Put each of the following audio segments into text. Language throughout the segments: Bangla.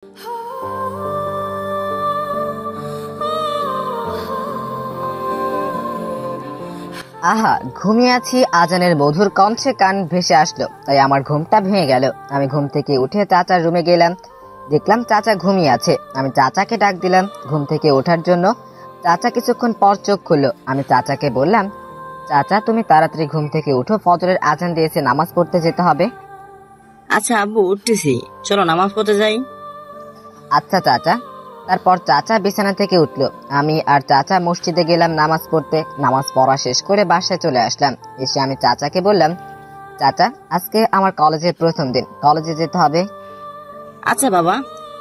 আহা, ঘুমিয়ে আছি। আজানের মধুর কণ্ঠে কান ভেসে আসলো, তাই আমার ঘুমটা ভেঙে গেল। আমি ঘুম থেকে উঠে চাচার রুমে গেলাম, দেখলাম চাচা ঘুমিয়ে আছে। আমি চাচাকে ডাক দিলাম ঘুম থেকে ওঠার জন্য। চাচা কিছুক্ষণ পর চোখ খুললো। আমি চাচাকে বললাম, চাচা তুমি তাড়াতাড়ি ঘুম থেকে উঠো, ফজরের আজান দিয়েছে, নামাজ পড়তে যেতে হবে। আচ্ছা আব্বু, উঠতেছি, চলো নামাজ পড়তে যাই। আচ্ছা চাচা। তারপর চাচা বিছানা থেকে উঠলো। আমি আর চাচা মসজিদে গেলাম নামাজ পড়তে। নামাজ পড়া শেষ করে বাসায় চলে আসলাম। এসে আমি চাচাকে বললাম, চাচা আজকে আমার কলেজের প্রথম দিন, কলেজে যেতে হবে। আচ্ছা বাবা,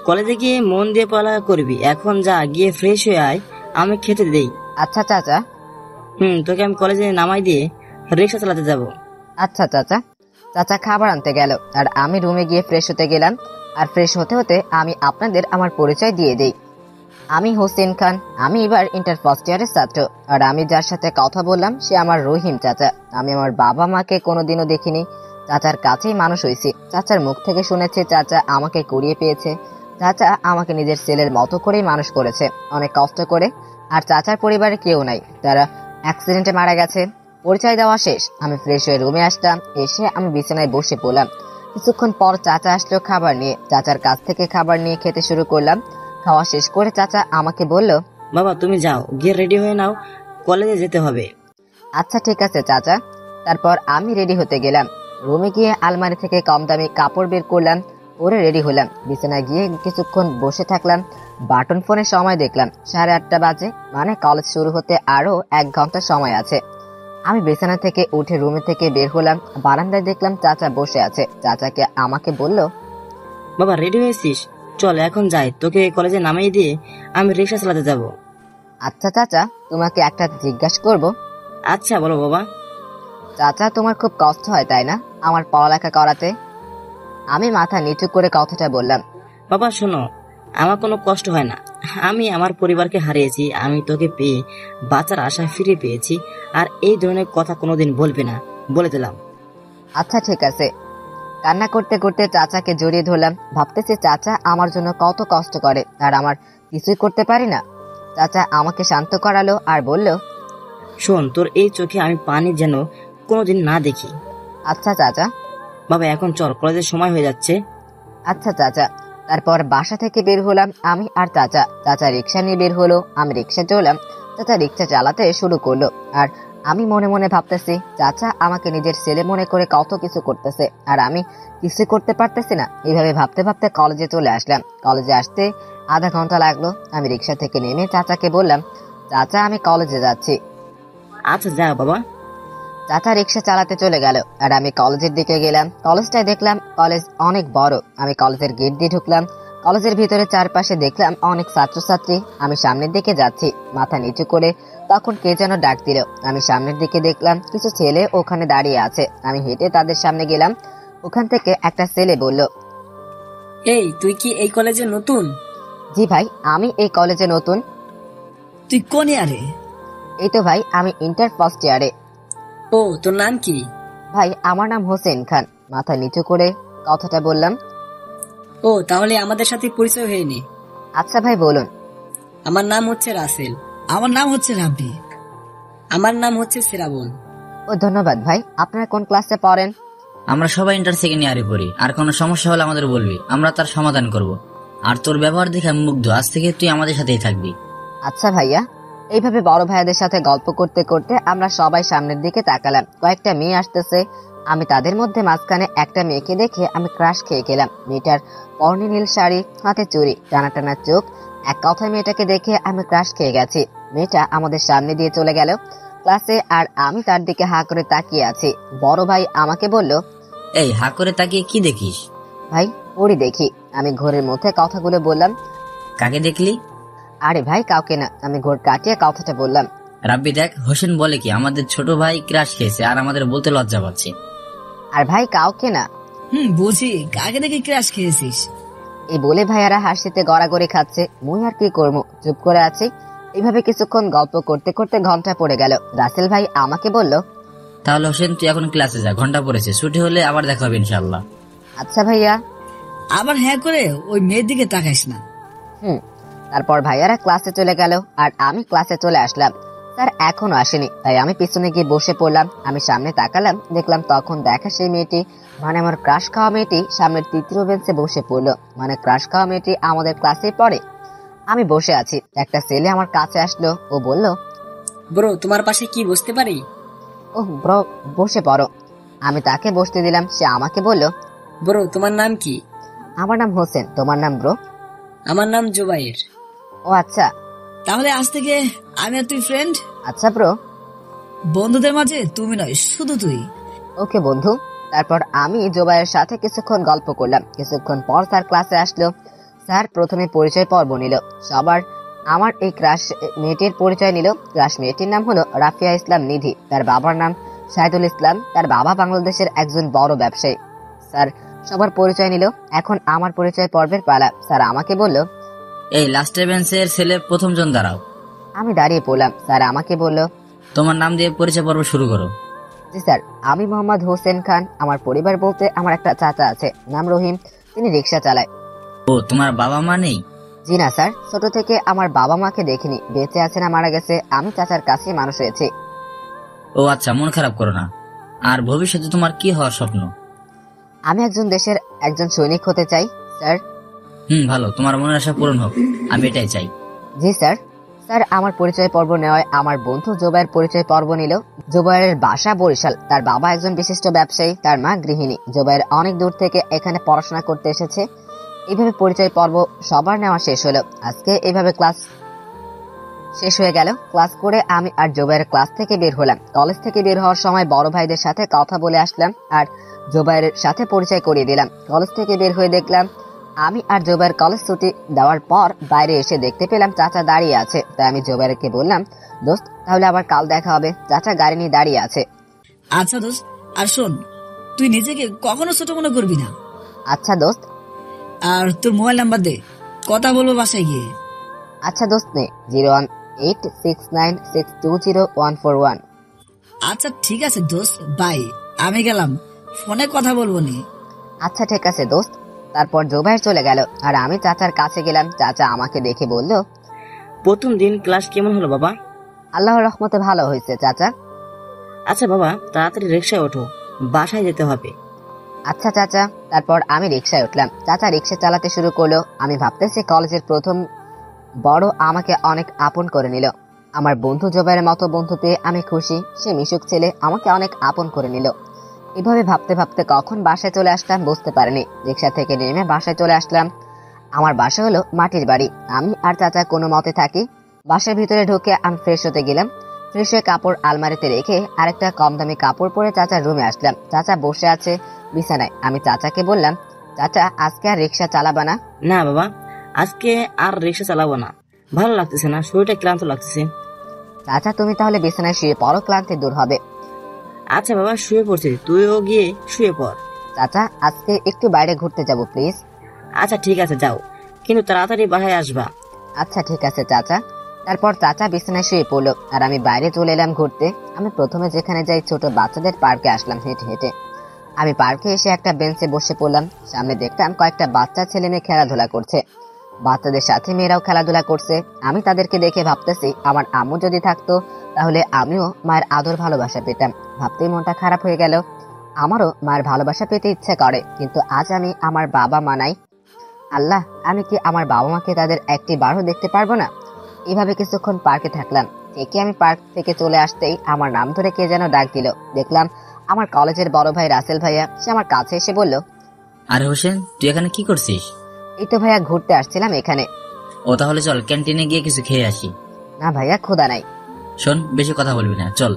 কলেজে গিয়ে মন দিয়ে পড়ালেখা করবি। এখন যা, গিয়ে ফ্রেশ হয়ে আয়, আমি খেতে দেই। আচ্ছা চাচা। তোকে আমি কলেজে নামাই দিয়ে রিক্সা চালাতে যাব। আচ্ছা চাচা। চাচা খাবার আনতে গেল আর আমি রুমে গিয়ে ফ্রেশ হতে গেলাম। আর ফ্রেশ হতে হতে আমি আপনাদের আমার পরিচয় দিয়ে দেই। আমি হোসেন খান। আমি এবার ইন্টার ফার্স্ট ইয়ারের ছাত্র। আর আমি যার সাথে কথা বললাম সে আমার রহিম চাচা। আমি আমার বাবা মাকে কোনোদিনও দেখিনি, চাচার কাছেই মানুষ হয়েছি। চাচার মুখ থেকে শুনেছি চাচা আমাকে কুড়িয়ে পেয়েছে। চাচা আমাকে নিজের ছেলের মতো করেই মানুষ করেছে, অনেক কষ্ট করে। আর চাচার পরিবারে কেউ নাই, তারা অ্যাক্সিডেন্টে মারা গেছে। পরিচয় দেওয়া শেষ, আমি ফ্রেশ হয়ে রুমে আসলাম। এসে আমি বিছানায় বসে পড়লাম। কিছুক্ষণ পর চাচা আসলো খাবার নিয়ে। চাচার কাছ থেকে খাবার নিয়ে খেতে শুরু করলাম। খাওয়া শেষ করে চাচা আমাকে বলল, বাবা তুমি যাও, গিয়ে রেডি হয়ে নাও, কলেজে যেতে হবে। আচ্ছা ঠিক আছে চাচা। তারপর আমি রেডি হতে গেলাম। রুমে গিয়ে আলমারি থেকে কম দামি কাপড় বের করলাম, পরে রেডি হলাম। বিছানায় গিয়ে কিছুক্ষণ বসে থাকলাম। বাটন ফোনে সময় দেখলাম 8:30 বাজে, মানে কলেজ শুরু হতে আরো 1 ঘন্টা সময় আছে। আমি বিছানা থেকে উঠে রুমে থেকে বের হলাম। বারান্দায় দেখলাম চাচা বসে আছে। চাচাকে আমাকে বলল, বাবা রেডি হয়েছিস? চল এখন যাই, তোকে কলেজে নামিয়ে দিয়ে আমি রিক্সা চালাতে যাব। আচ্ছা চাচা, তোমাকে একটা জিজ্ঞাসা করব। আচ্ছা বলো বাবা। চাচা তোমার খুব কষ্ট হয় তাই না আমার পড়ালেখা করাতে? আমি মাথা নিচু করে কথাটা বললাম। বাবা শোনো, আমার কোনো কষ্ট হয় না। আমি আমার পরিবারকে হারিয়েছি, আমি তোকে পেয়ে বাঁচার আশা ফিরে পেয়েছি। আর এই ধরনের কথা কোনোদিন বলবি না, বলে দিলাম। আচ্ছা ঠিক আছে। কান্না করতে করতে চাচাকে জড়িয়ে ধরলাম। ভাবতেছি চাচা আমার জন্য কত কষ্ট করে আর আমার কিছুই করতে পারি না। চাচা আমাকে শান্ত করালো আর বলল, শোন, তোর এই চোখে আমি পানি যেন কোনোদিন না দেখি। আচ্ছা চাচা। বাবা এখন চল, কলেজের সময় হয়ে যাচ্ছে। আচ্ছা চাচা। তারপর বাসা থেকে বের হলাম আমি আর চাচা। চাচা রিক্সা নিয়ে বের হলো, আমি রিক্সা চললাম। চাচা রিক্সা চালাতে শুরু করলো আর আমি মনে মনে ভাবতেছি চাচা আমাকে নিজের ছেলে মনে করে কত কিছু করতেছে আর আমি কিছু করতে পারতেছি না। এইভাবে ভাবতে ভাবতে কলেজে চলে আসলাম। কলেজে আসতে আধা ঘন্টা লাগলো। আমি রিক্সা থেকে নেমে চাচাকে বললাম, চাচা আমি কলেজে যাচ্ছি। আচ্ছা যা বাবা। চাচা রিক্সা চালাতে চলে গেল আর আমি কলেজের দিকে গেলাম। কলেজটায় দেখলাম কলেজ অনেক বড়। আমি কলেজের গেট দিয়ে ঢুকলাম। কলেজের ভিতরে চারপাশে দেখলাম অনেক ছাত্রছাত্রী। আমি সামনের দিকে যাচ্ছি, মাথা নিচু করে। তখন কে যেন ডাক দিল। আমি সামনের দিকে দেখলাম কিছু ছেলে ওখানে দাঁড়িয়ে আছে। আমি হেঁটে তাদের সামনে গেলাম। ওখান থেকে একটা ছেলে বলল, এই তুই কি এই কলেজে নতুন? জি ভাই, আমি এই কলেজে নতুন। তুই কোন ইয়ারে? এই তো ভাই, আমি ইন্টার ফার্স্ট ইয়ারে। ও, তোর নাম কি? ভাই আমার নাম হোসেন খান। মাথা নিচু করে কথাটা বললাম। ও, তাহলে আমাদের সাথে পরিচয় হয়নি। আচ্ছা ভাই বলুন। আমার নাম হচ্ছে রাসেল। আমার নাম হচ্ছে রাব্বি। আমার নাম হচ্ছে শ্রাবণ। ও ধন্যবাদ ভাই। আপনারা কোন ক্লাসে পড়েন? আমরা সবাই ইন্টার সেকেন্ড ইয়ারে পড়ি। আর কোনো সমস্যা হলে আমাদের বলবি, আমরা তার সমাধান করব। আর তোর ব্যবহার দেখে আমি মুগ্ধ, আজ থেকে তুই আমাদের সাথেই থাকবি। আচ্ছা ভাইয়া। এইভাবে বড় ভাইয়াদের সাথে গল্প করতে করতে আমরা সবাই সামনের দিকে তাকালাম। কয়েকটা মেয়ে আসতেছে। আমি তাদের মধ্যে মাঝখানে একটা মেয়েকে দেখে আমি ক্রাশ খেয়ে গেলাম। মেয়েটার পরনে নীল শাড়ি, হাতে চুড়ি, টানা টানা চোখ। এক কথায় মেয়েটাকে দেখে আমি ক্রাশ খেয়ে গেছি। মেয়েটা আমাদের সামনে দিয়ে চলে গেল ক্লাসে আর আমি তার দিকে হা করে তাকিয়ে আছি। বড় ভাই আমাকে বলল, এই হা করে তাকিয়ে কি দেখিস? ভাই পড়ি দেখি। আমি ঘরের মধ্যে কথাগুলো বললাম। কাকে দেখলি? আরে ভাই কাউকে না, আমি ঘোর কাটিয়ে কথাটা বললাম। রাব্বি দেখ, হোসেন বলে কি আমাদের ছোট ভাই ক্রাশ খেয়েছে আর আমাদের বলতে লজ্জা পাচ্ছে। আর ভাই কাউকে না। বুঝি, কাকে দেখে ক্রাশ খেয়েছিস? এই বলে ভাইয়ারা হাসিতে গড়াগড়ি খাচ্ছে। মুই আর কি করবো, চুপ করে আছি। এইভাবে কিছুক্ষণ গল্প করতে করতে ঘন্টা পড়ে গেল। রাসেল ভাই আমাকে বলল, তাহলে হোসেন তুই এখন ক্লাসে যা, ঘন্টা পড়েছে, ছুটি হলে আবার দেখা হবে ইনশাআল্লাহ। আচ্ছা ভাইয়া। আবার হ্যাঁ করে ওই মেয়ের দিকে তাকাইস না। তারপর ভাইয়ারা ক্লাসে চলে গেল আর আমি ক্লাসে চলে আসলাম। স্যার এখনো আসেনি, তাই আমি পিছনে গিয়ে বসে পড়লাম। আমি সামনে তাকালাম, দেখলাম তখন দেখা সেই মেয়েটি, মানে আমার ক্রাশ খাওয়া মেয়েটি সামনের তৃতীয় বেঞ্চে বসে পড়লো। মানে ক্রাশ খাওয়া মেয়েটি আমাদের ক্লাসে পড়ে। আমি বসে আছি, একটা ছেলে আমার কাছে আসলো। ও বলল, ব্রো তোমার পাশে কি বসতে পারি? ওহ ব্রো, বসে পড়ো। আমি তাকে বসতে দিলাম। সে আমাকে বলল, ব্রো তোমার নাম কি? আমার নাম হোসেন, তোমার নাম ব্রো? আমার নাম জুবাইর। ও আচ্ছা। তাহলে আজ থেকে আমি আর তুই ফ্রেন্ড। আচ্ছা ব্রো। বন্ধুদের মাঝে তুমি নয়, শুধু তুই। ওকে বন্ধু। তারপর আমি জোবাইয়ের সাথে কিছুক্ষণ গল্প করলাম। কিছুক্ষণ পর স্যার ক্লাসে আসলো। স্যার প্রথমে পরিচয় পর্ব নিল। সবার আমার এই ক্রাশ মেয়েটির পরিচয় নিল। ক্রাশ মেয়েটির নাম হলো রাফিয়া ইসলাম নিধি। তার বাবার নাম শাহিদুল ইসলাম। তার বাবা বাংলাদেশের একজন বড় ব্যবসায়ী। স্যার সবার পরিচয় নিল। এখন আমার পরিচয় পর্বের পালা। স্যার আমাকে বলল, এই লাস্টের বেঞ্চের ছেলে প্রথম জন দাঁড়াও। আমি দাঁড়িয়ে পড়লাম। স্যার আমাকে বলল, তোমার নাম দিয়ে পরিচয় পর্ব শুরু করো। জি স্যার, আমি মোহাম্মদ হোসেন খান। আমার পরিবার বলতে আমার একটা চাচা আছে, নাম রহিম। তিনি রিক্সা চালায়। ও, তোমার বাবা মা নেই? জি না স্যার, ছোট থেকে আমার বাবা মাকে দেখিনি। বেঁচে আছে না মারা গেছে, আমি চাচার কাছেই মানুষ হয়েছি। ও আচ্ছা, মন খারাপ করো না। আর ভবিষ্যতে তোমার কি হওয়ার স্বপ্ন? আমি একজন দেশের একজন সৈনিক হতে চাই স্যার। ভালো, তোমার মনের আশা পূরণ হোক, আমি এটাই চাই। জি স্যার। স্যার আমার পরিচয় পর্ব নেওয়ায় আমার বন্ধু জোবাইয়ের পরিচয় পর্ব নিল। জোবাইয়ের বাসা বরিশাল। তার বাবা একজন বিশিষ্ট ব্যবসায়ী, তার মা গৃহিণী। জোবাইয়ের অনেক দূর থেকে এখানে পড়াশোনা করতে এসেছে। এইভাবে পরিচয় পর্ব সবার নেওয়া শেষ হলো। আজকে এইভাবে ক্লাস শেষ হয়ে গেল। ক্লাস করে আমি আর জোবাইয়ের ক্লাস থেকে বের হলাম। কলেজ থেকে বের হওয়ার সময় বড় ভাইদের সাথে কথা বলে আসলাম আর জোবাইয়ের সাথে পরিচয় করিয়ে দিলাম। কলেজ থেকে বের হয়ে দেখলাম আমি আর জোবাইয়ের কলেজ ছুটি দেওয়ার পর বাইরে এসে দেখতে পেলাম চাচা দাঁড়িয়ে আছে। তাই আমি জোবাইরকে বললাম, দোস্ত তাহলে আবার কাল দেখা হবে। চাচা গাড়ি নিয়ে দাঁড়িয়ে আছে। আচ্ছা দোস্ত, আর শোন, তুই নিজেকে কখনো ছোট মনে করবি না। আচ্ছা দোস্ত। আর তোর মোবাইল নাম্বার দে, কথা বলবো বাসায় গিয়ে। আচ্ছা দোস্ত নে, 018696200141। আচ্ছা ঠিক আছে দোস্ত, বাই, আমি গেলাম, ফোনে কথা বলবো নি। আচ্ছা ঠিক আছে দোস্ত। তারপর জোবাইর চলে গেল আর আমি চাচার কাছে গেলাম। চাচা আমাকে দেখে বলল, প্রথম দিন ক্লাস কেমন হলো বাবা? আল্লাহর রহমতে ভালো হয়েছে চাচা। আচ্ছা বাবা, তাড়াতাড়ি রিক্সায় ওঠো, বাসায় যেতে হবে। আচ্ছা চাচা। তারপর আমি রিক্সায় উঠলাম। চাচা রিক্সা চালাতে শুরু করলো। আমি ভাবতেছি কলেজের প্রথম বড় আমাকে অনেক আপন করে নিল। আমার বন্ধু জোবাইয়ের মতো বন্ধু পেয়ে আমি খুশি। সে মিশুক ছেলে, আমাকে অনেক আপন করে নিল। এভাবে ভাবতে ভাবতে কখন বাসায় চলে আসলাম বুঝতে পারিনি। রিক্সা থেকে নেমে বাসায় চলে আসলাম। আমার বাসা হলো মাটির বাড়ি। আমি আর চাচা কোনো মতে থাকি। বাসার ভিতরে ঢুকে আমি ফ্রেশ হতে গেলাম। ফ্রেশ হয়ে কাপড় আলমারিতে রেখে আরেকটা কম দামি কাপড় পরে চাচার রুমে আসলাম। চাচা বসে আছে বিছানায়। আমি চাচাকে বললাম, চাচা আজকে আর রিক্সা চালাবা না? না বাবা, আজকে আর রিক্সা চালাবো না, ভালো লাগতেছে না, শরীরটা ক্লান্ত লাগতেছে। চাচা তুমি তাহলে বিছানায় শুয়ে পড়ো, ক্লান্তি দূর হবে। আচ্ছা বাবা, শুয়ে পড়ছি, তুইও গিয়ে শুয়ে পড়। চাচা আজকে একটু বাইরে ঘুরতে যাব প্লিজ। আচ্ছা ঠিক আছে, যাও, কিন্তু তাড়াতাড়ি বাসায় আসবা। আচ্ছা ঠিক আছে চাচা। তারপর চাচা বিছানায় শুয়ে পড়লো আর আমি বাইরে চলে এলাম ঘুরতে। আমি প্রথমে যেখানে যাই ছোট বাচ্চাদের পার্কে আসলাম হেঁটে হেঁটে। আমি পার্কে এসে একটা বেঞ্চে বসে পড়লাম। সামনে দেখলাম কয়েকটা বাচ্চা ছেলে মেয়ে খেলাধুলা করছে। বাচ্চাদের সাথে মেয়েরাও খেলাধুলা করছে। আমি তাদেরকে দেখে ভাবতেছি আমার আম্মু যদি থাকতো তাহলে আমিও মায়ের আদর ভালোবাসা পেতাম। ভাবতেই মনটা খারাপ হয়ে গেল। আমারও মায়ের ভালোবাসা পেতে ইচ্ছে করে, কিন্তু আজ আমি আমার বাবা মা নাই। আল্লাহ, আমি কি আমার বাবা মাকে তাদের একটি বারও দেখতে পারবো না? এভাবে কিছুক্ষণ পার্কে থাকলাম। থেকে আমি পার্ক থেকে চলে আসতেই আমার নাম ধরে কে যেন ডাক দিল। দেখলাম আমার কলেজের বড় ভাই রাসেল ভাইয়া। সে আমার কাছে এসে বলল, আরে হোসেন, তুই এখানে কি করছিস? এই তো ভাইয়া ঘুরতে আসছিলাম এখানে। ও তাহলে চল ক্যান্টিনে গিয়ে কিছু খেয়ে আসি। না ভাইয়া, ক্ষুধা নাই। শোন, বেশি কথা বলবি না, চল।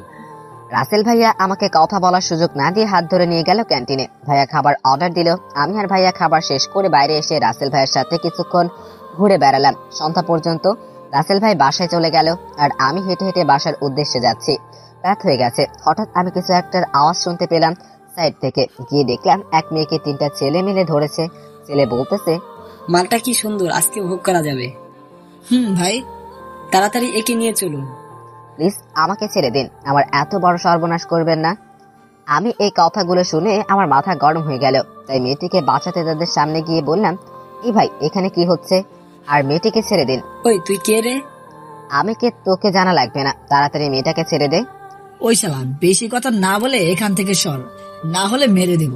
রাসেল ভাইয়া আমাকে কথা বলার সুযোগ না দিয়ে হাত ধরে নিয়ে গেল ক্যান্টিনে। ভাইয়া খাবার অর্ডার দিল। আমি আর ভাইয়া খাবার শেষ করে বাইরে এসে রাসেল ভাইয়ের সাথে কিছুক্ষণ ঘুরে বেড়ালাম সন্ধ্যা পর্যন্ত। রাসেল ভাই বাসায় চলে গেল আর আমি হেঁটে হেঁটে বাসার উদ্দেশ্যে যাচ্ছি। রাত হয়ে গেছে। হঠাৎ আমি কিছু একটার আওয়াজ শুনতে পেলাম সাইড থেকে। গিয়ে দেখলাম এক মেয়েকে তিনটা ছেলে মিলে ধরেছে। ছেলে বলতেছে, মালটা কি সুন্দর, আজকে ভোগ করা যাবে। ভাই, তাড়াতাড়ি একে নিয়ে চলুন। প্লিজ আমাকে ছেড়ে দিন, আমার এত বড় সর্বনাশ করবেন না। আমি এই কথাগুলো শুনে আমার মাথা গরম হয়ে গেল। তাই মেয়েটিকে বাঁচাতে তাদের সামনে গিয়ে বললাম, এই ভাই, এখানে কি হচ্ছে? আর মেয়েটিকে ছেড়ে দিন। ওই তুই কে রে? আমি কে তোকে জানা লাগবে না, তাড়াতাড়ি মেয়েটাকে ছেড়ে দে। ওই শালা বেশি কথা না বলে এখান থেকে সর, না হলে মেরে দেব।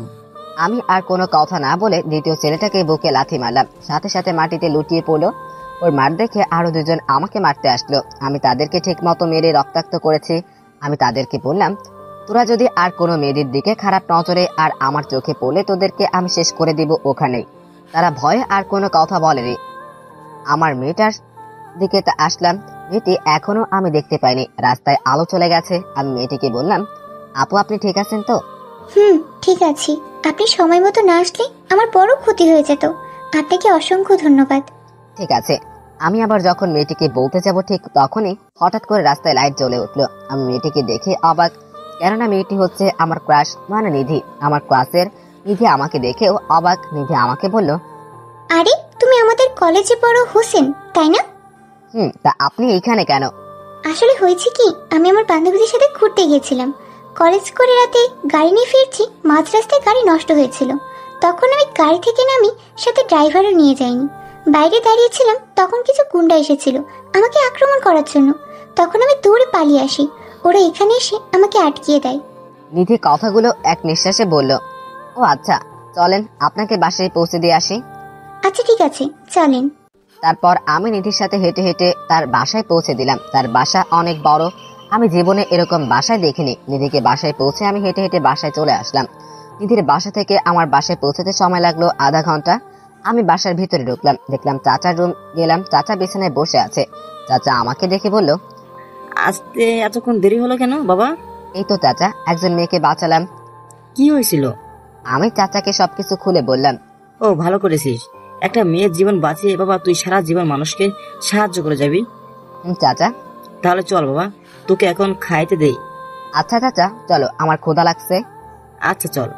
আমি আর কোনো কথা না বলে দ্বিতীয় ছেলেটাকে বুকে লাথি মারলাম, সাথে সাথে মাটিতে লুটিয়ে পড়লো। ওর মার দেখে আরো দুজন আমাকে মারতে আসলো। আমি তাদেরকে ঠিক মতো মেরে রক্তাক্ত করেছি। আমি তাদেরকে বললাম, তোরা যদি আর কোনো মেয়েদের দিকে খারাপ নজরে আর আমার চোখে পড়লে তোদেরকে আমি শেষ করে দিব ওখানেই। তারা ভয়ে আর কোনো কথা বলেনি। আমার মেয়েটার দিকে আসলাম। মেয়েটি এখনো আমি দেখতে পাইনি, রাস্তায় আলো চলে গেছে। আমি মেয়েটিকে বললাম, আপু আপনি ঠিক আছেন তো? ঠিক আছি। আপনি সময় মতো না আসলে আমার বড় ক্ষতি হয়ে যেত। আপনাকে অসংখ্য ধন্যবাদ। ঠিক আছে। আমি আবার যখন মেয়েটিকে বলতে যাব ঠিক তখনই হঠাৎ করে রাস্তায় লাইট জ্বলে উঠলো। আমি মেয়েটিকে দেখে অবাক, কেননা মেয়েটি হচ্ছে আমার ক্রাশ, মানে নিধি। আমার ক্লাসের নিধি আমাকে দেখেও অবাক। নিধি আমাকে বলল, আরে তুমি আমাদের কলেজে পড়ো হোসেন, তাই না? তা আপনি এইখানে কেন? আসলে হয়েছে কি, আমি আমার বান্ধবীদের সাথে ঘুরতে গিয়েছিলাম। কলেজ করে রাতে গাড়ি নিয়ে ফিরছি, মাঝ রাস্তায় গাড়ি নষ্ট হয়েছিল। তখন আমি গাড়ি থেকে নামি, সাথে ড্রাইভারও নিয়ে যাইনি। বাইরে দাঁড়িয়েছিলাম, তখন কিছু গুন্ডা এসেছিল আমাকে আক্রমণ করার জন্য। তখন আমি দৌড়ে পালিয়ে আসি। ওরা এখানে এসে আমাকে আটকিয়ে দেয়। নিধি কথাগুলো এক নিঃশ্বাসে বলল, ও আচ্ছা, চলেন আপনাকে বাসায় পৌঁছে দিয়ে আসি। আচ্ছা ঠিক আছে, চলেন। তারপর আমি নিধির সাথে হেঁটে হেঁটে তার বাসায় পৌঁছে দিলাম। তার বাসা অনেক বড়, আমি জীবনে এরকম বাসায় দেখিনি। নিধিকে বাসায় পৌঁছে আমি হেঁটে হেঁটে বাসায় চলে আসলাম। নিধির বাসা থেকে আমার বাসায় পৌঁছতে সময় লাগলো আধা ঘন্টা। আমি বাসার ভিতরে ঢুকলাম, দেখলাম চাচার রুম। গেলাম, চাচা বিছানায় বসে আছে। চাচা আমাকে দেখে বলল, আসতে এতক্ষণ দেরি হলো কেন বাবা? এই তো চাচা, একজন মেয়েকে বাঁচালাম। কি হয়েছিল? আমি চাচাকে সবকিছু খুলে বললাম। ও ভালো করেছিস, একটা মেয়ের জীবন বাঁচিয়ে বাবা তুই সারা জীবন মানুষকে সাহায্য করে যাবি। চাচা, তাহলে চল বাবা, তোকে এখন খাইতে দেই। আচ্ছা চাচা, চলো, আমার ক্ষুধা লাগছে। আচ্ছা চল।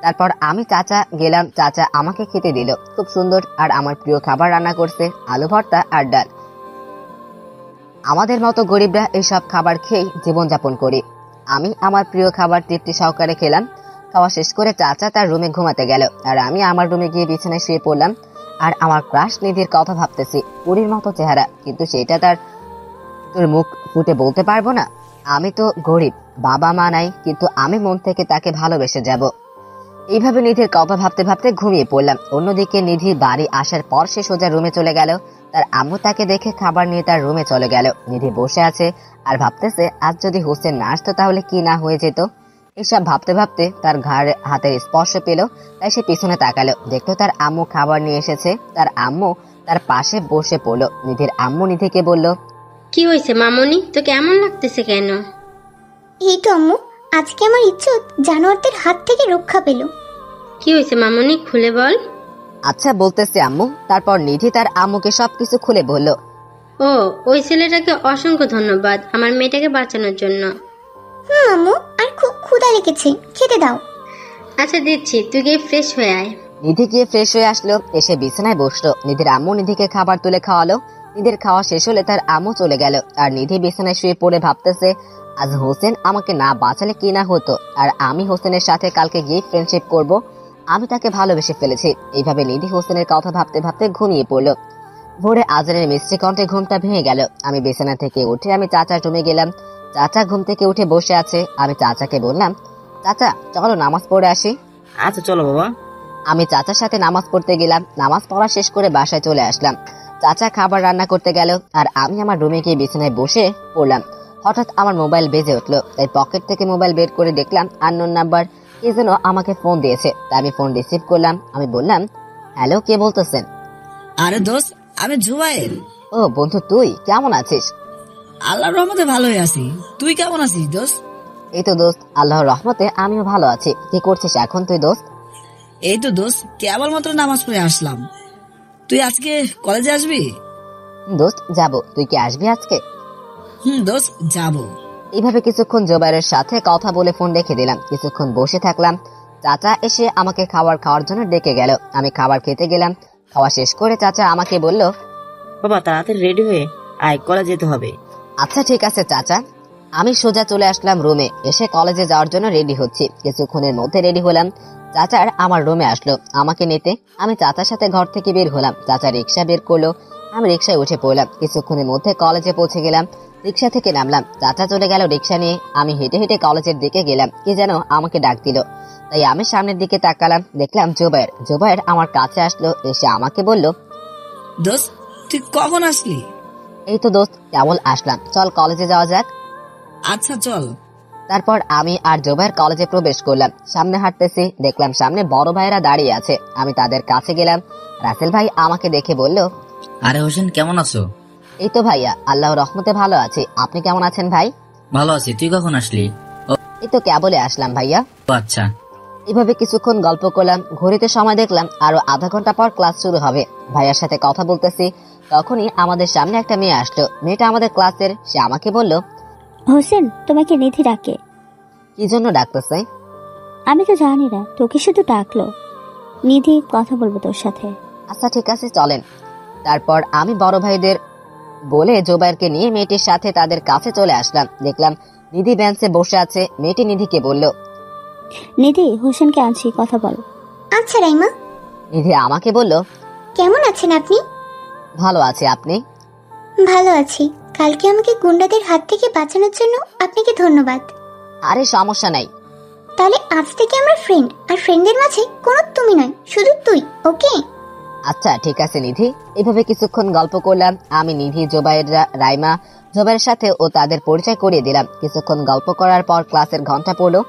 তারপর আমি চাচা গেলাম। চাচা আমাকে খেতে দিল, খুব সুন্দর আর আমার প্রিয় খাবার রান্না করছে, আলু ভর্তা আর ডাল। আমাদের মতো গরিবরা এইসব খাবার খেয়ে জীবনযাপন করি। আমি আমার প্রিয় খাবার তৃপ্তি সহকারে খেলাম। খাওয়া শেষ করে চাচা তার রুমে ঘুমাতে গেল, আর আমি আমার রুমে গিয়ে বিছানায় শুয়ে পড়লাম। আর আমার ক্রাশ নিধির কথা ভাবতেছি। পুরীর মতো চেহারা, কিন্তু সেটা তোর মুখ ফুটে বলতে পারবো না। আমি তো গরিব, বাবা মা নাই, কিন্তু আমি মন থেকে তাকে ভালোবেসে যাব। এইভাবে নিধির কথা ভাবতে ভাবতে ঘুমিয়ে পড়লাম। অন্যদিকে নিধি বাড়ি আসার পর সে সোজা রুমে চলে গেল। তার আম্মু তাকে দেখে খাবার নিয়ে তার রুমে চলে গেল। নিধি বসে আছে আর ভাবতেছে, আজ যদি হোসেন না আসতো তাহলে কি না হয়ে যেত। এসব ভাবতে ভাবতে তার ঘাড়ে হাতের স্পর্শ পেল, তাই সে পিছনে তাকালো, দেখলো তার আম্মু খাবার নিয়ে এসেছে। তার আম্মু তার পাশে বসে পড়লো। নিধির আম্মু নিধিকে বলল, কি হয়েছে মামনি, তোকে এমন লাগতেছে কেন? এই তো আম্মু, আজকে আমার ইজ্জত জানোয়ারদের হাত থেকে রক্ষা পেল। কি হয়েছে মামনি, খুলে বল। আচ্ছা বলতেছে আম্মু। তারপর নিধি তার আম্মুকে সবকিছু খুলে বলল। ও, ওই ছেলেটাকে অসংখ্য ধন্যবাদ আমার মেয়েটাকে বাঁচানোর জন্য। আম্মু, আর খুব ক্ষুধা লেগেছে, খেতে দাও। আচ্ছা দিচ্ছি, তুই গিয়ে ফ্রেশ হয়ে আয়। নিধি গিয়ে ফ্রেশ হয়ে আসলো, এসে বিছানায় বসলো। নিধির আম্মু নিধিকে খাবার তুলে খাওয়ালো। নিধির খাওয়া শেষ হলে তার আম্মু চলে গেল, আর নিধি বিছানায় শুয়ে পড়ে ভাবতেছে, আজ হোসেন আমাকে না বাঁচালে কি না হতো। আর আমি হোসেনের সাথে কালকে গিয়ে ফ্রেন্ডশিপ করব। আমি তাকে ভালোবেসে ফেলেছি। এইভাবে নিধি হোসেনের কথা ভাবতে ভাবতে ঘুমিয়ে পড়লো। ভোরে আজানের মিষ্টি কণ্ঠে ঘুমটা ভেঙে গেল। আমি বিছানা থেকে উঠে আমি চাচার রুমে গেলাম। চাচা ঘুম থেকে উঠে বসে আছে। আমি চাচাকে বললাম, চাচা চলো নামাজ পড়ে আসি। আচ্ছা চলো বাবা। আমি চাচার সাথে নামাজ পড়তে গেলাম। নামাজ পড়া শেষ করে বাসায় চলে আসলাম। চাচা খাবার রান্না করতে গেল, আর আমি আমার রুমে গিয়ে বিছানায় বসে পড়লাম। হঠাৎ আমার মোবাইল বেজে উঠলো, তাই পকেট থেকে মোবাইল বের করে দেখলাম আননোন নাম্বার কে যেন আমাকে ফোন দিয়েছে। তাই আমি ফোন রিসিভ করলাম। আমি বললাম, হ্যালো, কে বলতেছেন? আরে দোস্ত, আমি জুবাইর। ও বন্ধু, তুই কেমন আছিস? আল্লাহর রহমতে ভালোই আছি। তুই কেমন আছিস দোস্ত? এই তো দোস্ত, আল্লাহর রহমতে আমিও ভালো আছি। কি করছিস এখন তুই দোস্ত? এই তো দোস্ত, কেবলমাত্র নামাজ পড়ে আসলাম। তুই আজকে কলেজে আসবি? দোস্ত যাব, তুই কি আসবি আজকে? দোস্ত যাব। এইভাবে কিছুক্ষণ জোবাইরের সাথে কথা বলে ফোন রেখে দিলাম। কিছুক্ষণ বসে থাকলাম। চাচা এসে আমাকে খাবার খাওয়ার জন্য ডেকে গেল। আমি খাবার খেতে গেলাম। খাওয়া শেষ করে চাচা আমাকে বলল, বাবা তাড়াতাড়ি রেডি হয়ে আয়, কলেজ যেতে হবে। আচ্ছা ঠিক আছে চাচা। আমি সোজা চলে আসলাম রুমে। এসে কলেজে যাওয়ার জন্য রেডি হচ্ছি। কিছুক্ষণের মধ্যে রেডি হলাম। চাচার আমার রুমে আসলো আমাকে নিতে। আমি চাচার সাথে ঘর থেকে বের হলাম। চাচা রিক্সা বের করলো, আমি রিক্সায় উঠে পড়লাম। কিছুক্ষণের মধ্যে কলেজে পৌঁছে গেলাম। রিক্সা থেকে নামলাম, চাচা চলে গেল রিক্সা নিয়ে। আমি হেঁটে হেঁটে কলেজের দিকে গেলাম। কি যেন আমাকে ডাক দিল, তাই আমি সামনের দিকে তাকালাম। দেখলাম জোবায়ের আমার কাছে আসলো। এসে আমাকে বলল, দোস্ত তুই কখন আসলি? এই তো দোস্ত কেবল আসলাম, চল কলেজে যাওয়া যাক। আচ্ছা চল। তারপর আমি আর জোবায়ের কলেজে প্রবেশ করলাম। সামনে হাঁটতেছি, দেখলাম সামনে বড় ভাইরা দাঁড়িয়ে আছে। আমি তাদের কাছে গেলাম। রাসেল ভাই আমাকে দেখে বলল, আরে হোসেন, কেমন আছো? এই তো ভাইয়া, আল্লাহর রহমতে ভালো আছি। আপনি কেমন আছেন ভাই? ভালো আছি। তুই কখন আসলি? এই তো কেবলে আসলাম ভাইয়া। ও আচ্ছা। এভাবে কিছুক্ষণ গল্প করলাম। ঘড়িতে সময় দেখলাম আরো আধা ঘন্টা পর ক্লাস শুরু হবে। ভাইয়ার সাথে কথা বলতেছি, তখনই আমাদের সামনে একটা মেয়ে আসলো। মেয়েটা আমাদের ক্লাসের। সে আমাকে বলল, হোসেন, তোমাকে নিধি ডাকে। কি জন্য ডাকতেছে? আমি তো জানি না, তোকে শুধু ডাকলো। নিধি কথা বলবো তোর সাথে। আচ্ছা ঠিক আছে, চলেন। তারপর আমি বড় ভাইদের বলে জোবায়েরকে নিয়ে মেয়েটির সাথে তাদের কাছে চলে আসলাম। দেখলাম নিধি বেঞ্চে বসে আছে। মেয়েটি নিধিকে বলল, নিধি, হোসেনকে আনছি, কথা বল। আচ্ছা রাইমা, নিধি আমাকে বলল, কেমন আছেন আপনি? ভালো আছে, আপনি? ভালো আছি। কালকে আমাকে গুন্ডাদের হাত থেকে বাঁচানোর জন্য আপনাকে ধন্যবাদ। আরে সমস্যা নাই। তাহলে আজ থেকে আমরা ফ্রেন্ড, আর ফ্রেন্ডদের মাঝে কোনো তুমি নয়, শুধু তুই, ওকে? আচ্ছা ঠিক আছে নিধি। এভাবে কিছুক্ষণ গল্প করলাম। আমি নিধি, জোবায়ের, রাইমা, জোবায়ের সাথে ও তাদের পরিচয় করিয়ে দিলাম। কিছুক্ষণ গল্প করার পর ক্লাসের ঘন্টা পড়লো,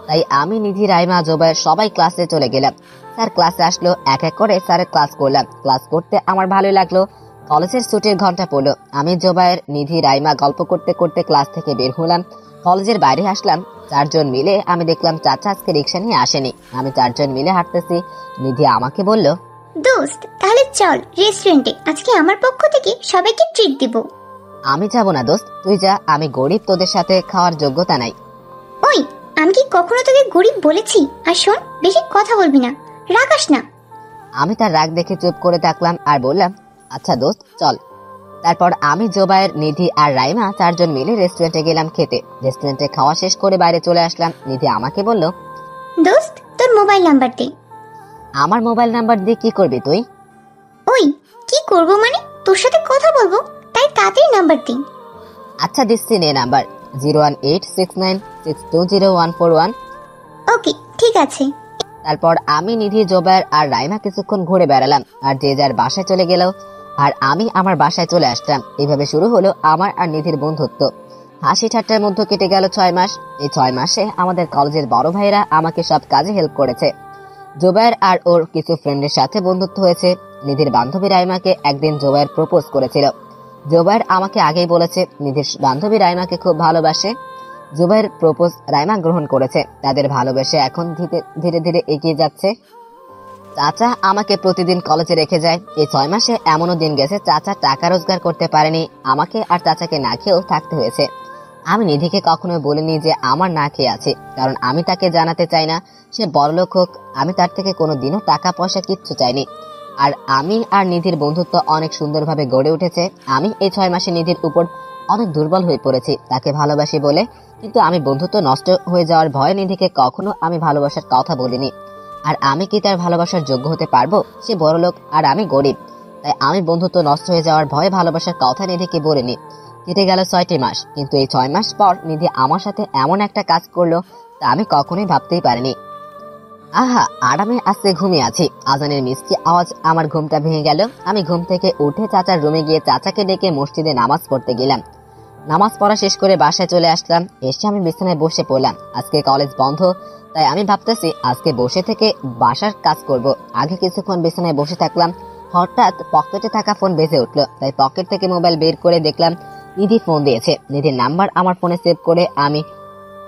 তাই আমি, নিধি, রাইমা, জোবায়ের সবাই ক্লাসে চলে গেলাম। স্যার ক্লাসে আসলো, এক এক করে স্যারের ক্লাস করলাম। ক্লাস করতে আমার ভালোই লাগলো। কলেজের ছুটির ঘন্টা পড়লো। আমি, জোবায়ের, নিধি, রাইমা গল্প করতে করতে ক্লাস থেকে বের হলাম। কলেজের বাইরে আসলাম। চারজন মিলে আমি দেখলাম চাচা আজকে রিক্সা নিয়ে আসেনি। আমি চারজন মিলে হাঁটতেছি। নিধি আমাকে বলল, দোস্ত তাহলে চল রেস্টুরেন্টে, আজকে আমার পক্ষ থেকে সবাইকে ট্রিট দিব। আমি যাব না দোস্ত, তুই যা। আমি গরিব, তোদের সাথে খাওয়ার যোগ্যতা নাই। ওই, আমি কি কখনো তোকে গরিব বলেছি? আর শোন, বেশি কথা বলবি না, রাগাস না। আমি তার রাগ দেখে চুপ করে থাকলাম আর বললাম, আচ্ছা দোস্ত চল। তারপর আমি, জোবায়ের, নিধি আর রাইমা চারজন মিলে রেস্টুরেন্টে গেলাম খেতে। রেস্টুরেন্টে খাওয়া শেষ করে বাইরে চলে আসলাম। নিধি আমাকে বলল, দোস্ত তোর মোবাইল নাম্বার দে। আমার মোবাইল নাম্বার দিয়ে কি করবি তুই? ওই, কি করব মানে? তোর সাথে কথা বলবো, তাই তাড়াতাড়ি নাম্বার দিন। আচ্ছা দিচ্ছি, নে নাম্বার 01869620141। ওকে ঠিক আছে। তারপর আমি, নিধি, জোবায়ের আর রাইমা কিছুক্ষণ ঘুরে বেড়ালাম আর যে যার বাসায় চলে গেল। আর আমি আমার বাসায় চলে আসলাম। এইভাবে শুরু হলো আমার আর নিধির বন্ধুত্ব। হাসি ঠাট্টার মধ্যে কেটে গেল 6 মাস। এই 6 মাসে আমাদের কলেজের বড় ভাইরা আমাকে সব কাজে হেল্প করেছে। জোবায়ের আর ওর কিছু ফ্রেন্ডের সাথে বন্ধুত্ব হয়েছে। নিধির বান্ধবী রাইমাকে একদিন জোবায়ের প্রপোজ করেছিল। জোবায়ের আমাকে আগেই বলেছে নিধির বান্ধবী রাইমাকে খুব ভালোবাসে। জোবায়ের প্রপোজ রাইমা গ্রহণ করেছে। তাদের ভালোবাসা এখন ধীরে ধীরে এগিয়ে যাচ্ছে। চাচা আমাকে প্রতিদিন কলেজে রেখে যায়। এই 6 মাসে এমনও দিন গেছে চাচা টাকা রোজগার করতে পারেনি, আমাকে আর চাচাকে না খেয়েও থাকতে হয়েছে। আমি নিধিকে কখনো বলিনি যে আমার না খেয়ে আছে, কারণ আমি তাকে জানাতে চাই না সে বড়লোক হোক। আমি তার থেকে কোনোদিনও টাকা পয়সা কিচ্ছু চাইনি। আর আমি আর নিধির বন্ধুত্ব অনেক সুন্দরভাবে গড়ে উঠেছে। আমি এই 6 মাসে নিধির উপর অনেক দুর্বল হয়ে পড়েছি তাকে ভালোবাসি বলে, কিন্তু আমি বন্ধুত্ব নষ্ট হয়ে যাওয়ার ভয়ে নিধিকে কখনো আমি ভালোবাসার কথা বলিনি। আর আমি কি তার ভালোবাসার যোগ্য হতে পারবো? সে বড়লোক আর আমি গরিব, তাই আমি বন্ধুত্ব নষ্ট হয়ে যাওয়ার ভয়ে ভালোবাসার কথা নিধিকে বলিনি। কেটে গেল 6টি মাস, কিন্তু এই 6 মাস পর নিধি আমার সাথে এমন একটা কাজ করলো তা আমি কখনোই ভাবতেই পারিনি। আহা, আরামে আজকে ঘুমিয়ে আছি। আজানের মিষ্টি আওয়াজ আমার ঘুমটা ভেঙে গেল। আমি ঘুম থেকে উঠে চাচার রুমে গিয়ে চাচাকে ডেকে মসজিদে নামাজ পড়তে গেলাম। নামাজ পড়া শেষ করে বাসায় চলে আসলাম। এসে আমি বিছানায় বসে পড়লাম। আজকে কলেজ বন্ধ, তাই আমি ভাবতেছি আজকে বসে থেকে বাসার কাজ করব। আগে কিছুক্ষণ বিছানায় বসে থাকলাম, হঠাৎ পকেটে থাকা ফোন বেজে উঠলো। তাই পকেট থেকে মোবাইল বের করে দেখলাম নিধি ফোন দিয়েছে। নিধির নাম্বার আমার ফোনে সেভ করে আমি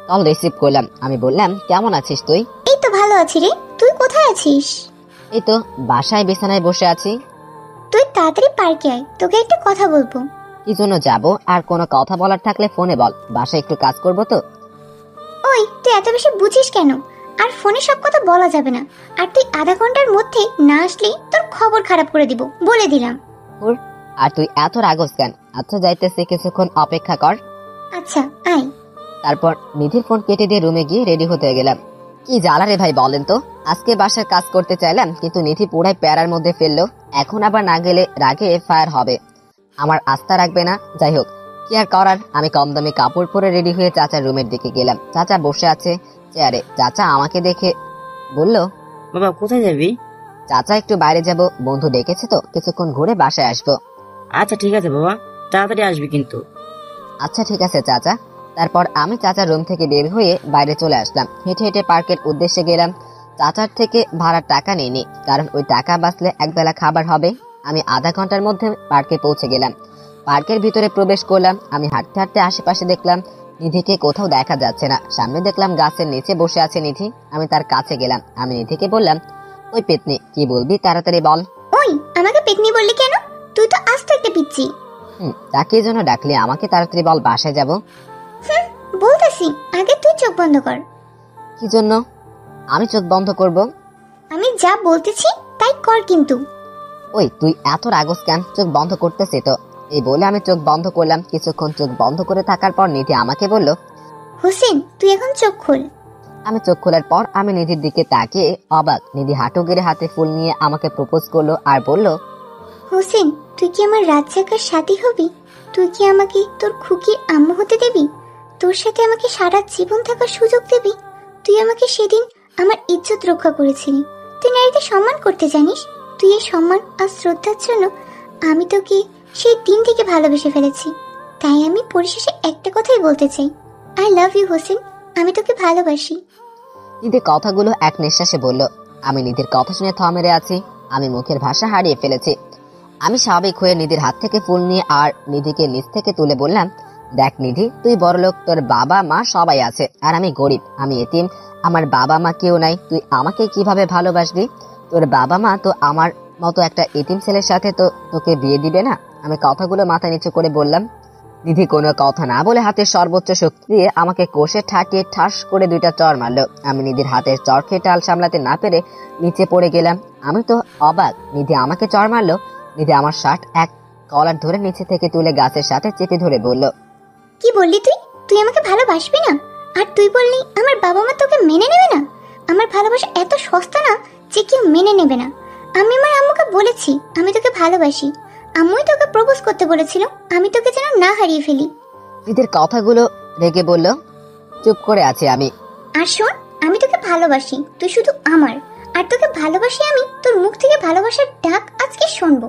কল রিসিভ করলাম। আমি বললাম, কেমন আছিস তুই? এই তো ভালো আছি রে, তুই কোথায় আছিস? এই তো বাসায় বিছানায় বসে আছি। তুই তাড়াতাড়ি পার্কে আয়, তোকে একটা কথা বলবো। কি জন্য যাব? আর কোনো কথা বলার থাকলে ফোনে বল, বাসায় একটু কাজ করব তো। ওই, তুই এত বেশি বুঝিস কেন? আর ফোনে সব কথা বলা যাবে না। আর তুই আধা ঘন্টার মধ্যে না আসলে তোর খবর খারাপ করে দিব, বলে দিলাম। আর তুই এত রাগস কেন? আচ্ছা যাইতেছি, কিছুক্ষণ অপেক্ষা কর। আচ্ছা আয়। তারপর নিধির ফোন কেটে দিয়ে রুমে গিয়ে রেডি হতে গেলাম। কি জ্বালা রে ভাই বলেন তো, আজকে বাসার কাজ করতে চাইলাম কিন্তু নিধি পুরাই প্যারার মধ্যে ফেললো। এখন আবার না গেলে রাগে ফায়ার হবে, আমার আস্থা রাখবে না। যাই হোক, কি আর করার, আমি কম দামি কাপড় পরে রেডি হয়ে চাচার রুমের দিকে গেলাম। চাচা বসে আছে চেয়ারে। চাচা আমাকে দেখে বলল, বাবা কোথায় যাবি? চাচা একটু বাইরে যাব, বন্ধু ডেকেছে তো, কিছুক্ষণ ঘুরে বাসায় আসবো। আচ্ছা ঠিক আছে বাবা, তাড়াতাড়ি আসবি কিন্তু। আচ্ছা ঠিক আছে চাচা। তারপর আমি চাচার রুম থেকে বের হয়ে বাইরে চলে আসলাম। হেঁটে হেঁটে পার্কের উদ্দেশ্যে গেলাম। চাচার থেকে ভাড়ার টাকা নিইনি, কারণ ওই টাকা বাঁচলে একবেলা খাবার হবে। আমি আধা ঘন্টার মধ্যে পার্কে পৌঁছে গেলাম। পার্কের ভিতরে প্রবেশ করলাম। আমি হাঁটতে হাঁটতে আশেপাশে দেখলাম নিধিকে কোথাও দেখা যাচ্ছে না। সামনে দেখলাম গাছের নিচে বসে আছে নিধি। আমি তার কাছে গেলাম। আমি নিধিকে বললাম, ওই পেতনি, কি বলবি তাড়াতাড়ি বল। ওই, আমাকে পেতনি বললি কেন? তুই তো আস্ত একটা পিচ্ছি। তাকে জন্য ডাকলি, আমাকে তাড়াতাড়ি বল, বাসায় যাব। বলতেছি, আগে তুই চোখ বন্ধ কর। কি জন্য আমি চোখ বন্ধ করব? আমি যা বলতেছি তাই কর কিন্তু। ওই তুই এত রাগস কেন? চোখ বন্ধ করতেছি তো। এই বলে আমি চোখ বন্ধ করলাম। কিছুক্ষণ চোখ বন্ধ করে থাকার পর নিধি আমাকে বলল, হোসেন তুই এখন চোখ খোল। আমি চোখ খোলার পর আমি নিধির দিকে তাকিয়ে অবাক। নিধি হাঁটু গেড়ে হাতে ফুল নিয়ে আমাকে প্রপোজ করলো আর বলল, হোসেন তুই কি আমার রাত জাগার সাথী হবি? তুই কি আমাকে তোর খুকির আম্মু হতে দিবি? তোর সাথে আমাকে সারা জীবন থাকার সুযোগ দিবি? তুই আমাকে সেদিন আমার ইজ্জত রক্ষা করেছিলি। তুই নারীদের সম্মান করতে জানিস। তুই এই সম্মান আর শ্রদ্ধার জন্য আমি তোকে সেই দিন থেকে ভালোবেসে ফেলেছি। তাই আমি পরিশেষে একটা কথাই বলতে চাই, আই লাভ ইউ হোসেন, আমি তোকে ভালোবাসি। নিধি কথাগুলো এক নিঃশ্বাসে বলল। আমি নিধির কথা শুনে থ মেরে আছি। আমি মুখের ভাষা হারিয়ে ফেলেছি। আমি স্বাভাবিক হয়ে নিধির হাত থেকে ফুল নিয়ে আর নিধিকে নিচ থেকে তুলে বললাম, দেখ নিধি, তুই বড়লোক, তোর বাবা মা সবাই আছে, আর আমি গরিব, আমি এতিম, আমার বাবা মা কেউ নাই। তুই আমাকে কিভাবে ভালোবাসবি? তোর বাবা মা তো আমার মতো একটা এতিম ছেলের সাথে তো তোকে বিয়ে দিবে না। আমি কথাগুলো মাথা নিচু করে বললাম। নিধি কোনো কথা না বলে হাতের সর্বোচ্চ শক্তি দিয়ে আমাকে কোষে ঠাটিয়ে ঠাস করে 2টা চড় মারলো। আমি নিধির হাতের চড় খেয়ে টাল সামলাতে না পেরে নিচে পড়ে গেলাম। আমি তো অবাক, নিধি আমাকে চড় মারলো। নিধি আমার শার্ট এক কলার ধরে নিচে থেকে তুলে গাছের সাথে চেপে ধরে বলল, কি বললি তুই? তুই আমাকে ভালোবাসবি না? আর তুই বললি আমার বাবা মা তোকে মেনে নেবে না? আমার ভালোবাসা এত সস্তা না যে কেউ মেনে নেবে না। আমি আমার আম্মুকে বলেছি আমি তোকে ভালোবাসি। আম্মুই তোকে প্রপোজ করতে বলেছিল, আমি তোকে যেন না হারিয়ে ফেলি। নিধির কথাগুলো রেগে বলল। চুপ করে আছি আমি। আর শোন, আমি তোকে ভালোবাসি, তুই শুধু আমার। আর তোকে ভালোবাসি আমি, তোর মুখ থেকে ভালোবাসার ডাক আজকে শুনবো।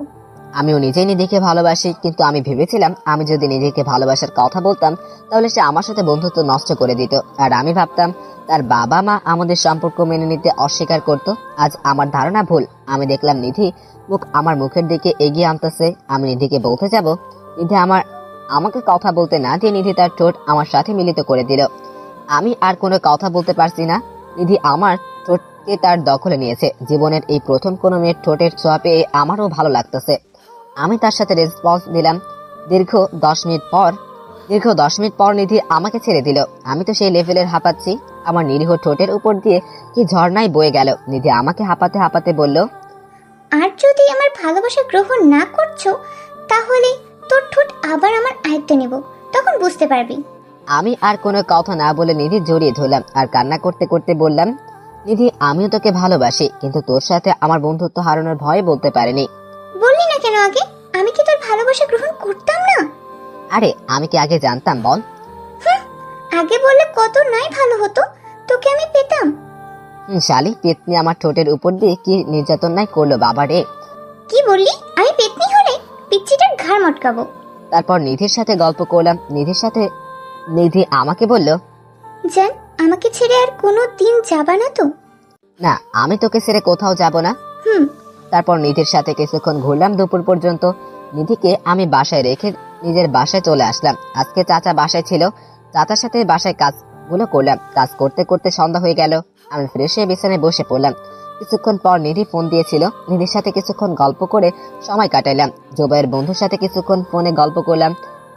আমিও নিজেই নিধিকে ভালোবাসি, কিন্তু আমি ভেবেছিলাম আমি যদি নিধিকে ভালোবাসার কথা বলতাম তাহলে সে আমার সাথে বন্ধুত্ব নষ্ট করে দিত। আর আমি ভাবতাম তার বাবা মা আমাদের সম্পর্ক মেনে নিতে অস্বীকার করত। আজ আমার ধারণা ভুল। আমি দেখলাম নিধি আমার মুখের দিকে এগিয়ে আনতেছে। আমি নিধিকে বলতে যাব, নিধি আমাকে কথা বলতে না দিয়ে নিধি তার ঠোঁট আমার সাথে মিলিত করে দিল। আমি আর কোনো কথা বলতে পারছি না। নিধি আমার ঠোঁটকে তার দখলে নিয়েছে। জীবনের এই প্রথম কোনো মেয়ের ঠোঁটের ছোঁয়া পেয়ে আমারও ভালো লাগতেছে। আমি তার সাথে রেসপন্স দিলাম। দীর্ঘ 10 মিনিট পর নিধি আমাকে ছেড়ে দিল। আমি তো সেই লেভেলের হাঁপাচ্ছি। আমার নিরীহ ঠোঁটের উপর দিয়ে কি ঝর্ণায় বয়ে গেল। নিধি আমাকে হাঁপাতে হাঁপাতে বলল, আর যদি আমার ভালোবাসা গ্রহণ না করছো তাহলে তোর ঠোঁট আবার আমার আয়ত্তে নেব, তখন বুঝতে পারবি। আমি আর কোনো কথা না বলে নিধি জড়িয়ে ধরলাম আর কান্না করতে করতে বললাম, নিধি আমিও তোকে ভালোবাসি, কিন্তু তোর সাথে আমার বন্ধুত্ব হারানোর ভয়ে বলতে পারিনি। বললি না কেন আগে? আমি কি তোর ভালোবাসা গ্রহণ করতাম না? আরে আমি কি আগে জানতাম বল? আগে বললে কত নাই ভালো হতো, তোকে আমি পেতাম। শালি পেতনি আমার ঠোঁটের উপর দিয়ে কি নির্যাতন নাই করলো বাবা রে। কি বললি? আমি পেতনি হলে পিচ্চিটার ঘাড় মটকাবো। তারপর নিধির সাথে গল্প করলাম। নিধি আমাকে বলল, জান, আমাকে ছেড়ে আর কোনো দিন যাবা না তো? না, আমি তোকে ছেড়ে কোথাও যাব না। তারপর নিধির সাথে কিছুক্ষণ ঘুরলাম দুপুর পর্যন্ত। নিধিকে আমি বাসায় রেখে নিজের বাসায় চলে আসলাম। আজকে চাচা বাসায় ছিল। চাচার সাথে বাসায় কাজগুলো করলাম। কাজ করতে করতে সন্ধ্যা হয়ে গেল। আমি ফ্রেশ হয়ে বিছানায় বসে পড়লাম। কিছুক্ষণ পর নিধি ফোন দিয়েছিল। নিধির সাথে কিছুক্ষণ গল্প করে সময় কাটাইলাম। জোবাইয়ের বন্ধুর সাথে কিছুক্ষণ ফোনে গল্প করলাম,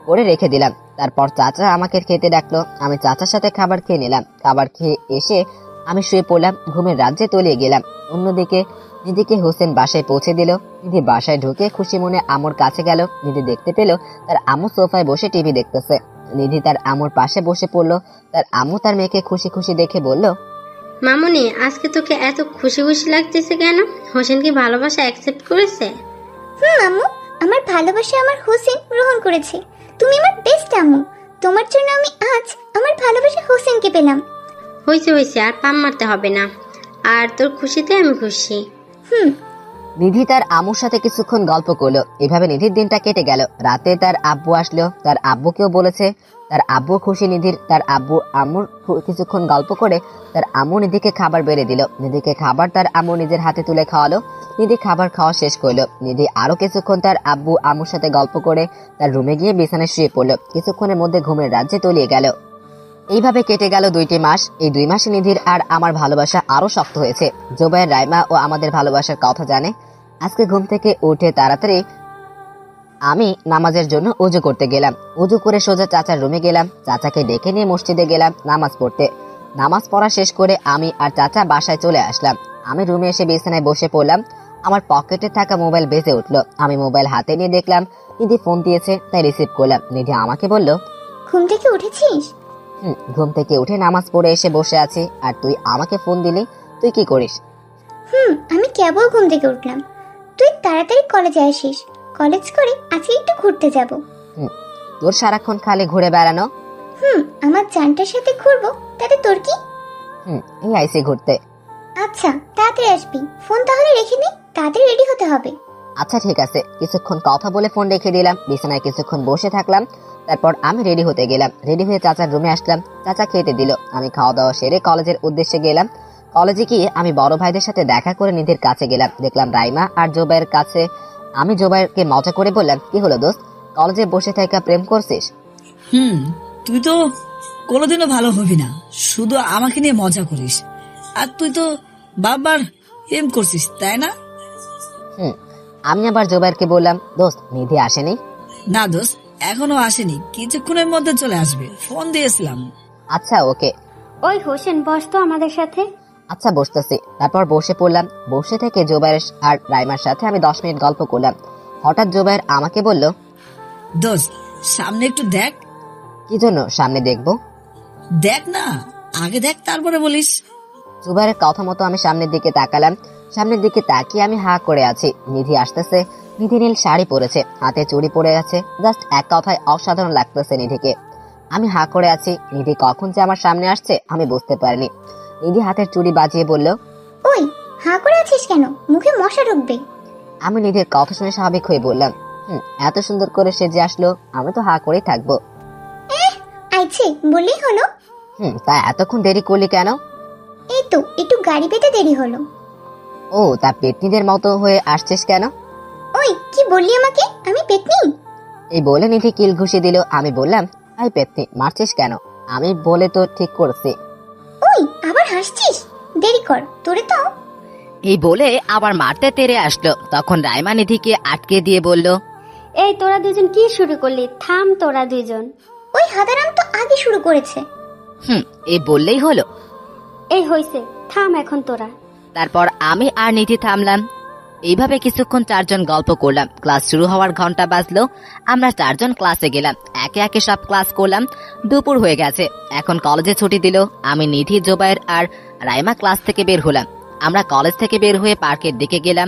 করে রেখে দিলাম। তারপর চাচা আমাকে খেতে ডাকলো। আমি চাচার সাথে খাবার খেয়ে নিলাম। খাবার খেয়ে এসে আমি শুয়ে পড়লাম। ঘুমের রাজ্যে তলিয়ে গেলাম। অন্যদিকে নিধিকে হোসেন বাসায় পৌঁছে দিল। নিধি বাসায় ঢুকে খুশি মনে আম্মুর কাছে গেল। নিধি দেখতে পেল তার আম্মু সোফায় বসে টিভি দেখতেছে। নিধি তার আম্মুর পাশে বসে পড়লো। তার আম্মু তার মেয়েকে খুশি খুশি দেখে বলল, মামুনি, আজকে তোকে এত খুশি খুশি লাগতেছে কেন? হোসেন কি ভালোবাসা অ্যাকসেপ্ট করেছে? আম্মু, আমার ভালোবাসা আমার হোসেন গ্রহণ করেছে। তুমি আমার বেস্ট আম্মু। তোমার জন্য আমি আজ আমার ভালোবাসা হোসেনকে পেলাম। হয়েছে, আর পাম মারতে হবে না। আর তোর খুশিতে আমি খুশি। নিধি তার আম্মুর সাথে কিছুক্ষণ গল্প করলো। এভাবে নিধির দিনটা কেটে গেল। রাতে তার আব্বু আসলো। তার আব্বুকেও বলেছে। তার আব্বু খুশি নিধির। তার আব্বু আম্মুর কিছুক্ষণ গল্প করে তার আম্মু নিধিকে খাবার বেড়ে দিল। নিধিকে খাবার তার আম্মু নিজের হাতে তুলে খাওয়ালো। নিধি খাবার খাওয়া শেষ করলো। নিধি আরো কিছুক্ষণ তার আব্বু আম্মুর সাথে গল্প করে তার রুমে গিয়ে বিছানায় শুয়ে পড়লো। কিছুক্ষণের মধ্যে ঘুমের রাজ্যে তলিয়ে গেল। এইভাবে কেটে গেল 2টি মাস। এই 2 মাসে নিধির আর আমার ভালোবাসা আরো শক্ত হয়েছে। জোবায়ের, রাইমা ও আমাদের ভালোবাসার কথা জানে। আজকে ঘুম থেকে উঠে তাড়াতাড়ি আমি নামাজের জন্য উজু করতে গেলাম। উজু করে সোজা চাচার রুমে গেলাম। চাচাকে ডেকে নিয়ে মসজিদে গেলাম নামাজ পড়তে। নামাজ পড়া শেষ করে আমি আর চাচা বাসায় চলে আসলাম। আমি রুমে এসে বিছানায় বসে পড়লাম। আমার পকেটে থাকা মোবাইল বেজে উঠলো। আমি মোবাইল হাতে নিয়ে দেখলাম নিধি ফোন দিয়েছে, তাই রিসিভ করলাম। নিধি আমাকে বলল, ঘুম থেকে উঠেছিস? ঘুম থেকে উঠে নামাজ পড়ে এসে বসে আছি, আর তুই আমাকে ফোন দিলি। তুই কি করিস? আমি কেবল ঘুম থেকে উঠলাম। তুই তাড়াতাড়ি কলেজে আসিস। কলেজ করে আজকে একটু ঘুরতে যাব। তোর সারাক্ষণ খালি ঘুরে বেড়ানো। আমার জানটার সাথে ঘুরবো, তাতে তোর কি? এই আইসি ঘুরতে। আচ্ছা, তাড়াতাড়ি আসবি। ফোন তাহলে রেখে নে, তাড়াতাড়ি রেডি হতে হবে। আচ্ছা ঠিক আছে। কিছুক্ষণ কথা বলে ফোন রেখে দিলাম। বিছানায় কিছুক্ষণ বসে থাকলাম। তারপর আমি রেডি হতে গেলাম। রেডি হয়ে চাচার রুমে আসলাম। চাচা খেতে দিল। আমি খাওয়া দাওয়া সেরে কলেজের উদ্দেশ্যে গেলাম। কলেজে গিয়ে আমি বড় ভাইদের সাথে দেখা করে নিধির কাছে গেলাম। দেখলাম রাইমা আর জোবাইয়ের কাছে। আমি জোবাইরকে মজা করে বললাম, কি হলো দোস্ত, কলেজে বসে থাকা প্রেম করছিস? তুই তো কোনোদিনও ভালো হবি না, শুধু আমাকে নিয়ে মজা করিস। আর তুই তো বারবার এম করছিস, তাই না? আমি আবার জোবাইরকে বললাম, দোস্ত নিধি আসেনি? না দোস্ত, এখনো আসেনি, কিছুক্ষণের মধ্যে চলে আসবে, ফোন দিয়েছিলাম। আচ্ছা ওকে। ওই হোসেন, বস তো আমাদের সাথে। আচ্ছা বসতেছি। তারপর বসে পড়লাম। বসে থেকে জোবাইর আর রাইমার সাথে আমি 10 মিনিট গল্প করলাম। হঠাৎ জোবাইর আমাকে বলল, দোস্ত সামনে একটু দেখ। কি জন্য সামনে দেখবো? দেখ না, আগে দেখ তারপরে বলিস। জোবাইরের কথা মতো আমি সামনের দিকে তাকালাম। সামনের দিকে তাকিয়ে আমি হা করে আছি। নিধি আসতেছে। নিধি নীল শাড়ি পরেছে, হাতে চুড়ি পরে আছে। জাস্ট এক কথায় অসাধারণ লাগতেছে নিধিকে। আমি হা করে আছি। নিধি কখন যে আমার সামনে আসছে আমি বুঝতে পারিনি। নিধি হাতের চুড়ি বাজিয়ে বলল, ওই হা করে আছিস কেন? মুখে মশা ঢুকবে। আমি নিধির কথা শুনে স্বাভাবিক হয়ে বললাম, এত সুন্দর করে সে যে আসলো, আমরা তো হা করেই থাকবো। আইছে বললেই হলো। তা এতক্ষণ দেরি করলি কেন? এই তো একটু গাড়ি পেতে দেরি হলো। ও, তা পেতনিদের মতো হয়ে আসছিস কেন? ওই কি বললি আমাকে? আমি পেতনি? এই বলে নিধি কিল ঘুষি দিল। আমি বললাম, আই পেতনি, মারছিস কেন? আমি বলে তো ঠিক করছি। ওই আবার হাসছিস? দেরি কর, তোরে তো। এই বলে আবার মারতে তেড়ে আসলো। তখন রাইমা নিধিকে আটকে দিয়ে বলল, এই তোরা দুজন কি শুরু করলি? থাম তোরা দুজন। ওই হাদারাম তো আগে শুরু করেছে। এই বললেই হলো। এই হইছে, থাম এখন তোরা। তারপর আমি আর নিধি থামলাম। এইভাবে কিছুক্ষণ 4 জন গল্প করলাম। ক্লাস শুরু হওয়ার ঘন্টা বাজলো। আমরা 4 জন ক্লাসে গেলাম। একে একে সব ক্লাস করলাম। দুপুর হয়ে গেছে। এখন কলেজে ছুটি দিল। আমি, নিধি, জোবাইর আর রাইমা ক্লাস থেকে বের হলাম। আমরা কলেজ থেকে বের হয়ে পার্কের দিকে গেলাম।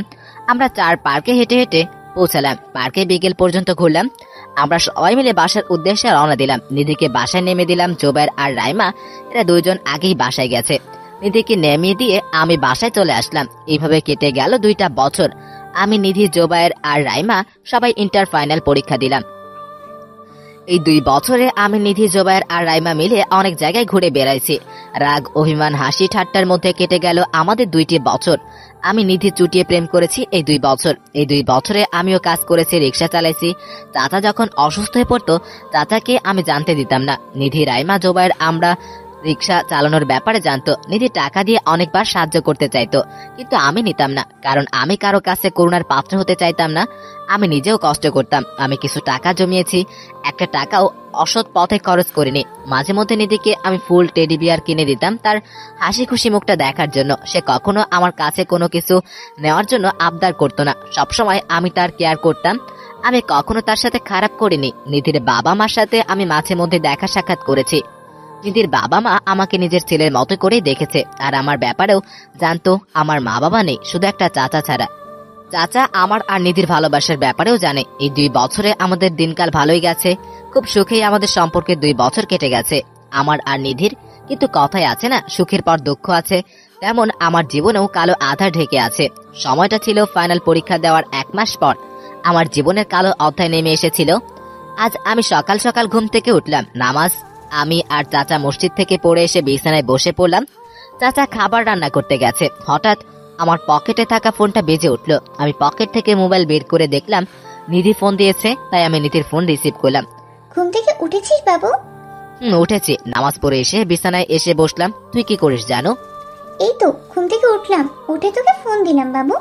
আমরা 4 পার্কে হেঁটে হেঁটে পৌঁছালাম। পার্কে বিকেল পর্যন্ত ঘুরলাম। আমরা সবাই মিলে বাসার উদ্দেশ্যে রওনা দিলাম। নিধিকে বাসায় নেমে দিলাম। জোবাইর আর রাইমা এরা 2 জন আগেই বাসায় গেছে। নিধিকে নেমিয়ে দিয়ে আমি বাসায় চলে আসলাম। এইভাবে কেটে গেল 2টা বছর। আমি, নিধি, জোবায়ের আর রাইমা সবাই ইন্টার ফাইনাল পরীক্ষা দিলাম। এই 2 বছরে আমি, নিধি, জোবায়ের আর রাইমা মিলে অনেক জায়গায় ঘুরে বেড়াইছি। রাগ, অভিমান, হাসি ঠাট্টার মধ্যে কেটে গেল আমাদের 2টি বছর। আমি, নিধি চুটিয়ে প্রেম করেছি এই 2 বছর। এই 2 বছরে আমিও কাজ করেছি, রিক্সা চালাইছি। চাচা যখন অসুস্থ হয়ে পড়তো, চাচাকে আমি জানতে দিতাম না। নিধি, রাইমা, জোবায়ের আমরা রিক্সা চালানোর ব্যাপারে জানতো। নিধি টাকা দিয়ে অনেকবার সাহায্য করতে চাইতো, কিন্তু আমি নিতাম না, কারণ আমি কারো কাছে করুণার পাত্র হতে চাইতাম না। আমি নিজেও কষ্ট করতাম। আমি কিছু টাকা জমিয়েছি, একটা টাকাও অসৎ পথে খরচ করিনি। মাঝে মধ্যে নিধিকে আমি ফুল, টেডি বিয়ার কিনে দিতাম তার হাসি খুশি মুখটা দেখার জন্য। সে কখনো আমার কাছে কোনো কিছু নেওয়ার জন্য আবদার করতো না। সবসময় আমি তার কেয়ার করতাম। আমি কখনো তার সাথে খারাপ করিনি। নিধির বাবা মার সাথে আমি মাঝে মধ্যে দেখা সাক্ষাৎ করেছি। নিধির বাবা মা আমাকে নিজের ছেলের মতো করেই দেখেছে, আর আমার ব্যাপারেও জানতো। আমার মা বাবা নেই, শুধু একটা চাচা ছাড়া। চাচা আমার আর নিধির ভালোবাসার ব্যাপারেও জানে। এই 2 বছরে আমাদের দিনকাল ভালোই গেছে, খুব সুখেই আমাদের সম্পর্কে 2 বছর কেটে গেছে আমার আর নিধির। কিন্তু কথায় আছে না, সুখের পর দুঃখ আছে, তেমন আমার জীবনেও কালো আধার ঢেকে আছে। সময়টা ছিল ফাইনাল পরীক্ষা দেওয়ার 1 মাস পর। আমার জীবনের কালো অধ্যায় নেমে এসেছিল। আজ আমি সকাল সকাল ঘুম থেকে উঠলাম, নামাজ আমি আর চাচা মসজিদ থেকে পড়ে এসে বিছানায় বসে পড়লাম। চাচা খাবার রান্না করতে গেছে। হঠাৎ আমার পকেটে থাকা ফোনটা বেজে উঠল। আমি পকেট থেকে মোবাইল বের করে দেখলাম নিধি ফোন দিয়েছে, তাই আমি নিধির ফোন রিসিভ করলাম। ঘুম থেকে উঠেছিস বাবু? উঠেছি, নামাজ পড়ে এসে বিছানায় এসে বসলাম। তুই কি করিস জানো? এই তো ঘুম থেকে উঠলাম, উঠে তোকে ফোন দিলাম বাবু।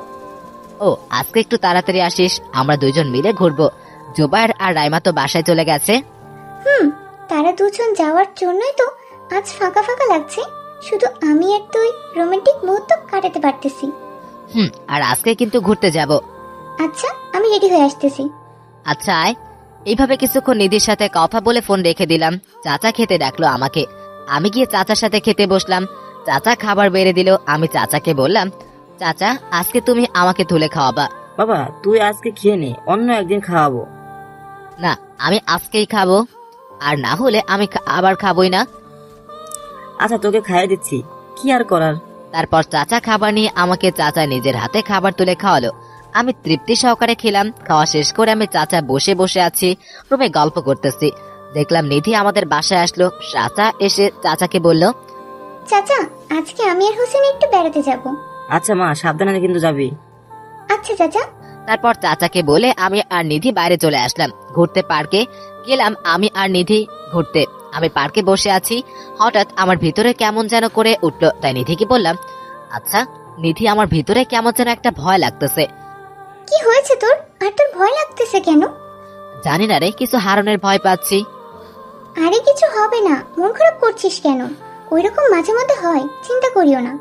ও, আজকে একটু তাড়াতাড়ি আসিস, আমরা 2 জন মিলে ঘুরবো। জুবায়ের আর রাইমা তো বাসায় চলে গেছে। তারা 2 জন যাওয়ার জন্যই তো আজ ফাঁকা ফাঁকা লাগছে। শুধু আমি আর তুই রোমান্টিক মুহূর্ত কাটাতে পারতেছি। আর আজকে কিন্তু ঘুরতে যাব। আচ্ছা, আমি রেডি হয়ে আসতেছি। আচ্ছা আয়। এইভাবে কিছুক্ষণ নিধির সাথে কথা বলে ফোন রেখে দিলাম। চাচা খেতে ডাকলো আমাকে। আমি গিয়ে চাচার সাথে খেতে বসলাম। চাচা খাবার বেড়ে দিল। আমি চাচাকে বললাম, চাচা আজকে তুমি আমাকে তুলে খাওয়াবা। বাবা তুই আজকে খেয়ে নে, অন্য একদিন খাওয়াবো। না, আমি আজকেই খাবো, আর না হলে আমি আবার খাবোই না। আচ্ছা তোকে খাইয়ে দিচ্ছি, কি আর করার। তারপর চাচা খাবার নিয়ে আমাকে চাচা নিজের হাতে খাবার তুলে খাওয়ালো। আমি তৃপ্তি সহকারে খেলাম। খাওয়া শেষ করে আমি চাচা বসে বসে আছি, রুমে গল্প করতেছি। দেখলাম নিধি আমাদের বাসায় আসলো। চাচা এসে চাচাকে বলল, চাচা আজকে আমি আর হোসেন একটু বেড়াতে যাব। আচ্ছা মা, সাবধানে কিন্তু যাবি। আচ্ছা চাচা। তারপর চাচাকে বলে আমি আর নিধি বাইরে চলে আসলাম ঘুরতে। পার্কে গেলাম আমি আর নিধি ঘুরতে। আমি পার্কে বসে আছি, হঠাৎ আমার ভিতরে কেমন যেন করে উঠলো। তাই নিধিকে বললাম, আচ্ছা নিধি, আমার ভিতরে কেমন যেন একটা ভয় লাগতেছে। কি হয়েছে তোর? আর তোর ভয় লাগতেছে কেন? জানি না রে, কিছু হারানোর ভয় পাচ্ছি। আরে কিছু হবে না, মন খারাপ করছিস কেন? ওইরকম মাঝে মধ্যে হয়, চিন্তা করিও না।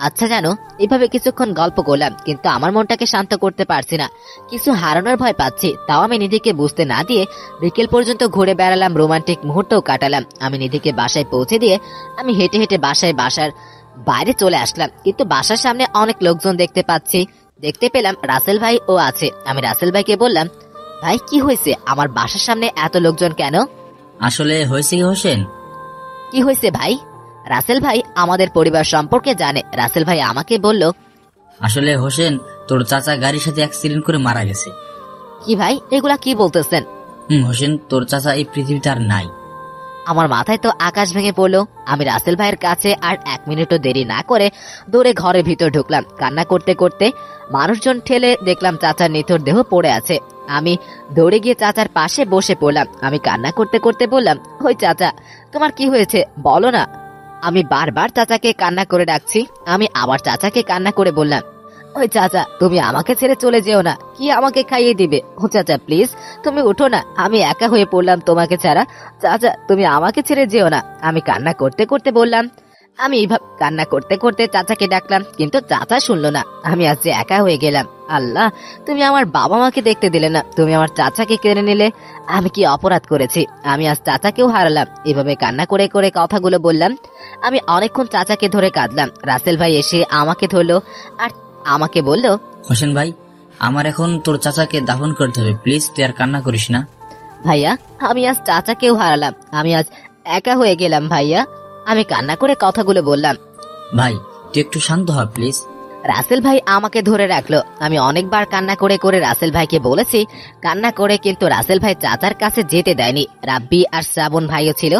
আচ্ছা জানো, এভাবে কিছুক্ষণ গল্প করলাম, কিন্তু আমার মনটাকে শান্ত করতে পারছি না। কিছু হারানোর ভয় পাচ্ছি। তাও আমি নিধিকে বুঝতে না দিয়ে বিকেল পর্যন্ত ঘুরে বেড়ালাম, রোমান্টিক মুহূর্তও কাটালাম। আমি নিধিকে বাসায় পৌঁছে দিয়ে আমি হেঁটে হেঁটে বাসার বাইরে চলে আসলাম। কিন্তু বাসার সামনে অনেক লোকজন দেখতে পাচ্ছি। দেখতে পেলাম রাসেল ভাই ও আছে। আমি রাসেল ভাইকে বললাম, ভাই কি হয়েছে, আমার বাসার সামনে এত লোকজন কেন? আসলে হয়েছে কি হোসেন? কি হয়েছে ভাই? রাসেল ভাই আমাদের পরিবার সম্পর্কে জানে। রাসেল ভাই আমাকে বলল, আসলে হোসেন, তোর চাচা গাড়ির সাথে অ্যাক্সিডেন্ট করে মারা গেছে। কি ভাই, এগুলা কি বলতেছেন? হোসেন, তোর চাচা এই পৃথিবীতে আর নাই। আমার মাথায় তো আকাশ ভেঙে পড়লো। আমি রাসেল ভাইয়ের কাছে আর 1 মিনিটও দেরি না করে দৌড়ে ঘরের ভিতর ঢুকলাম। কান্না করতে করতে মানুষজন ঠেলে দেখলাম চাচার নিথর দেহ পড়ে আছে। আমি দৌড়ে গিয়ে চাচার পাশে বসে পড়লাম। আমি কান্না করতে করতে বললাম, ওই চাচা, তোমার কি হয়েছে বলো না। আমি বারবার চাচাকে কান্না করে ডাকছি। আমি আবার চাচাকে কান্না করে বললাম, ওই চাচা, তুমি আমাকে ছেড়ে চলে যেও না, কি আমাকে খাইয়ে দিবে? ও চাচা প্লিজ, তুমি উঠো না, আমি একা হয়ে পড়লাম তোমাকে ছাড়া। চাচা তুমি আমাকে ছেড়ে যেও না। আমি কান্না করতে করতে বললাম। আমি এইভাবে কান্না করতে করতে চাচাকে ডাকলাম, কিন্তু চাচা শুনলো না। আমি আজ যে একা হয়ে গেলাম। আল্লাহ, তুমি আমার বাবা মাকে দেখতে দিলে না, তুমি আমার চাচাকে কেড়ে নিলে। আমি কি অপরাধ করেছি? আমি আজ চাচাকেও হারালাম। এভাবে কান্না করে করে কথাগুলো বললাম। আমি অনেকক্ষণ চাচাকে ধরে কাঁদলাম। রাসেল ভাই এসে আমাকে ধরলো আর আমাকে বলল, হোসেন ভাই, আমার এখন তোর চাচাকে দাফন করতে হবে, প্লিজ তুই আর কান্না করিস না। ভাইয়া, আমি আজ চাচাকেও হারালাম। আমি আজ একা হয়ে গেলাম ভাইয়া। আমি কান্না করে কথাগুলো বললাম। ভাই তুই একটু শান্ত হ প্লিজ। রাসেল ভাই আমাকে ধরে রাখলো। আমি অনেকবার কান্না করে করে রাসেল ভাইকে বলেছি কান্না করে, কিন্তু রাসেল ভাই চাচার কাছে যেতে দেয়নি। রাব্বি আর শ্রাবণ ভাইও ছিল।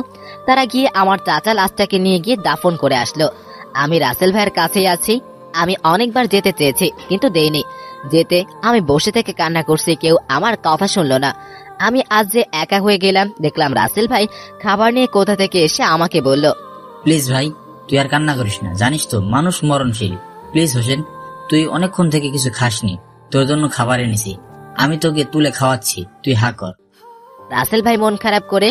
তারা গিয়ে আমার চাচা লাশটাকে নিয়ে গিয়ে দাফন করে আসলো। আমি রাসেল ভাইয়ের কাছেই আছি। আমি অনেকবার যেতে চেয়েছি, কিন্তু দেইনি যেতে। আমি বসে থেকে কান্না করছি, কেউ আমার কথা শুনলো না। আমি আজ যে একা হয়ে গেলাম। দেখলাম রাসেল ভাই খাবার নিয়ে কোথা থেকে এসে আমাকে বলল, প্লিজ ভাই তুই আর কান্না করিস না, জানিস তো মানুষ মরণশীল। প্লিজ হোসেন, তুই অনেকক্ষণ থেকে কিছু খাসনি, তোর জন্য খাবার এনেছি, আমি তোকে তুলে খাওয়াচ্ছি, তুই হা কর। রাসেল ভাই মন খারাপ করে,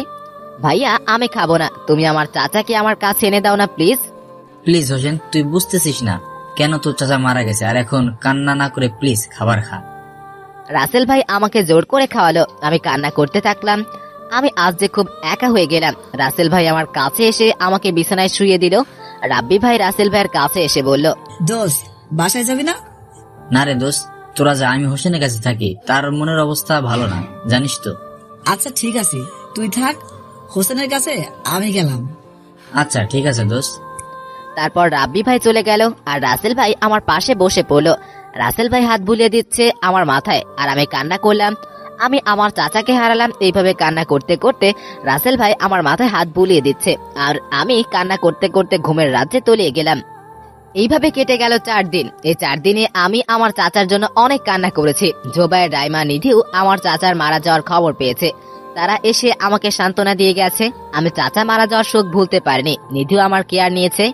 ভাইয়া আমি খাবো না, তুমি আমার চাচাকে আমার কাছে এনে দাও না প্লিজ। প্লিজ হোসেন, তুই বুঝতেছিস না কেন তোর চাচা মারা গেছে, আর এখন কান্না না করে প্লিজ খাবার খা। রাসেল ভাই আমাকে জোর করে খাওয়ালো। আমি কান্না করতে থাকলাম। আমি আজ যে খুব একা হয়ে গেলাম। রাসেল ভাই আমার কাছে এসে আমাকে বিছানায় শুইয়ে দিল। রাব্বি ভাই রাসেল ভাইয়ের কাছে এসে বলল, দোস্ত বাসায় যাবি না? না রে দোস্ত, তোরা যা, আমি হোসেনের কাছে থাকি, তার মনের অবস্থা ভালো না, জানিস তো। আচ্ছা ঠিক আছে, তুই থাক, হোসেনের কাছে আমি গেলাম। আচ্ছা ঠিক আছে দোস্ত। তারপর রাব্বি ভাই চলে গেল আর রাসেল ভাই আমার পাশে বসে পড়লো। রাসেল ভাই হাত বুলিয়ে দিচ্ছে আমার মাথায় আর আমি কান্না করলাম। আমি আমার চাচাকে হারালাম। এইভাবে কান্না করতে করতে রাসেল ভাই আমার মাথায় হাত বুলিয়ে দিচ্ছে আর আমি কান্না করতে করতে ঘুমের রাজ্যে তলিয়ে গেলাম। এইভাবে কেটে গেল 4 দিন। এই 4 দিনে আমি আমার চাচার জন্য অনেক কান্না করেছি। জোবায়ের, রাইমা, নিধিও আমার চাচার মারা যাওয়ার খবর পেয়েছে। তারা এসে আমাকে সান্ত্বনা দিয়ে গেছে। আমি চাচা মারা যাওয়ার শোক ভুলতে পারিনি। নিধিও আমার কেয়ার নিয়েছে।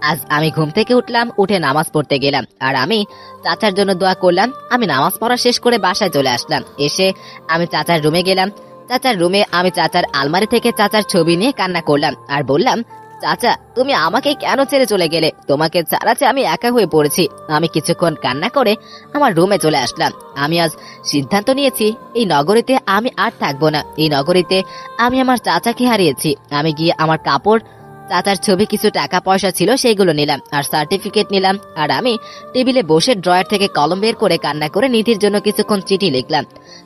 আজ আমি ঘুম থেকে উঠলাম, উঠে নামাজ পড়তে গেলাম আর আমি চাচার জন্য দোয়া করলাম। আমি নামাজ পড়া শেষ করে বাসায় চলে আসলাম। এসে আমি চাচার রুমে গেলাম। চাচার রুমে আমি চাচার আলমারি থেকে চাচার ছবি নিয়ে কান্না করলাম আর বললাম, চাচা তুমি আমাকে কেন ছেড়ে চলে গেলে? তোমাকে ছাড়া যে আমি একা হয়ে পড়েছি। আমি কিছুক্ষণ কান্না করে আমার রুমে চলে আসলাম। আমি আজ সিদ্ধান্ত নিয়েছি, এই নগরীতে আমি আর থাকবো না। এই নগরীতে আমি আমার চাচাকে হারিয়েছি। আমি গিয়ে আমার কাপড়, চাচার ছবি, কিছু টাকা পয়সা ছিল সেইগুলো নিলাম আর সার্টিফিকেট নিলাম। আর আমি টেবিলে বসে ড্রয়ার থেকে কলম বের করে কান্না করে নিধির জন্য কিছুক্ষণ চিঠি লিখলাম।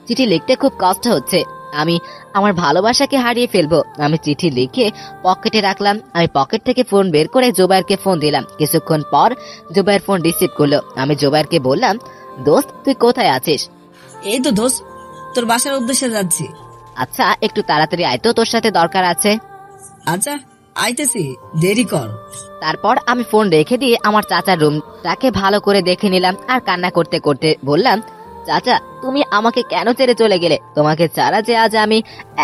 চিঠি লিখতে খুব কষ্ট হচ্ছে। আমি আমার ভালোবাসাকে হারিয়ে ফেলবো। আমি চিঠি লিখে পকেটে রাখলাম। আমি পকেট থেকে ফোন বের করে জোবায়েরকে ফোন দিলাম। কিছুক্ষণ পর জোবায়ের ফোন রিসিভ করলো। আমি জোবায়েরকে বললাম, দোস্ত তুই কোথায় আছিস? এই তো দোস্ত, তোর বাসার উদ্দেশ্যে যাচ্ছি। আচ্ছা একটু তাড়াতাড়ি আয় তো, তোর সাথে দরকার আছে। আচ্ছা আইতেছি, দেরি কর। তারপর আমি ফোন রেখে দিয়ে আমার চাচার রুমটাকে ভালো করে দেখে নিলাম আর কান্না করতে করতে বললাম, চাচা তুমি আমাকে কেন ছেড়ে চলে গেলে? তোমাকে ছাড়া যে আজ আমি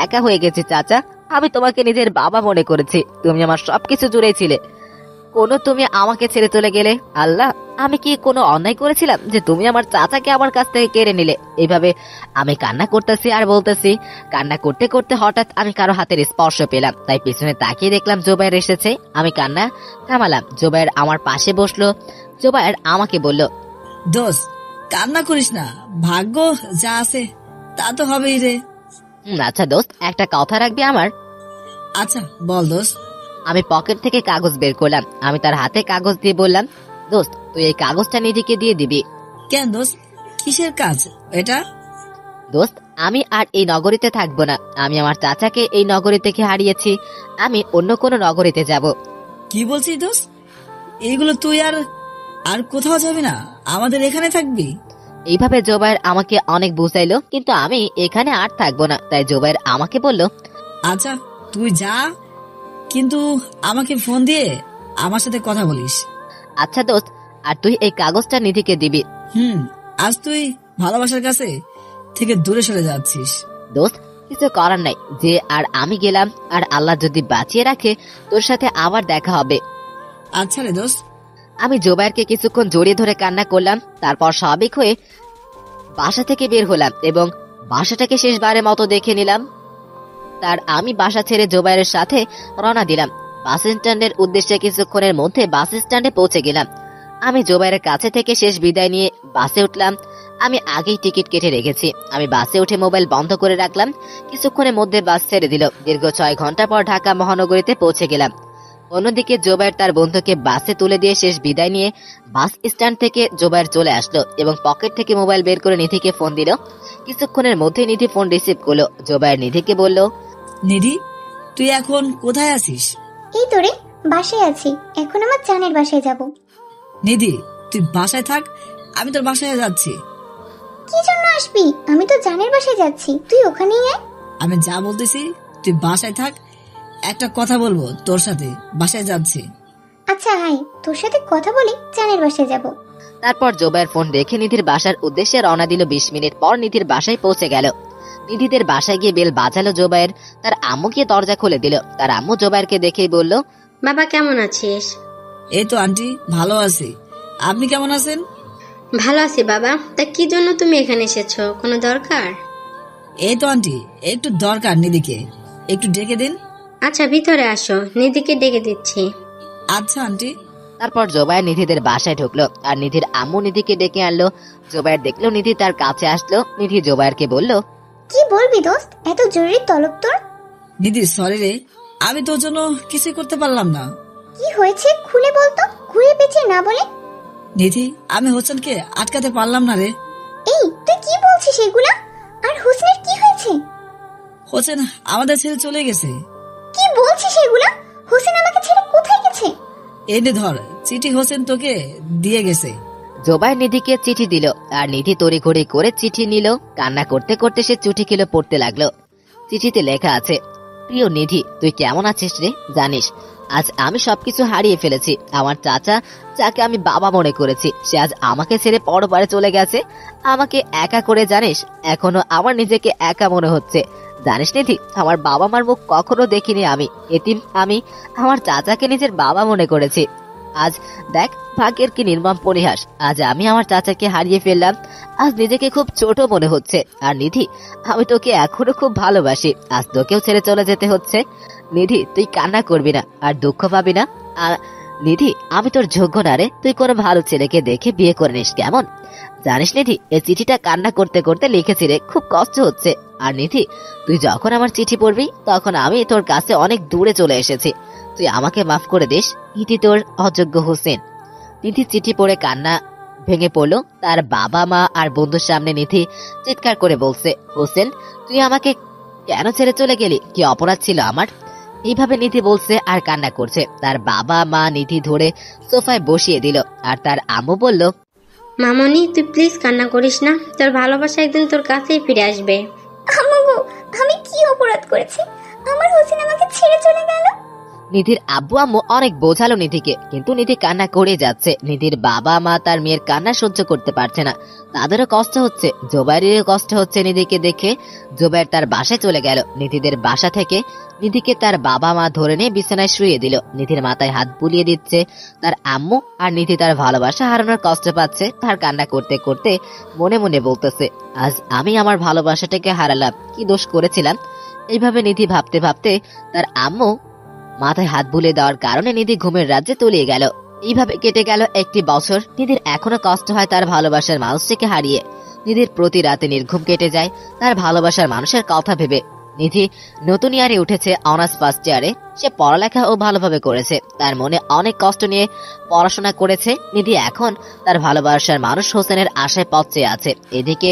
একা হয়ে গেছি চাচা। আমি তোমাকে নিজের বাবা মনে করেছি। তুমি আমার সবকিছু জুড়েই ছিলে। তুমি আমাকে ছেড়ে চলে গেলে। আল্লাহ, আমি কি কোনো অন্যায় করেছিলাম যে তুমি আমার চাচাকে আমার কাছ থেকে কেড়ে নিলে? এইভাবে আমি কান্না করতেছি আর বলতেছি। কান্না করতে করতে হঠাৎ আমি কারো হাতের স্পর্শ পেলাম। তাই পিছনে তাকিয়ে দেখলাম জোবায়ের এসেছে। আমি কান্না থামালাম। জোবায়ের আমার পাশে বসলো। জোবায়ের আমাকে বলল, দোস্ত কান্না করিস না, ভাগ্য যা আছে তা তো হবেই রে। আচ্ছা দোস্ত, একটা কথা রাখবি আমার? আচ্ছা বল দোস্ত। আমি পকেট থেকে কাগজ বের করলাম। আমি তার হাতে কাগজ দিয়ে বললাম, দোস্ত তুই এই কাগজটা নিধিকে দিয়ে দিবি। কেন দোস্ত, কিসের কাজ এটা? দোস্ত আমি আর এই নগরীতে থাকবো না। আমি আমার চাচাকে এই নগরী থেকে হারিয়েছি। আমি অন্য কোনো নগরীতে যাব। কি বলছিস দোস্ত? এইগুলো তুই আর আর কোথাও যাবি না, আমাদের এখানে থাকবি? এইভাবে জোবায়ের আমাকে অনেক বুঝাইলো, কিন্তু আমি এখানে আর থাকবো না। তাই জোবায়ের আমাকে বলল, আচ্ছা তুই যা, কিন্তু আমাকে ফোন দিয়ে আমার সাথে কথা বলিস। আচ্ছা দোস্ত, আর তুই এই কাগজটা নিধিকে দিবি। আজ তুই ভালোবাসার কাছে থেকে দূরে সরে যাচ্ছিস। দোস্ত কিছু করার নাই, যে আর আমি গেলাম। আর আল্লাহ যদি বাঁচিয়ে রাখে তোর সাথে আবার দেখা হবে। আচ্ছা রে দোস্ত। আমি জোবায়েরকে কিছুক্ষণ জড়িয়ে ধরে কান্না করলাম। তারপর স্বাভাবিক হয়ে বাসা থেকে বের হলাম এবং বাসাটাকে শেষবারের মতো দেখে নিলাম। আমি বাসা ছেড়ে জোবায়েরের সাথে রওনা দিলাম বাস স্ট্যান্ডের উদ্দেশ্যে। কিছুক্ষণের মধ্যে বাস স্ট্যান্ডে পৌঁছে গেলাম। আমি জোবায়েরের কাছে থেকে শেষ বিদায় নিয়ে বাসে উঠলাম। আমি আগেই টিকিট কেটে রেখেছি। আমি বাসে উঠে মোবাইল বন্ধ করে রাখলাম। কিছুক্ষণের মধ্যে বাস ছেড়ে দিল। দীর্ঘ 6 ঘন্টা পর ঢাকা মহানগরীতে পৌঁছে গেলাম। অন্যদিকে জোবায়ের তার বন্ধুকে বাসে তুলে দিয়ে শেষ বিদায় নিয়ে বাস স্ট্যান্ড থেকে জোবায়ের চলে আসলো এবং পকেট থেকে মোবাইল বের করে নিধিকে ফোন দিল। কিছুক্ষণের মধ্যে নিধি ফোন রিসিভ করলো। জোবায়ের নিধিকে বলল, নিধি তুই এখন কোথায় আছিস? এই তোরে বাসায় আছি, এখন আমার জানের বাসায় যাব। নিধি তুই বাসায় থাক, আমি তোর বাসায় যাচ্ছি। কি জন্য আসবি? আমি তো জানের বাসায় যাচ্ছি, তুই ওখানেই আয়। আমি যা বলতেছি তুই বাসায় থাক, একটা কথা বলবো তোর সাথে, বাসায় যাচ্ছি। আচ্ছা আয়, তোর সাথে কথা বলি জানের বাসায় যাব। তারপর জোবায়ের ফোন রেখে নিধির বাসার উদ্দেশ্যে রওনা দিল। 20 মিনিট পর নিধির বাসায় পৌঁছে গেল। নিধিদের বাসায় গিয়ে বেল বাজালো জোবায়ের। তার আম্মু গিয়ে দরজা খুলে দিল। তার আম্মু জোবায়েরকে দেখেই বলল, বাবা কেমন আছিস? এই তো আন্টি ভালো আছি, আপনি কেমন আছেন? ভালো আছি বাবা। তা কি জন্য তুমি এখানে এসেছো, কোনো দরকার? এই তো আন্টি একটু দরকার, নিধিকে একটু ডেকে দিন। আচ্ছা ভিতরে আসো, নিধিকে ডেকে দিচ্ছি। আচ্ছা আন্টি। তারপর জোবায়ের নিধিদের বাসায় ঢুকলো আর নিধির আম্মু নিধিকে ডেকে আনলো। জোবায়ের দেখলো নিধি তার কাছে আসলো। নিধি জোবায়েরকে বলল, কি বলবি দোস্ত, এত জরুরি তলব তোর? নিধি সরি রে, আমি তোর জন্য কিছুই করতে পারলাম না। কি হয়েছে খুলে বলতো, ঘুরে পেঁচিয়ে না বলে। নিধি, আমি হোসেনকে আটকাতে পারলাম না রে। এই তুই কি বলছিস এগুলা? আর হোসেনের কি হয়েছে? হোসেন আমাদের ছেড়ে চলে গেছে। কি বলছিস এগুলা? হোসেন আমাকে ছেড়ে কোথায় গেছে? এই নে ধর চিঠি, হোসেন তোকে দিয়ে গেছে। জোবায়ের নিধিকে চিঠি দিল আর নিধি তড়িঘড়ি করে চিঠি নিল। কান্না করতে করতে সে চিঠিগুলো পড়তে লাগলো। চিঠিতে লেখা আছে, প্রিয় নিধি, তুই কেমন আছিস রে? জানিস আজ আমি সবকিছু হারিয়ে ফেলেছি। আমার চাচা, যাকে আমি বাবা মনে করেছি, সে আজ আমাকে ছেড়ে পরপারে চলে গেছে। আমাকে একা করে, জানিস, এখনো আমার নিজেকে একা মনে হচ্ছে। জানিস নিধি, আমার বাবা মার মুখ কখনো দেখিনি আমি। এতিম আমি আমার চাচাকে নিজের বাবা মনে করেছি। আজ দেখ ভাগ্যের কি নির্মম পরিহাস, আজ আমি আমার চাচাকে হারিয়ে ফেললাম। আজ নিজেকে খুব ছোট মনে হচ্ছে। আর নিধি, আমি তোকে এখনো খুব ভালোবাসি, আজ তোকেও ছেড়ে চলে যেতে হচ্ছে। নিধি, তুই কান্না করবি না আর দুঃখ পাবি না। আর নিধি, আমি তোর যোগ্য না রে, তুই কোনো ভালো ছেলেকে দেখে বিয়ে করে নিস, কেমন? জানিস নিধি, এই চিঠিটা কান্না করতে করতে লিখেছি রে, খুব কষ্ট হচ্ছে। আর নিধি, তুই যখন আমার চিঠি পড়বি তখন আমি তোর কাছে অনেক দূরে চলে এসেছি, তুই আমাকে মাফ করে দিস। ইতি তোর অযোগ্য হোসেন। নিধি চিঠি পড়ে কান্না ভেঙে পড়লো। তার বাবা মা আর বন্ধুর সামনে নিধি চিৎকার করে বলছে, হোসেন, তুই আমাকে কেন ছেড়ে চলে গেলি? কি অপরাধ ছিল আমার? এইভাবে নিধি বলছে আর কান্না করছে। তার বাবা মা নিধি ধরে সোফায় বসিয়ে দিল আর তার আম্মু বলল, মামনি, তুই প্লিজ কান্না করিস না, তোর ভালোবাসা একদিন তোর কাছেই ফিরে আসবে। আম্মু, আমি কি অপরাধ করেছি? আমার হোসেন আমাকে ছেড়ে চলে গেল। নিধির আব্বু আম্মু অনেক বোঝালো নিধিকে, কিন্তু নিধি কান্না করে যাচ্ছে। নিধির বাবা মা তার মেয়ের কান্না সহ্য করতে পারছে না, তাদেরও কষ্ট হচ্ছে, জোবাইরেরও কষ্ট হচ্ছে নিধিকে দেখে। জোবাইর তার বাসায় চলে গেল। নিধিদের বাসা থেকে নিধিকে তার বাবা মা ধরে নিয়ে বিছানায় শুয়ে দিল। নিধির মাথায় হাত বুলিয়ে দিচ্ছে তার আম্মু। আর নিধি তার ভালোবাসা হারানোর কষ্ট পাচ্ছে। তার কান্না করতে করতে মনে মনে বলতেছে, আজ আমি আমার ভালোবাসাটাকে হারালাম, কি দোষ করেছিলাম? এইভাবে নিধি ভাবতে ভাবতে তার আম্মু মাথায় হাত বুলিয়ে দেওয়ার কারণে নিধি ঘুমের রাজ্যে তলিয়ে গেল। এইভাবে কেটে গেল একটি বছর। নিধির এখনো কষ্ট হয় তার ভালোবাসার মানুষটিকে হারিয়ে। নিধির প্রতি রাতে নির্ঘুম কেটে যায় তার ভালোবাসার মানুষের কথা ভেবে। নিধি নতুন ইয়ারে উঠেছে, অনার্স ফার্স্ট ইয়ারে। সে পড়ালেখা ও ভালোভাবে করেছে, তার মনে অনেক কষ্ট নিয়ে পড়াশোনা করেছে। নিধি এখন তার ভালোবাসার মানুষ হোসেনের আশায় পথ চেয়ে আছে। এদিকে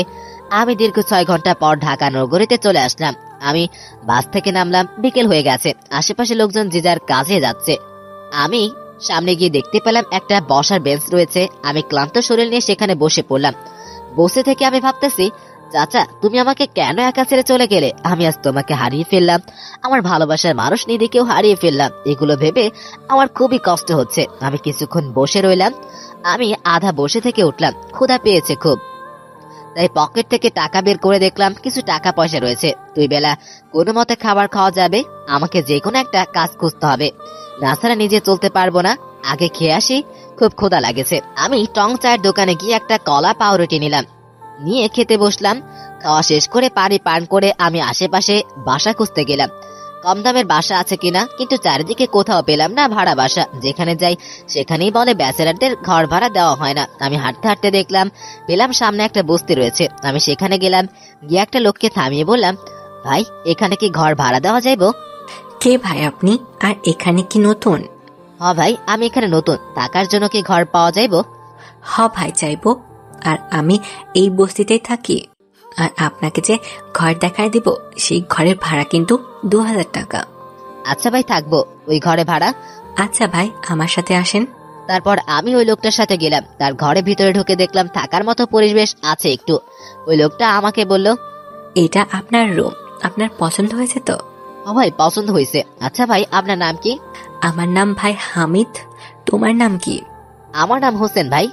আমি দীর্ঘ 6 ঘন্টা পর ঢাকা নগরীতে চলে আসলাম। আমি বাস থেকে নামলাম, বিকেল হয়ে গেছে। আশেপাশে লোকজন যে যার কাজে যাচ্ছে। আমি সামনে গিয়ে দেখতে পেলাম একটা বসার বেঞ্চ রয়েছে। আমি ক্লান্ত শরীর নিয়ে সেখানে বসে পড়লাম। বসে থেকে আমি ভাবতেছি, চাচা, তুমি আমাকে কেন একা ছেড়ে চলে গেলে? আমি আজ তোমাকে হারিয়ে ফেললাম, আমার ভালোবাসার মানুষ নিধিকেও হারিয়ে ফেললাম। এগুলো ভেবে আমার খুবই কষ্ট হচ্ছে। আমি কিছুক্ষণ বসে রইলাম। আমি আধা বসে থেকে উঠলাম, ক্ষুধা পেয়েছে খুব। তাই পকেট থেকে টাকা বের করে দেখলাম কিছু টাকা পয়সা রয়েছে। 2 বেলা কোনো মতে খাবার খাওয়া যাবে। আমাকে যে কোনো একটা কাজ খুঁজতে হবে, না ছাড়া নিজে চলতে পারবো না। আগে খেয়ে আসি, খুব ক্ষুধা লাগেছে। আমি টং চায়ের দোকানে গিয়ে একটা কলা পাউরুটি নিলাম, নিয়ে খেতে বসলাম। খাওয়া শেষ করে পানি পান করে আমি আশেপাশে বাসা খুঁজতে গেলাম, কম দামের বাসা আছে কিনা। কিন্তু চারিদিকে কোথাও পেলাম না ভাড়া বাসা। যেখানে যাই সেখানেই বলে ব্যাচেলারদের ঘর ভাড়া দেওয়া হয় না। আমি হাঁটতে হাঁটতে দেখলাম পেলাম সামনে একটা বস্তি রয়েছে। আমি সেখানে গেলাম, গিয়ে একটা লোককে থামিয়ে বললাম, ভাই, এখানে কি ঘর ভাড়া দেওয়া যাইব? কে ভাই আপনি? আর এখানে কি নতুন? হ ভাই, আমি এখানে নতুন, থাকার জন্য কি ঘর পাওয়া যাইব? হ ভাই, চাইবো। আর আমি এই বস্তিতেই থাকি। আর আপনাকে যে ঘর দেখায় দিব, সেই ঘরের ভাড়া কিন্তু 2000 টাকা। আচ্ছা ভাই, থাকবো ওই ঘরে ভাড়া। আচ্ছা ভাই, আমার সাথে আসেন। তারপর আমি ওই লোকটার সাথে গেলাম। তার ঘরের ভিতরে ঢুকে দেখলাম থাকার মতো পরিবেশ আছে একটু। ওই লোকটা আমাকে বলল, এটা আপনার রুম, আপনার পছন্দ হয়েছে তো? ও ভাই, পছন্দ হয়েছে। আচ্ছা ভাই, আপনার নাম কি? আমার নাম ভাই হামিদ। তোমার নাম কি? আমার নাম হোসেন ভাই।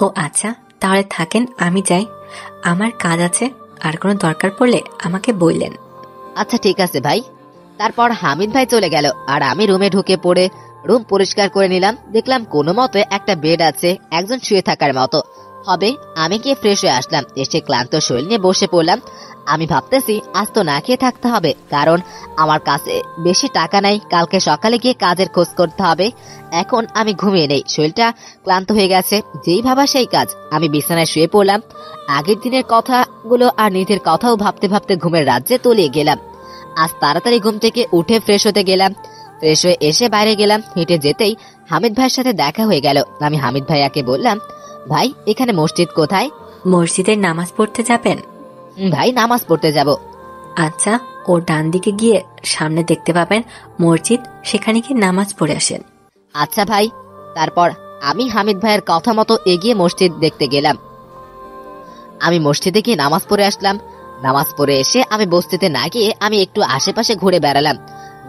ও আচ্ছা, তাহলে থাকেন, আমি যাই, আমার কাজ আছে। আর কোনো দরকার পড়লে আমাকে বললেন। আচ্ছা ঠিক আছে ভাই। তারপর হামিদ ভাই চলে গেল আর আমি রুমে ঢুকে পড়ে রুম পরিষ্কার করে নিলাম। দেখলাম কোনো মতে একটা বেড আছে, একজন শুয়ে থাকার মতো। হবে। আমি গিয়ে ফ্রেশ হয়ে আসলাম, এসে ক্লান্ত শরীর নিয়ে বসে পড়লাম। আমি ভাবতেছি আজ তো না খেয়ে থাকতে হবে, কারণ আমার কাছে বেশি টাকা নাই। কালকে সকালে গিয়ে কাজের খোঁজ করতে হবে। এখন আমি ঘুমিয়ে নেই, শরীরটা ক্লান্ত হয়ে গেছে। যেই ভাবা সেই কাজ। আমি বিছানায় শুয়ে পড়লাম। আগের দিনের কথাগুলো আর নিধির কথাও ভাবতে ভাবতে ঘুমের রাজ্যে তলিয়ে গেলাম। আজ তাড়াতাড়ি ঘুম থেকে উঠে ফ্রেশ হতে গেলাম। ফ্রেশ হয়ে এসে বাইরে গেলাম। হেঁটে যেতেই হামিদ ভাইয়ের সাথে দেখা হয়ে গেল। আমি হামিদ ভাইয়াকে বললাম, ভাই এখানে মসজিদ কোথায়? মসজিদের নামাজ পড়তে যাবেন? ভাই নামাজ পড়তে যাব। আচ্ছা, ও ডান দিকে গিয়ে সামনে দেখতে পাবেন মসজিদ, সেখানে গিয়ে নামাজ পড়ে আসেন। আচ্ছা ভাই। তারপর আমি হামিদ ভাইয়ের কথা মতো এগিয়ে মসজিদ দেখতে গেলাম। আমি মসজিদে গিয়ে নামাজ পড়ে আসলাম। নামাজ পড়ে এসে আমি বস্তিতে না গিয়ে আমি একটু আশেপাশে ঘুরে বেড়ালাম।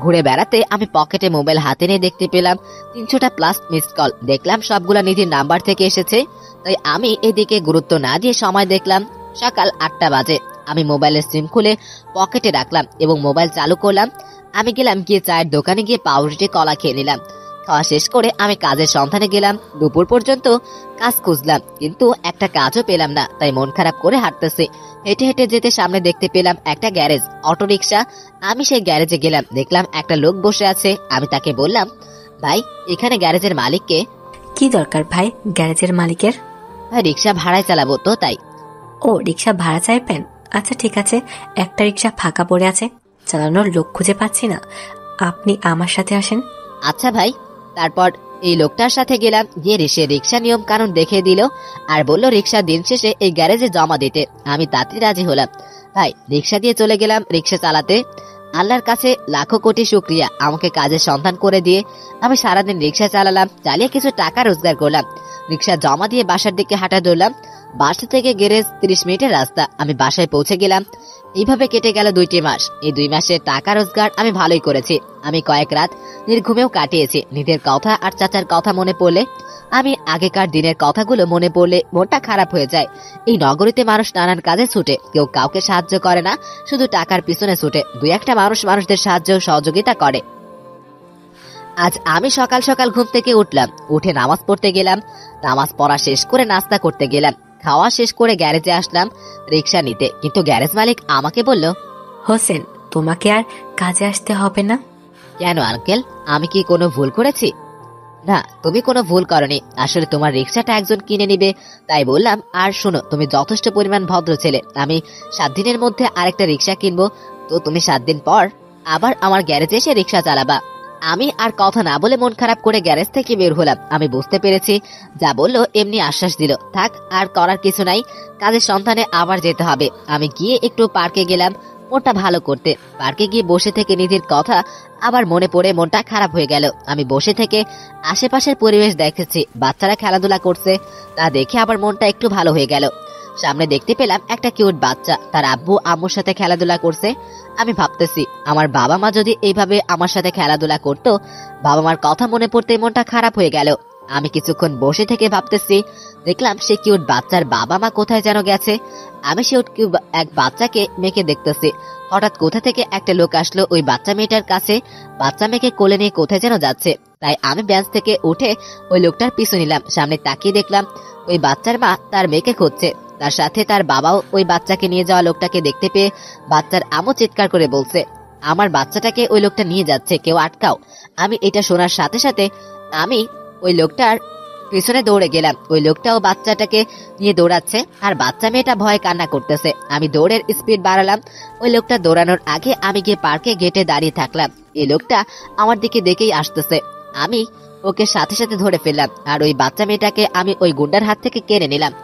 ঘুরে বেড়াতে আমি পকেটে মোবাইল হাতে নিয়ে দেখতে পেলাম 300টা প্লাস মিস কল। দেখলাম সবগুলা নিধির নাম্বার থেকে এসেছে, তাই আমি এদিকে গুরুত্ব না দিয়ে সময় দেখলাম সকাল 8টা বাজে। আমি মোবাইলের সিম খুলে পকেটে রাখলাম এবং মোবাইল চালু করলাম। আমি গেলাম গিয়ে চায়ের দোকানে গিয়ে পাউরুটি কলা খেয়ে নিলাম। খাওয়া শেষ করে আমি কাজের সন্ধানে গেলাম। দুপুর পর্যন্ত কাজ খুঁজলাম, কিন্তু একটা কাজও পেলাম না। তাই মন খারাপ করে হাঁটতেছি। হেঁটে হেঁটে যেতে সামনে দেখতে পেলাম একটা গ্যারেজ, অটো রিক্সা। আমি সেই গ্যারেজে গেলাম, দেখলাম একটা লোক বসে আছে। আমি তাকে বললাম, ভাই এখানে গ্যারেজের মালিককে? কি দরকার ভাই গ্যারেজের মালিকের? ভাই রিক্সা ভাড়ায় চালাবো তো, তাই। ও, রিক্সা ভাড়া চাইবেন? আচ্ছা ঠিক আছে, একটা রিক্সা ফাঁকা পড়ে আছে, চালানোর লোক খুঁজে পাচ্ছি না, আপনি আমার সাথে আসেন। আচ্ছা ভাই। তারপর এই লোকটার সাথে গেলাম। গিয়ে সে রিক্সা নিয়ম কানুন দেখে দিল আর বলল রিক্সা দিন শেষে এই গ্যারেজে জমা দিতে। আমি তাতে রাজি হলাম। ভাই রিক্সা দিয়ে চলে গেলাম রিক্সা চালাতে। আল্লাহর কাছে লাখো কোটি শুকরিয়া আমাকে কাজের সন্ধান করে দিয়ে। আমি সারাদিন রিক্সা চালালাম, চালিয়ে কিছু টাকা রোজগার করলাম। রিক্সা জমা দিয়ে বাসার দিকে হাঁটা ধরলাম। বাসা থেকে গ্যারেজ 30 মিনিটের রাস্তা। আমি বাসায় পৌঁছে গেলাম। এইভাবে কেটে গেল 2টি মাস। এই 2 মাসের টাকা রোজগার আমি ভালোই করেছি। আমি কয়েক রাত নির্ঘুমেও কাটিয়েছি। নিধের কথা আর চাচার কথা মনে পড়লে, আমি আগেকার দিনের কথাগুলো মনে পড়লে মনটা খারাপ হয়ে যায়। এই নগরীতে মানুষ নানান কাজে ছুটে, কেউ কাউকে সাহায্য করে না, শুধু টাকার পিছনে ছুটে। 2-1টা মানুষ মানুষদের সাহায্য সহযোগিতা করে। আজ আমি সকাল সকাল ঘুম থেকে উঠলাম, উঠে নামাজ পড়তে গেলাম। নামাজ পড়া শেষ করে নাস্তা করতে গেলাম। খাওয়া শেষ করে গ্যারেজে আসলাম রিক্সা নিতে, কিন্তু গ্যারেজ মালিক আমাকে বলল, হোসেন তোমাকে আর কাজে আসতে হবে না। কেন আঙ্কেল, আমি কি কোনো ভুল করেছি? না, তুমি কোনো ভুল করনি। আসলে তোমার রিক্সাটা একজন কিনে নিবে, তাই বললাম। আর শোনো, তুমি যথেষ্ট পরিমাণ ভদ্র ছেলে। আমি 7 দিনের মধ্যে আরেকটা রিক্সা কিনবো, তো তুমি 7 দিন পর আবার আমার গ্যারেজে এসে রিক্সা চালাবা। আমি আর কথা না বলে মন খারাপ করে গ্যারেজ থেকে বের হলাম। আমি বুঝতে পেরেছি যা বললো এমনি আশ্বাস দিল, থাক আর করার কিছু নাই, কাজের সন্ধানে আবার যেতে হবে। আমি গিয়ে একটু পার্কে গেলাম মনটা ভালো করতে। পার্কে গিয়ে বসে থেকে নিধির কথা আবার মনে পড়ে মনটা খারাপ হয়ে গেল। আমি বসে থেকে আশেপাশের পরিবেশ দেখেছি, বাচ্চারা খেলাধুলা করছে, তা দেখে আবার মনটা একটু ভালো হয়ে গেল। সামনে দেখতে পেলাম একটা কিউট বাচ্চা তার আব্বু আম্মুর সাথে খেলাধুলা করছে। আমি ভাবতেছি আমার বাবা মা যদি এইভাবে আমার সাথে খেলাধুলা করতো। বাবা মার কথা মনে পড়তে মনটা খারাপ হয়ে গেল। আমি কিছুক্ষণ বসে থেকে ভাবতেছি, দেখলাম সে কিউট বাচ্চার বাবা মা কোথায় যেন গেছে। আমি সে এক বাচ্চাকে মেয়েকে দেখতেছি। হঠাৎ কোথা থেকে একটা লোক আসলো ওই বাচ্চা মেয়েটার কাছে, বাচ্চা মেয়েকে কোলে নিয়ে কোথায় যেন যাচ্ছে। তাই আমি বেঞ্চ থেকে উঠে ওই লোকটার পিছু নিলাম। সামনে তাকিয়ে দেখলাম ওই বাচ্চার মা তার মেয়েকে খুঁজছে। তার সাথে তার বাবাও ওই বাচ্চাকে নিয়ে যাওয়া লোকটাকে দেখতে পেয়ে বাচ্চার আম্মু চিৎকার করে বলছে, আমার বাচ্চাটাকে ওই লোকটা নিয়ে যাচ্ছে, কেউ আটকাও। আমি এটা শোনার সাথে সাথে আমি ওই লোকটার পিছনে দৌড়ে গেলাম। ওই লোকটাও বাচ্চাটাকে নিয়ে দৌড়াচ্ছে আর বাচ্চা মেয়েটা ভয়ে কান্না করতেছে। আমি দৌড়ের স্পিড বাড়ালাম। ওই লোকটা দৌড়ানোর আগে আমি গিয়ে পার্কে গেটে দাঁড়িয়ে থাকলাম। এই লোকটা আমার দিকে দেখেই আসতেছে। আমি ওকে সাথে সাথে ধরে ফেললাম আর ওই বাচ্চা মেয়েটাকে আমি ওই গুন্ডার হাত থেকে কেড়ে নিলাম।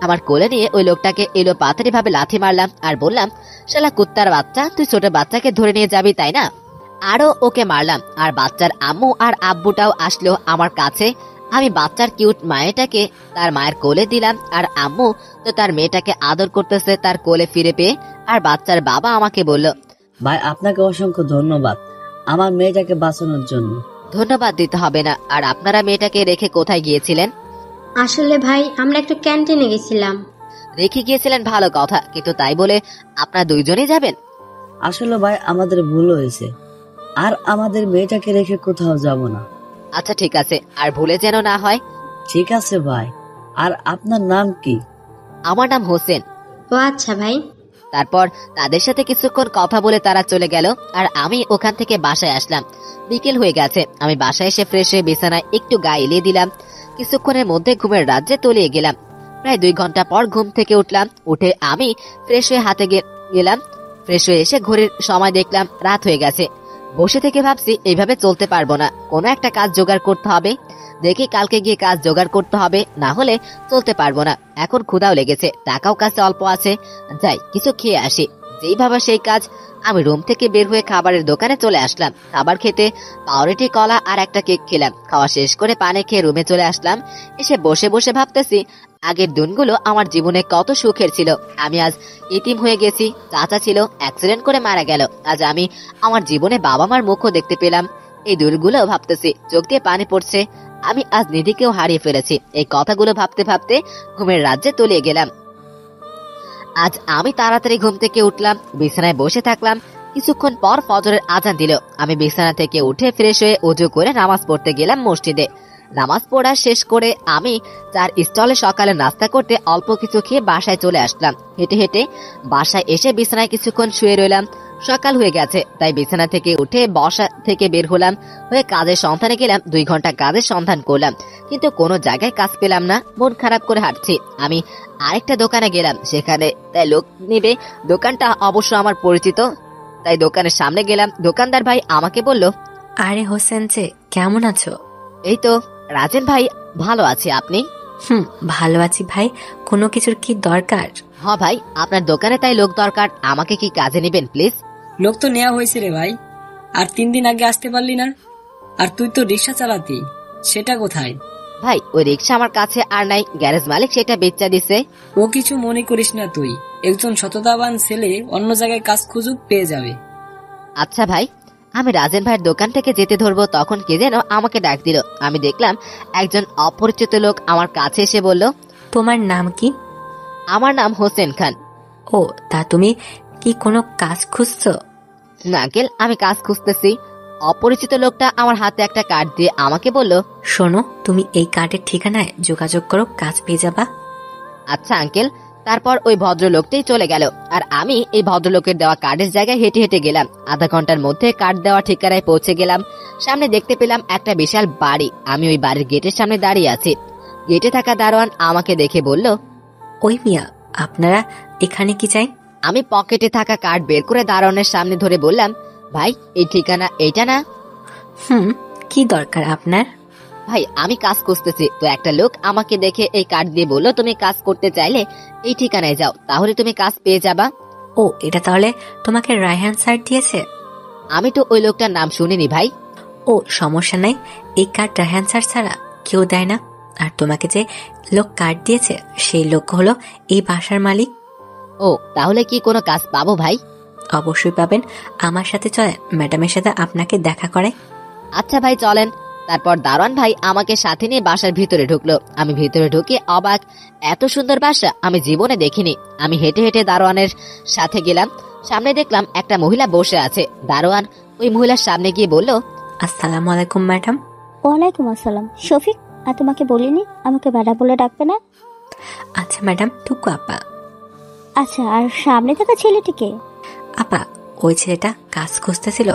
আমার কোলে নিয়ে ওই লোকটাকে এলো পাতারি ভাবে লাথি মারলাম আর বললাম, শালা কুত্তার বাচ্চা, তুই ছোট বাচ্চাকে ধরে নিয়ে যাবি তাই না? আরো ওকে মারলাম আর বাচ্চার আম্মু আর আব্বুটাও আসলো আমার কাছে। আমি বাচ্চার কিউট মায়েটাকে তার মায়ের কোলে দিলাম আর আম্মু তো তার মেয়েটাকে আদর করতেছে তার কোলে ফিরে পেয়ে। আর বাচ্চার বাবা আমাকে বলল, ভাই আপনাকে অসংখ্য ধন্যবাদ আমার মেয়েটাকে বাঁচানোর জন্য। ধন্যবাদ দিতে হবে না। আর আপনারা মেয়েটাকে রেখে কোথায় গিয়েছিলেন? আসলে ভাই আমরা একটু ক্যান্টিনে গেছিলাম। রেখে গিয়েছিলেন ভালো কথা, কিন্তু তাই বলে আপনারা দুইজনই যাবেন? আসলে ভাই আমাদের ভুল হয়েছে, আর আমাদের মেয়েটাকে রেখে কোথাও যাব না। আচ্ছা ঠিক আছে, আর ভুলে যেন না হয়। ঠিক আছে ভাই। আর আপনার নাম কি? আমার নাম হোসেন। ও আচ্ছা ভাই। তারপর তাদের সাথে কিছুক্ষণ কথা বলে তারা চলে গেল, আর আমি ওখান থেকে বাসায় আসলাম। বিকেল হয়ে গেছে। আমি বাসায় এসে ফ্রেশ হয়ে বিছানায় একটু গা এলিয়ে দিলাম। কিছুক্ষণের মধ্যে ঘুমের রাজ্যে তলিয়ে গেলাম। প্রায় 2 ঘন্টা পর ঘুম থেকে উঠলাম। উঠে আমি ফ্রেশ হয়ে হাতে গেলাম। ফ্রেশ হয়ে এসে ঘড়ির সময় দেখলাম রাত হয়ে গেছে। বসে থেকে ভাবছি এইভাবে চলতে পারবো না, কোনো একটা কাজ জোগাড় করতে হবে। দেখি কালকে গিয়ে কাজ জোগাড় করতে হবে, না হলে চলতে পারবো না। এখন ক্ষুধাও লেগেছে, টাকাও কাছে অল্প আছে, যাই কিছু খেয়ে আসি। যেই ভাবা সেই কাজ। আমি রুম থেকে বের হয়ে খাবারের দোকানে চলে আসলাম। খাবার খেতে পাউরুটি, কলা আর একটা কেক খেলাম। খাওয়া শেষ করে পানি খেয়ে রুমে চলে আসলাম। এসে বসে বসে ভাবতেছি আগের দিনগুলো আমার জীবনে কত সুখের ছিল। আমি আজ ইতিম হয়ে গেছি। চাচা ছিল, অ্যাক্সিডেন্ট করে মারা গেল। আজ আমি আমার জীবনে বাবা মার মুখও দেখতে পেলাম। এই দিনগুলো ভাবতেছি, চোখ দিয়ে পানি পড়ছে। আমি আজ নিধিকেও হারিয়ে ফেলেছি। এই কথাগুলো ভাবতে ভাবতে ঘুমের রাজ্যে তলিয়ে গেলাম। আজ আমি তাড়াতাড়ি ঘুম থেকে উঠলাম, বিছানায় বসে থাকলাম। কিছুক্ষণ পর ফজরের আজান দিল। আমি বিছানা থেকে উঠে ফ্রেশ হয়ে ওযু করে নামাজ পড়তে গেলাম মসজিদে। নামাজ পড়া শেষ করে আমি 4 স্টলে সকালে নাস্তা করতে অল্প কিছু খেয়ে বাসায় চলে আসলাম। হেঁটে হেঁটে বাসায় এসে বিছানায় কিছুক্ষণ শুয়ে রইলাম। সকাল হয়ে গেছে, তাই বিছানা থেকে উঠে বাসা থেকে বের হলাম। হয়ে কাজের সন্ধানে গেলাম। 2 ঘন্টা কাজের সন্ধান করলাম, কিন্তু কোনো জায়গায় কাজ পেলাম না। মন খারাপ করে হাঁটছি। আমি আরেকটা দোকানে গেলাম, সেখানে তাই লোক নিবে। দোকানটা অবশ্য আমার পরিচিত, তাই দোকানের সামনে গেলাম। দোকানদার ভাই আমাকে বলল, আরে হোসেন যে, কেমন আছো? এই তো রাজেন ভাই, ভালো আছি, আপনি? ভালো আছি ভাই। কোনো কিছুর কি দরকার? হ্যাঁ ভাই, আপনার দোকানে তাই লোক দরকার। আমাকে কি কাজে নেবেন প্লিজ? লোক তো নেওয়া হয়েছে রে ভাই, আর 3 দিন আগে আসতে পারলি না? আর তুই তো রিক্সা চালাতি, সেটা কোথায়? ভাই ওই রিক্সা আমার কাছে আর নাই, গ্যারেজ মালিক সেটা বেচা দিছে। ও কিছু মনে করিস না, তুই একজন সততাবান ছেলে অন্য জায়গায় কাজ খুঁজুক, পেয়ে যাবে। আচ্ছা ভাই, আমি রাজেন ভাইয়ের দোকান থেকে যেতে ধরবো, তখন কে যেন আমাকে ডাক দিল। আমি দেখলাম একজন অপরিচিত লোক আমার কাছে এসে বলল, তোমার নাম কি? আমার নাম হোসেন খান। ও, তা তুমি কি কোনো কাজ খুঁজছো? না আঙ্কেল, আমি কাজ খুঁজতেছি। অপরিচিত লোকটা আমার হাতে একটা কার্ড দিয়ে আমাকে বলল, শোনো, তুমি এই কার্ডের ঠিকানায় যোগাযোগ করো, কাজ পেয়ে যাবা। আচ্ছা আঙ্কেল। তারপর ওই ভদ্রলোকটাই চলে গেল, আর আমি এই ভদ্রলোকের দেওয়া কার্ডের জায়গায় হেঁটে হেঁটে গেলাম। আধা ঘন্টার মধ্যে কার্ড দেওয়া ঠিকানায় পৌঁছে গেলাম। সামনে দেখতে পেলাম একটা বিশাল বাড়ি। আমি ওই বাড়ির গেটের সামনে দাঁড়িয়ে আছি। গেটে থাকা দারোয়ান আমাকে দেখে বলল, ওই মিয়া, আপনারা এখানে কি চাই? আমি পকেটে থাকা কার্ড বের করে দারোয়ানের সামনে ধরে বললাম, ভাই এই ঠিকানা এইটা না? কি দরকার আপনার? ভাই আমি কাজ খুঁজতেছি, তো একটা লোক আমাকে দেখে এই কার্ড দিয়ে বললো, তুমি কাজ করতে চাইলে এই ঠিকানায় যাও, তাহলে তুমি কাজ পেয়ে যাবা। ও, এটা তাহলে তোমাকে রায়হান স্যার দিয়েছে? আমি তো ওই লোকটার নাম শুনিনি ভাই। ও, সমস্যা নাই, এই কার্ড রায়হান স্যার ছাড়া কেউ দেয় না। আর তোমাকে যে লোক কার্ড দিয়েছে সেই লোক হলো এই বাসার মালিক। ও, তাহলে কি কোনো কাজ পাবো ভাই? অবশ্যই পাবেন। আমার সাথে চলেন, ম্যাডামের সাথে আপনাকে দেখা করে। আচ্ছা ভাই চলেন। তারপর দারোয়ান ভাই আমাকে সাথে নিয়ে বাসার ভিতরে ঢুকলো। আমি ভিতরে ঢুকে অবাক, এত সুন্দর বাসা আমি জীবনে দেখিনি। আমি হেঁটে হেঁটে দারোয়ানের সাথে গেলাম। সামনে দেখলাম একটা মহিলা বসে আছে। দারোয়ান ওই মহিলার সামনে গিয়ে বলল, আসসালামু আলাইকুম ম্যাডাম। ওয়ালাইকুম আসসালাম। শফিক, আর তোমাকে বলিনি আমাকে ম্যাডাম বলে ডাকবে না? আচ্ছা ম্যাডাম, টুকু আপা। আচ্ছা, আর সামনে থাকা ছেলেটিকে? আপা, ওই ছেলেটা কাজ খুঁজতেছিল,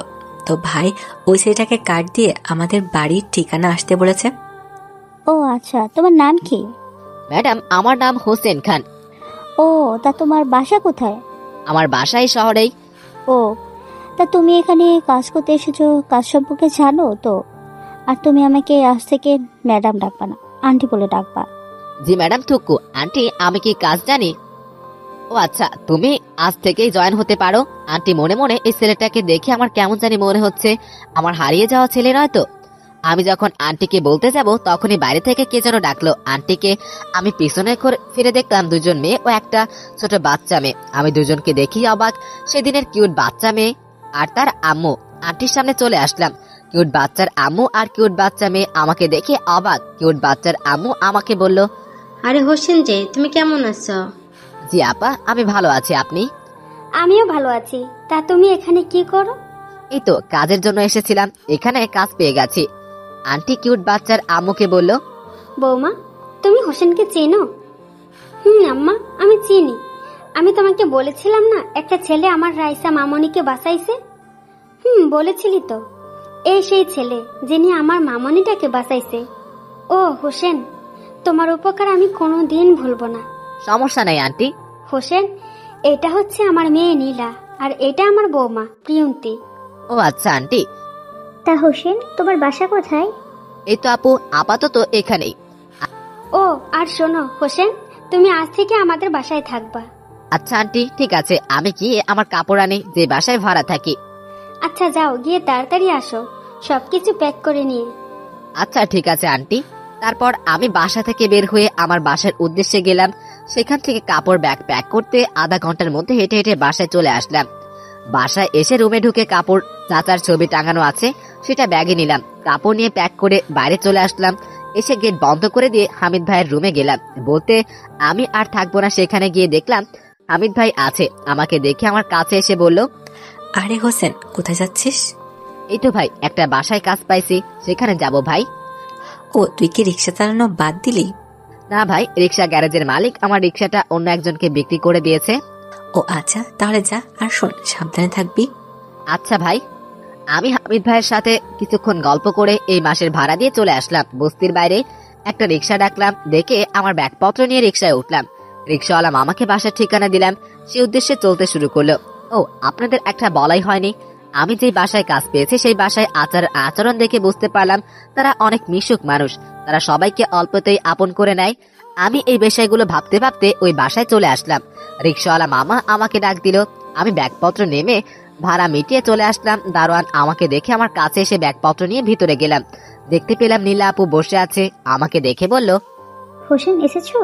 তো ভাই ওই ছেলেটাকে কার্ড দিয়ে আমাদের বাড়ির ঠিকানা আসতে বলেছে। ও আচ্ছা, তোমার নাম কি? ম্যাডাম আমার নাম হোসেন খান। ও, তা তোমার বাসা কোথায়? আমার বাসা এই শহরেই। ও, তা তুমি এখানে কাজ করতে এসেছো, কাজ সম্পর্কে জানো তো? আর তুমি আমাকে আজ থেকে ম্যাডাম ডাকবা না, আন্টি বলে ডাকবা। জি ম্যাডাম টুকু। আন্টি আমি কি কাজ জানি? ও আচ্ছা, তুমি আজ থেকেই জয়েন হতে পারো। আন্টি মনে মনে এই ছেলেটাকে দেখে আমার কেমন জানি মনে হচ্ছে, আমার হারিয়ে যাওয়া ছেলে নয় তো। আমি যখন আন্টিকে বলতে যাব তখনই বাইরে থেকে কে যেন ডাকলো আন্টিকে। আমি পিছনে ফিরে দেখলাম 2 মেয়ে ও একটা ছোট বাচ্চা মেয়ে। আমি দুজনকে দেখি অবাক। সেদিনের কিউট বাচ্চা মেয়ে আর তার আম্মু। আন্টির সামনে চলে আসলাম। কিউট বাচ্চার আম্মু আর কিউট বাচ্চা মেয়ে আমাকে দেখে অবাক। কিউট বাচ্চার আম্মু আমাকে বলল, আরে হোসেন যে, তুমি কেমন আছো? জি আপা, আমি ভালো আছি, আপনি? আমিও ভালো আছি। তা তুমি এখানে কি করো? এই তো কাজের জন্য এসেছিলাম, এখানে কাজ পেয়ে গেছি। আন্টি কিউট বাচ্চার আম্মুকে বলল, বৌমা, তুমি হোসেনকে চেনো? আম্মা, আমি চিনি। আমি তোমাকে বলেছিলাম না একটা ছেলে আমার রাইসা মামনিকে বাঁচাইছে? বলেছিলি তো। এই সেই ছেলে যিনি আমার মামনিটাকে বাঁচাইছে। ও হোসেন, তোমার উপকার আমি কোনোদিন ভুলবো না। সমস্যা নাই আন্টি। হোসেন, এটা হচ্ছে আমার মেয়ে নীলা, আর এটা আমার বৌমা প্রিয়ন্তী। ও আচ্ছা আন্টি। তা হোসেন, তোমার বাসা কোথায়? এই তো আপু, আপাতত এখানেই। ও আর শোনো হোসেন, তুমি আজ থেকে আমাদের বাসায় থাকবা। আচ্ছা আন্টি, ঠিক আছে। আমি গিয়ে আমার কাপড় আনি, যে বাসায় ভাড়া থাকি। আচ্ছা যাও, গিয়ে তাড়াতাড়ি আসো সবকিছু প্যাক করে নিয়ে। আচ্ছা ঠিক আছে আন্টি। তারপর আমি বাসা থেকে বের হয়ে আমার বাসার উদ্দেশ্যে গেলাম। সেখান থেকে কাপড় ব্যাগ প্যাক করতে আধা ঘন্টার মধ্যে হেঁটে হেঁটে বাসায় চলে আসলাম। বাসায় এসে রুমে ঢুকে কাপড় চাচার ছবি টাঙানো আছে সেটা ব্যাগে নিলাম, কাপড় নিয়ে প্যাক করে বাইরে চলে আসলাম। এসে গেট বন্ধ করে দিয়ে হামিদ ভাইয়ের রুমে গেলাম। বলতে আমি আর থাকবো না, সেখানে গিয়ে দেখলাম হামিদ ভাই আছে। আমাকে দেখে আমার কাছে এসে বলল, আরে হোসেন, কোথায় যাচ্ছিস? এই তো ভাই, একটা বাসায় কাজ পাইছি, সেখানে যাব ভাই। ও, তুই কি রিক্সা চালানো বাদ দিলি? না ভাই, রিক্সা গ্যারেজের মালিক আমার রিক্সাটা অন্য একজনকে বিক্রি করে দিয়েছে। ও আচ্ছা, তাহলে যা, আর শোন, সাবধানে থাকবি। আচ্ছা ভাই। আমি হামিদ ভাইয়ের সাথে কিছুক্ষণ গল্প করে এই মাসের ভাড়া দিয়ে চলে আসলাম। বস্তির বাইরে একটা রিক্সা ডাকলাম, দেখে আমার ব্যাগপত্র নিয়ে রিক্সায় উঠলাম। রিক্সাওয়ালা মামাকে বাসার ঠিকানা দিলাম, সে উদ্দেশ্যে চলতে শুরু করলো। ও, আপনাদের একটা বলাই হয়নি, আমি যে বাসায় কাজ পেয়েছি সেই বাসায় আচরণ দেখে বুঝতে পারলাম তারা অনেক মিশুক মানুষ। তারা সবাইকে অল্পতেই আপন করে নেয়। আমি এই বিষয়গুলো ভাবতে ভাবতে ওই বাসায় চলে আসলাম। রিক্সাওয়ালা মামা আমাকে ডাক দিল। আমি ব্যাগপত্র নেমে ভাড়া মিটিয়ে চলে আসলাম। দারোয়ান আমাকে দেখে আমার কাছে এসে ব্যাগপত্র নিয়ে ভিতরে গেলাম। দেখতে পেলাম নীলা আপু বসে আছে। আমাকে দেখে বলল, হোসেন এসেছো?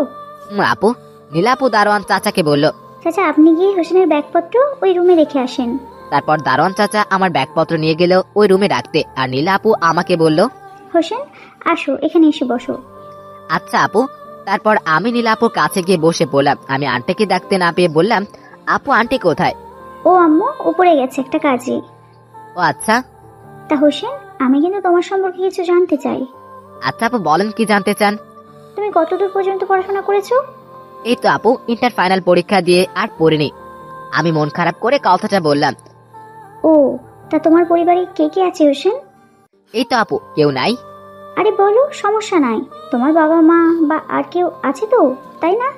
আপু। নীলা আপু দারোয়ান চাচাকে বলল, চাচা আপনি গিয়ে হোসেনের ব্যাগপত্র ওই রুমে রেখে আসেন। তারপর দারোয়ান চাচা আমার ব্যাগপত্র নিয়ে গেল ওই রুমে রাখতে। আর নীলা আপু আমাকে বলল, হোসেন আসো, এখানে এসে বসো। আচ্ছা আপু। তারপর আমি নীলা আপুর কাছে গিয়ে বসে পড়লাম। আমি আন্টিকে ডাকতে না পেয়ে বললাম, আপু আন্টি কোথায়? ও আম্মু উপরে গেছে একটা কাজে। ও আচ্ছা। তা হোসেন, আমি কিন্তু তোমার সম্পর্কে কিছু জানতে চাই। আচ্ছা আপু, বলেন কি জানতে চান? তুমি কতদূর পর্যন্ত পড়াশোনা করেছো? এই তো আপু, ইন্টার ফাইনাল পরীক্ষা দিয়ে আর পড়িনি। আমি মন খারাপ করে কথাটা বললাম। ও, তা তোমার পরিবারে কে কে আছে হোসেন? এই তো আপু, কেউ নাই। আরে বলো, সমস্যা নাই। তোমার বাবা মা বা আর কেউ আছে তো, তাই না?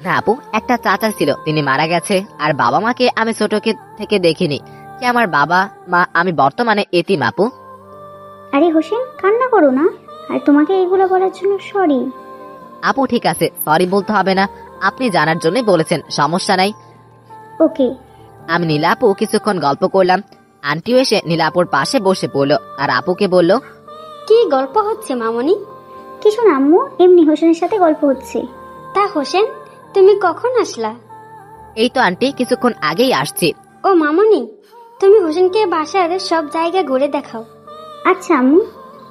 না আপু, একটা চাচা ছিল, তিনি মারা গেছে। আর বাবা মাকে আমি ছোট থেকে দেখিনি। যে আমার বাবা মা, আমি বর্তমানে এতিম আপু। আরে হোসেন, কান্না করো না। আর তোমাকে এগুলো বলার জন্য সরি। আপু ঠিক আছে, সরি বলতে হবে না, আপনি জানার জন্যই বলেছেন, সমস্যা নাই। ওকে। আমি নীলা আপু কিছুক্ষণ গল্প করলাম। আন্টিও এসে নীলা আপুর পাশে বসে পড়লো আর আপুকে বলল, কি গল্প হচ্ছে মামনি? কিছু না আম্মু, এমনি হোসেনের সাথে গল্প হচ্ছে। তা হোসেন, তুমি কখন আসলা? এই তো আন্টি, কিছুক্ষণ আগেই আসছি। ও মামনি, তুমি হোসেনকে বাসার সব জায়গা ঘুরে দেখাও। আচ্ছা আম্মু।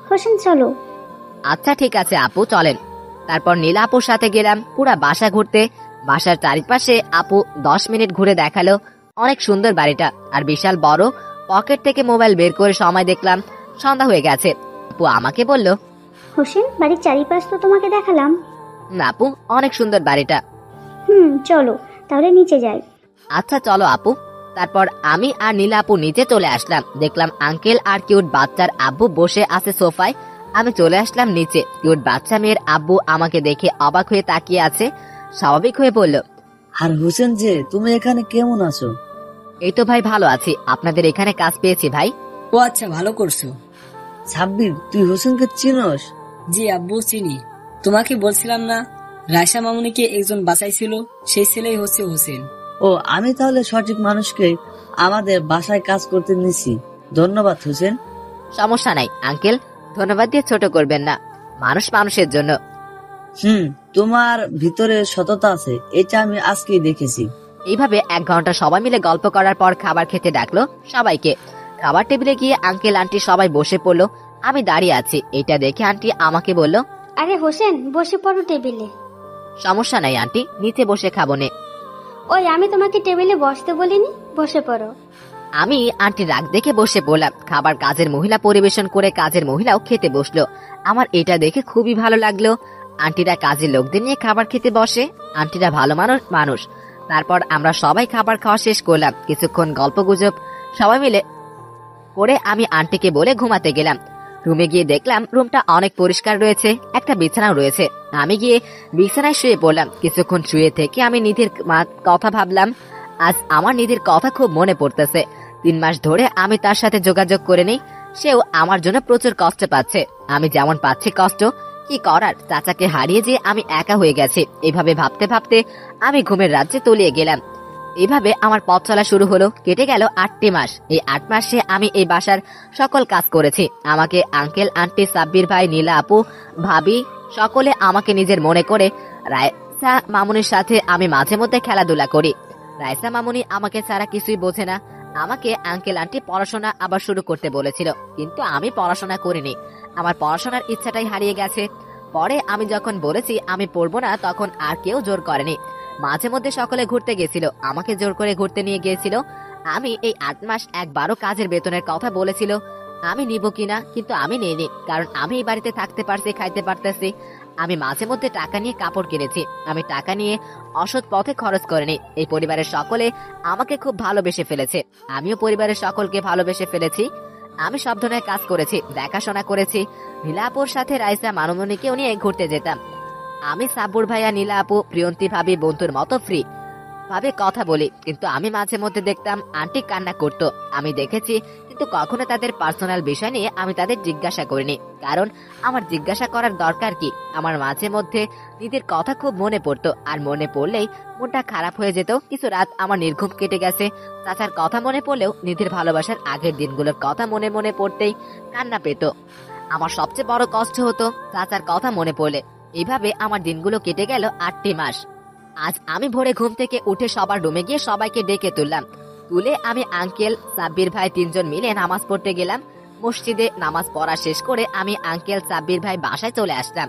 হোসেন চলো। আচ্ছা ঠিক আছে আপু, চলেন। তারপর নীলা আপুর সাথে গেলাম পুরা বাসা ঘুরতে। বাসার চারিপাশে আপু 10 মিনিট ঘুরে দেখালো। অনেক সুন্দর বাড়িটা, আর বিশাল বড়। পকেট থেকে মোবাইল বের করে সময় দেখলাম, সন্ধ্যা হয়ে গেছে। আপু আমাকে বলল, হোসেন, বাড়ির চারিপাশ তো তোমাকে দেখালাম। না আপু, অনেক সুন্দর বাড়িটা। চলো তাহলে নিচে যাই। আচ্ছা চলো আপু। তারপর আমি আর নীলা আপু নিচে চলে আসলাম। দেখলাম আঙ্কেল আর কিউট বাচ্চার আব্বু বসে আছে সোফায়। আমি চলে আসলাম নিচে। কিউট বাচ্চা মেয়ের আব্বু আমাকে দেখে অবাক হয়ে তাকিয়ে আছে। স্বাভাবিক হয়ে বলল, আর হোসেন যে, তুমি এখানে কেমন আছো? এই তো ভাই ভালো আছি, আপনাদের এখানে কাজ পেয়েছি ভাই। ও আচ্ছা, ভালো করছো। সাব্বির, তুই হোসেনকে চিনস? জি আব্বু, চিনি। তোমাকে বলছিলাম না, রায়সা মামুনিকে একজন বাঁচাইছিল, সেই ছেলেই হচ্ছে হোসেন। ও, আমি তাহলে সঠিক মানুষকে আমাদের বাসায় কাজ করতে নিছি। ধন্যবাদ হোসেন। সমস্যা নাই আঙ্কেল, ধন্যবাদ দিয়ে ছোট করবেন না, মানুষ মানুষের জন্য। তোমার ভিতরে সততা আছে, এটা আমি আজকেই দেখেছি। এইভাবে 1 ঘন্টা সবাই মিলে গল্প করার পর খাবার খেতে ডাকলো সবাইকে। খাবার টেবিলে গিয়ে আঙ্কেল আন্টি সবাই বসে পড়লো। আমি দাঁড়িয়ে আছি। এটা দেখে আন্টি আমাকে বলল, আরে হোসেন, বসে পড়ো টেবিলে। সমস্যা নাই আন্টি, নিচে বসে খাবো নে। ওই, আমি তোমাকে টেবিলে বসতে বলিনি, বসে পড়ো। আমি আন্টি রাগ দেখে বসে পড়লাম। খাবার কাজের মহিলা পরিবেশন করে কাজের মহিলাও খেতে বসলো। আমার এটা দেখে খুবই ভালো লাগলো। আন্টিরা কাজের লোকদের নিয়ে খাবার খেতে বসে। আন্টিরা ভালো মানুষ। তারপর আমরা সবাই খাবার খাওয়া শেষ করলাম। কিছুক্ষণ গল্প গুজব সবাই মিলে করে আমি আন্টিকে বলে ঘুমাতে গেলাম। রুমে গিয়ে দেখলাম রুমটা অনেক পরিষ্কার রয়েছে, একটা বিছানাও রয়েছে। আমি গিয়ে বিছানায় শুয়ে পড়লাম। কিছুক্ষণ শুয়ে থেকে আমি নিধির কথা ভাবলাম। আজ আমার নিধির কথা খুব মনে পড়তেছে। 3 মাস ধরে আমি তার সাথে যোগাযোগ করে নিই, সেও আমার জন্য প্রচুর কষ্ট পাচ্ছে। আমি যেমন পাচ্ছি কষ্ট, কি করার, চাচাকে হারিয়ে যে আমি একা হয়ে গেছি। এভাবে ভাবতে ভাবতে আমি ঘুমের রাজ্যে তলিয়ে গেলাম। এইভাবে আমার পথ চলা শুরু হলো। কেটে গেল 8টি মাস। এই 8 মাসে আমি এই বাসার সকল কাজ করেছি। আমাকে আঙ্কেল আন্টি, সাব্বির ভাই, নীলা আপু, ভাবি সকলে আমাকে নিজের মনে করে। রাইসা মামুনির সাথে আমি মাঝে মধ্যে খেলাধুলা করি। রাইসা মামুনি আমাকে ছাড়া কিছুই বোঝে না। আমাকে আঙ্কেল আন্টি পড়াশোনা আবার শুরু করতে বলেছিল, কিন্তু আমি পড়াশোনা করিনি। আমার পড়াশোনার ইচ্ছাটাই হারিয়ে গেছে। পরে আমি যখন বলেছি আমি পড়বো না, তখন আর কেউ জোর করেনি। মাঝে মধ্যে সকলে ঘুরতে গেছিল, আমাকে জোর করে ঘুরতে নিয়ে গিয়েছিল। আমি এই 8 মাস একবারও কাজের বেতনের কথা বলেছিল আমি নিব কিনা, কিন্তু আমি নেইনি, কারণ আমি এই বাড়িতে থাকতে পারছি, খাইতে পারতেছি। আমি মাঝে মধ্যে টাকা নিয়ে কাপড় কিনেছি। আমি টাকা নিয়ে অসৎ পথে খরচ করিনি। এই পরিবারের সকলে আমাকে খুব ভালোবেসে ফেলেছে, আমিও পরিবারের সকলকে ভালোবেসে ফেলেছি। আমি সব ধরনের কাজ করেছি, দেখাশোনা করেছি। নীলা আপুর সাথে রাইসা মানমনিকেও নিয়ে ঘুরতে যেতাম। আমি সাব্বুর ভাইয়া, নীলা আপু, প্রিয়ন্তী ভাবি বন্ধুর মতো ফ্রি ভাবে কথা বলি, কিন্তু আমি মাঝে মধ্যে দেখতাম আন্টি কান্না করতো। আমি দেখেছি, কিন্তু কখনো তাদের পার্সোনাল বিষয় নিয়ে আমি তাদের জিজ্ঞাসা করিনি, কারণ আমার জিজ্ঞাসা করার দরকার কি। আমার মাঝে মধ্যে নিধির কথা খুব মনে পড়তো, আর মনে পড়লেই মনটা খারাপ হয়ে যেত। কিছু রাত আমার নির্ঘুম কেটে গেছে। চাচার কথা মনে পড়লেও নিধির ভালোবাসার আগের দিনগুলোর কথা মনে মনে পড়তেই কান্না পেত। আমার সবচেয়ে বড় কষ্ট হতো চাচার কথা মনে পড়লে। এইভাবে আমার দিনগুলো কেটে গেল 8টি মাস। আজ আমি ভোরে ঘুম থেকে উঠে সবার রুমে গিয়ে সবাইকে ডেকে তুললাম। তুলে আমি আঙ্কেল, সাব্বির ভাই 3 জন মিলে নামাজ পড়তে গেলাম। মসজিদে নামাজ পড়া শেষ করে আমি আঙ্কেল, সাব্বির ভাই বাসায় চলে আসলাম।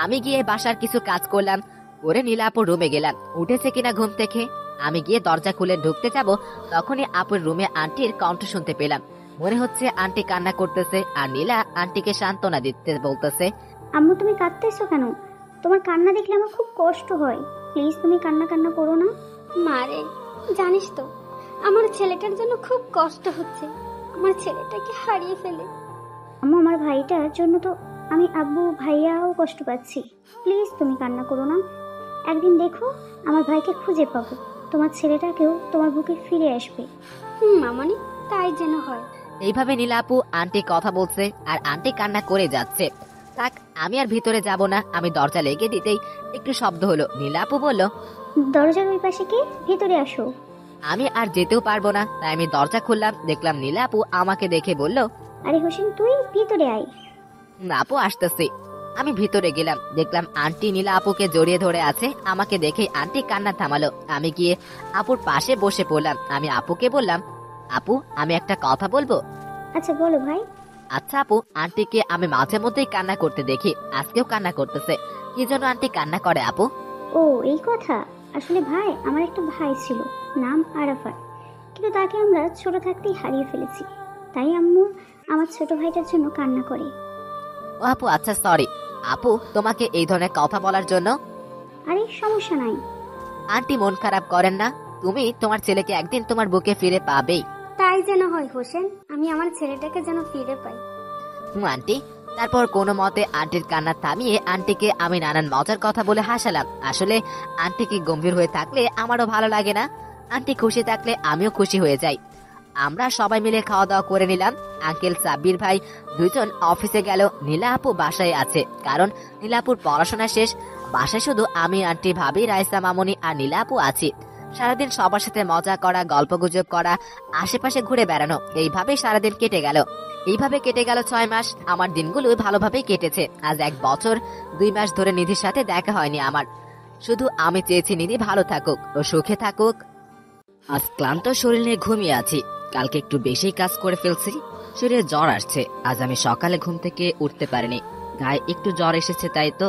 আমি গিয়ে বাসার কিছু কাজ করলাম, করে নীলা আপুর রুমে গেলাম। উঠেছে কিনা ঘুম থেকে। আমি গিয়ে দরজা খুলে ঢুকতে যাব, তখনই আপুর রুমে আন্টির কণ্ঠ শুনতে পেলাম। মনে হচ্ছে আন্টি কান্না করতেছে, আর নীলা আন্টিকে সান্ত্বনা দিতে বলতেছে। আম্মু, তুমি কাঁদতেছো কেন? তোমার কান্না দেখলে আমার খুব কষ্ট হয়। প্লিজ তুমি কান্না করো না। মারে, জানিস তো আমার ছেলেটার জন্য খুব কষ্ট হচ্ছে। আমার ছেলেটাকে হারিয়ে ফেলে। আম্মু, আমার ভাইটার জন্য তো আমি, আব্বু, ভাইয়াও কষ্ট পাচ্ছি। প্লিজ তুমি কান্না করো না। একদিন দেখো আমার ভাইকে খুঁজে পাবো, তোমার ছেলেটাকেও তোমার বুকে ফিরে আসবে। মামনি, তাই যেন হয়। এইভাবে নীলা আপু আন্টি কথা বলছে, আর আন্টি কান্না করে যাচ্ছে। থাক, আমি আর ভিতরে যাব না। আমি দরজা লেগে দিতেই একটু শব্দ হলো। নীলা আপু বলল, দরজার ওই পাশে কে? ভিতরে আসো। আমি আর যেতেও পারবো না, তাই আমি দরজা খুললাম। দেখলাম নীলা আপু আমাকে দেখে বলল, আরে হোসেন, তুই ভিতরে আয়। আপু আসতেছি। আমি ভিতরে গেলাম, দেখলাম আন্টি নীলা আপুকে জড়িয়ে ধরে আছে। আমাকে দেখে আন্টি কান্না থামালো। আমি গিয়ে আপুর পাশে বসে পড়লাম। আমি আপুকে বললাম, আপু আমি একটা কথা বলবো। আচ্ছা বলো ভাই। আচ্ছা আপু, আন্টিকে আমি মাঝে মধ্যেই কান্না করতে দেখি, আজকেও কান্না করতেছে। কি জন্য আন্টি কান্না করে আপু? ও এই কথা। আসলে ভাই, আমার একটা ভাই ছিল, নাম আরাফাত, কিন্তু তাকে আমরা ছোট থাকতেই হারিয়ে ফেলেছি। তাই আম্মু আমার ছোট ভাইটার জন্য কান্না করে। ও আপু, আচ্ছা সরি আপু তোমাকে এই ধরনের কথা বলার জন্য। আরে সমস্যা নাই। আন্টি মন খারাপ করেন না, তুমি তোমার ছেলেকে একদিন তোমার বুকে ফিরে পাবেই। তাই যেন হয় হোসেন, আমি আমার ছেলেটাকে যেন ফিরে পাই। আন্টি। তারপর কোনো মতে আন্টির কান্না থামিয়ে আন্টিকে আমি নানান মজার কথা বলে হাসালাম। আসলে আন্টি কি গম্ভীর হয়ে থাকলে আমারও ভালো লাগে না, আন্টি খুশি থাকলে আমিও খুশি হয়ে যাই। আমরা সবাই মিলে খাওয়া দাওয়া করে নিলাম। আঙ্কেল, সাব্বির ভাই 2 জন অফিসে গেল। নীলা আপু বাসায় আছে, কারণ নীলা আপুর পড়াশোনা শেষ। বাসায় শুধু আমি, আন্টি, ভাবি, রাইসা মামনি আর নীলা আপু আছি। সারাদিন সবার সাথে মজা করা, গল্প গুজব করা, আশেপাশে ঘুরে বেড়ানো, এইভাবেই সারাদিন কেটে গেল। এইভাবে কেটে গেল 6 মাস। আমার দিনগুলো ভালোভাবেই কেটেছে। আজ 1 বছর 2 মাস ধরে নিধির সাথে দেখা হয়নি আমার। শুধু আমি চেয়েছি নিধি ভালো থাকুক ও সুখে থাকুক। আজ ক্লান্ত শরীর নিয়ে ঘুমিয়ে আছি। কালকে একটু বেশি কাজ করে ফেলছি, শরীরে জ্বর আসছে। আজ আমি সকালে ঘুম থেকে উঠতে পারিনি, গায়ে একটু জ্বর এসেছে, তাই তো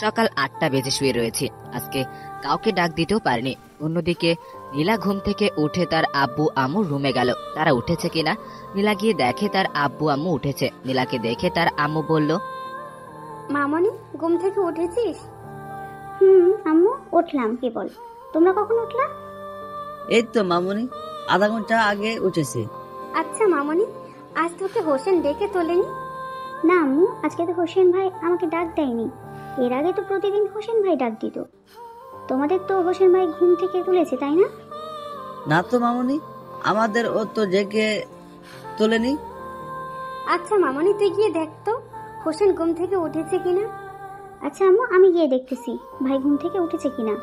সকাল 8টা বেজে শুয়ে রয়েছি। আজকে কাউকে ডাক দিতেও পারিনি। অন্যদিকে নীলা ঘুম থেকে উঠে তার আব্বু আম্মু রুমে গেল। তারা উঠেছে কিনা। নীলা গিয়ে দেখে তার আব্বু আম্মু উঠেছে। নীলাকে দেখে তার আম্মু বলল, মামনি, ঘুম থেকে উঠেছিস? আম্মু উঠলাম কেবল। তোমরা কখন উঠলা? এই তো মামুনি, আধা ঘন্টা আগে উঠেছে। আচ্ছা মামনি, আজ তোকে হোসেন ডেকে তোলেনি? না আম্মু, আজকে তো হোসেন ভাই আমাকে ডাক দেয়নি। এর আগে তো প্রতিদিন হোসেন ভাই ডাক দিত। তোমাদের তো হোসেন ভাই ঘুম থেকে তুলেছে, তাই না? না তো মামুনি, আমাদের ও তো জেগে তোলেনি। আচ্ছা মামনি, তুই গিয়ে দেখ তো হোসেন ঘুম থেকে উঠেছে কিনা। আচ্ছা আম্মু, আমি গিয়ে দেখতেছি ভাই ঘুম থেকে উঠেছে কিনা।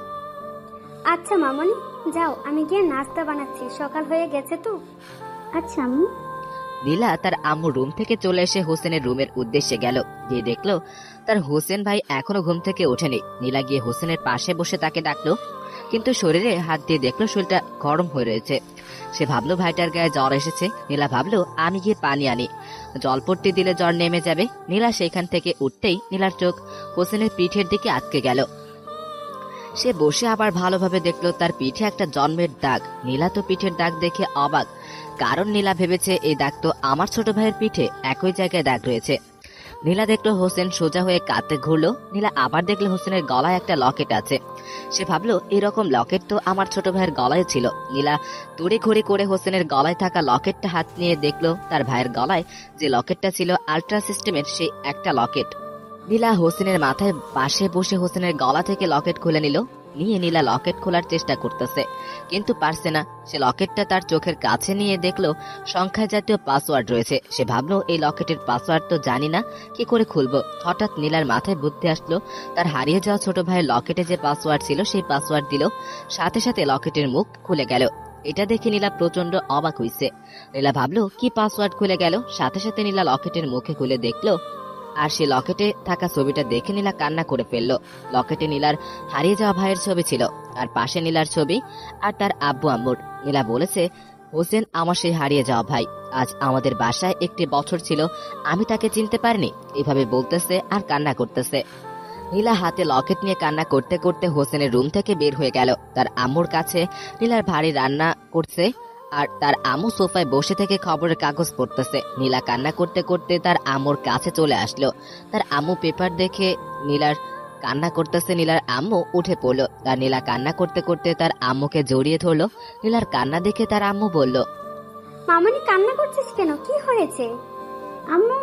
আচ্ছা মামনি, যাও, আমি গিয়ে নাস্তা বানাচ্ছি, সকাল হয়ে গেছে তো। আচ্ছা আম্মু। নীলা তার আম্মু রুম থেকে চলে এসে হোসেনের রুমের উদ্দেশ্যে গেল। গিয়ে দেখলো তার হোসেন ভাই এখনো ঘুম থেকে ওঠেনি। নীলা গিয়ে হোসেনের পাশে বসে তাকে ডাকলো, কিন্তু শরীরে হাত দিয়ে দেখলো শরীরটা গরম হয়ে রয়েছে। সে ভাবলো ভাইটার গায়ে জ্বর এসেছে। নীলা ভাবলো আমি গিয়ে পানি আনি, জলপট্টি দিলে জ্বর নেমে যাবে। নীলা সেখান থেকে উঠতেই নীলার চোখ হোসেনের পিঠের দিকে আটকে গেল। সে বসে আবার ভালোভাবে দেখলো তার পিঠে একটা জন্মের দাগ। নীলা তো পিঠের দাগ দেখে অবাক, কারণ নীলা ভেবেছে এই দাগ তো আমার ছোট ভাইয়ের পিঠে একই জায়গায় দাগ রয়েছে। নীলা দেখলো হোসেন সোজা হয়ে কাঁদতে ঘুরলো। নীলা আবার দেখলো হোসেনের গলায় একটা লকেট আছে। সে ভাবলো এরকম লকেট তো আমার ছোট ভাইয়ের গলায় ছিল। নীলা তড়িঘড়ি করে হোসেনের গলায় থাকা লকেটটা হাত নিয়ে দেখলো তার ভাইয়ের গলায় যে লকেটটা ছিল আল্ট্রা সিস্টেমের সেই একটা লকেট। নীলা হোসেনের মাথায় পাশে বসে হোসেনের গলা থেকে লকেট খুলে নিয়ে নীলা লকেট খোলার চেষ্টা করতেছে, কিন্তু পারছে না। সে লকেটটা তার চোখের কাছে নিয়ে দেখলো সংখ্যা জাতীয় পাসওয়ার্ড রয়েছে। সে ভাবলো এই লকেটের পাসওয়ার্ড তো জানি না, কি করে খুলবো। হঠাৎ নীলার মাথায় বুদ্ধি আসলো, তার হারিয়ে যাওয়া ছোট ভাইয়ের লকেটে যে পাসওয়ার্ড ছিল সেই পাসওয়ার্ড দিল, সাথে সাথে লকেটের মুখ খুলে গেল। এটা দেখে নীলা প্রচন্ড অবাক হইছে। নীলা ভাবলো কি পাসওয়ার্ড খুলে গেল। সাথে সাথে নীলা লকেটের মুখে খুলে দেখলো, আর সে লকেটে থাকা ছবিটা দেখে নীলা কান্না করে ফেললো। লকেটে নীলার হারিয়ে যাওয়া ভাইয়ের ছবি ছিল, আর পাশে নীলার ছবি আর তার আব্বু আম্মুর। নীলা বলেছে হোসেন আমার সেই হারিয়ে যাওয়া ভাই, আজ আমাদের বাসায় একটি বছর ছিল, আমি তাকে চিনতে পারিনি। এভাবে বলতেছে আর কান্না করতেছে। নীলা হাতে লকেট নিয়ে কান্না করতে করতে হোসেনের রুম থেকে বের হয়ে গেল। তার আম্মুর কাছে নীলার ভারী রান্না করছে, আর তার আম্মু সোফায় বসে থেকে খবরের কাগজ পড়তেছে। নীলা কান্না করতে করতে তার আম্মুর কাছে চলে আসলো। তার আম্মু পেপার দেখে নীলার কান্না করতেছে। নীলার আম্মু উঠে পড়লো, আর নীলা কান্না করতে করতে তার আম্মুকে জড়িয়ে ধরলো। নীলার কান্না দেখে তার আম্মু বলল, মামনি কান্না করছিস কেন, কি হয়েছে? আম্মু।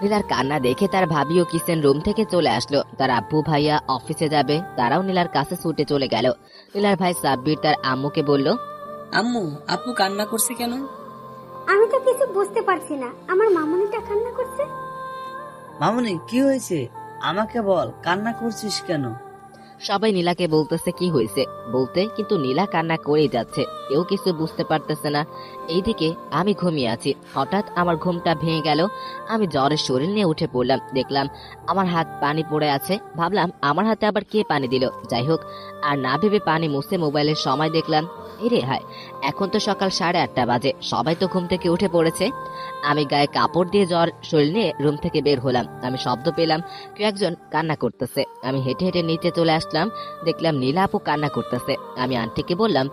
নীলার কান্না দেখে তার ভাবিও কিচেন রুম থেকে চলে আসলো। তার আব্বু ভাইয়া অফিসে যাবে, তারাও নীলার কাছে ছুটে চলে গেল। নীলার ভাই সাব্বির তার আম্মুকে বলল, আম্মু, আপু কান্না করছে কেন? আমি তো কিছু বুঝতে পারছি না, আমার মামনিটা কান্না করছে। মামুনি কি হয়েছে, আমাকে বল, কান্না করছিস কেন? সবাই নীলাকে বলতেছে কি হয়েছে বলতে, কিন্তু নীলা কান্না করেই যাচ্ছে, কেউ কিছু বুঝতে পারতেছে না। এইদিকে আমি ঘুমিয়ে আছি, হঠাৎ আমার ঘুমটা ভেঙে গেল। আমি জ্বরের শরীর নিয়ে উঠে পড়লাম, দেখলাম আমার হাত পানি পড়ে আছে। ভাবলাম আমার হাতে আবার কে পানি দিল। যাই হোক, আর না ভেবে পানি মুছে মোবাইলের সময় দেখলাম, এরে হায়, এখন তো সকাল 8:30 বাজে, সবাই তো ঘুম থেকে উঠে পড়েছে। আমি গায়ে কাপড় দিয়ে জ্বর শরীর নিয়ে রুম থেকে বের হলাম। আমি শব্দ পেলাম কেউ একজন কান্না করতেছে। আমি হেঁটে হেঁটে নিচে চলে আসলাম, দেখলাম নীলা আপু কান্না করতেছে। আমি আন্টিকে বললাম,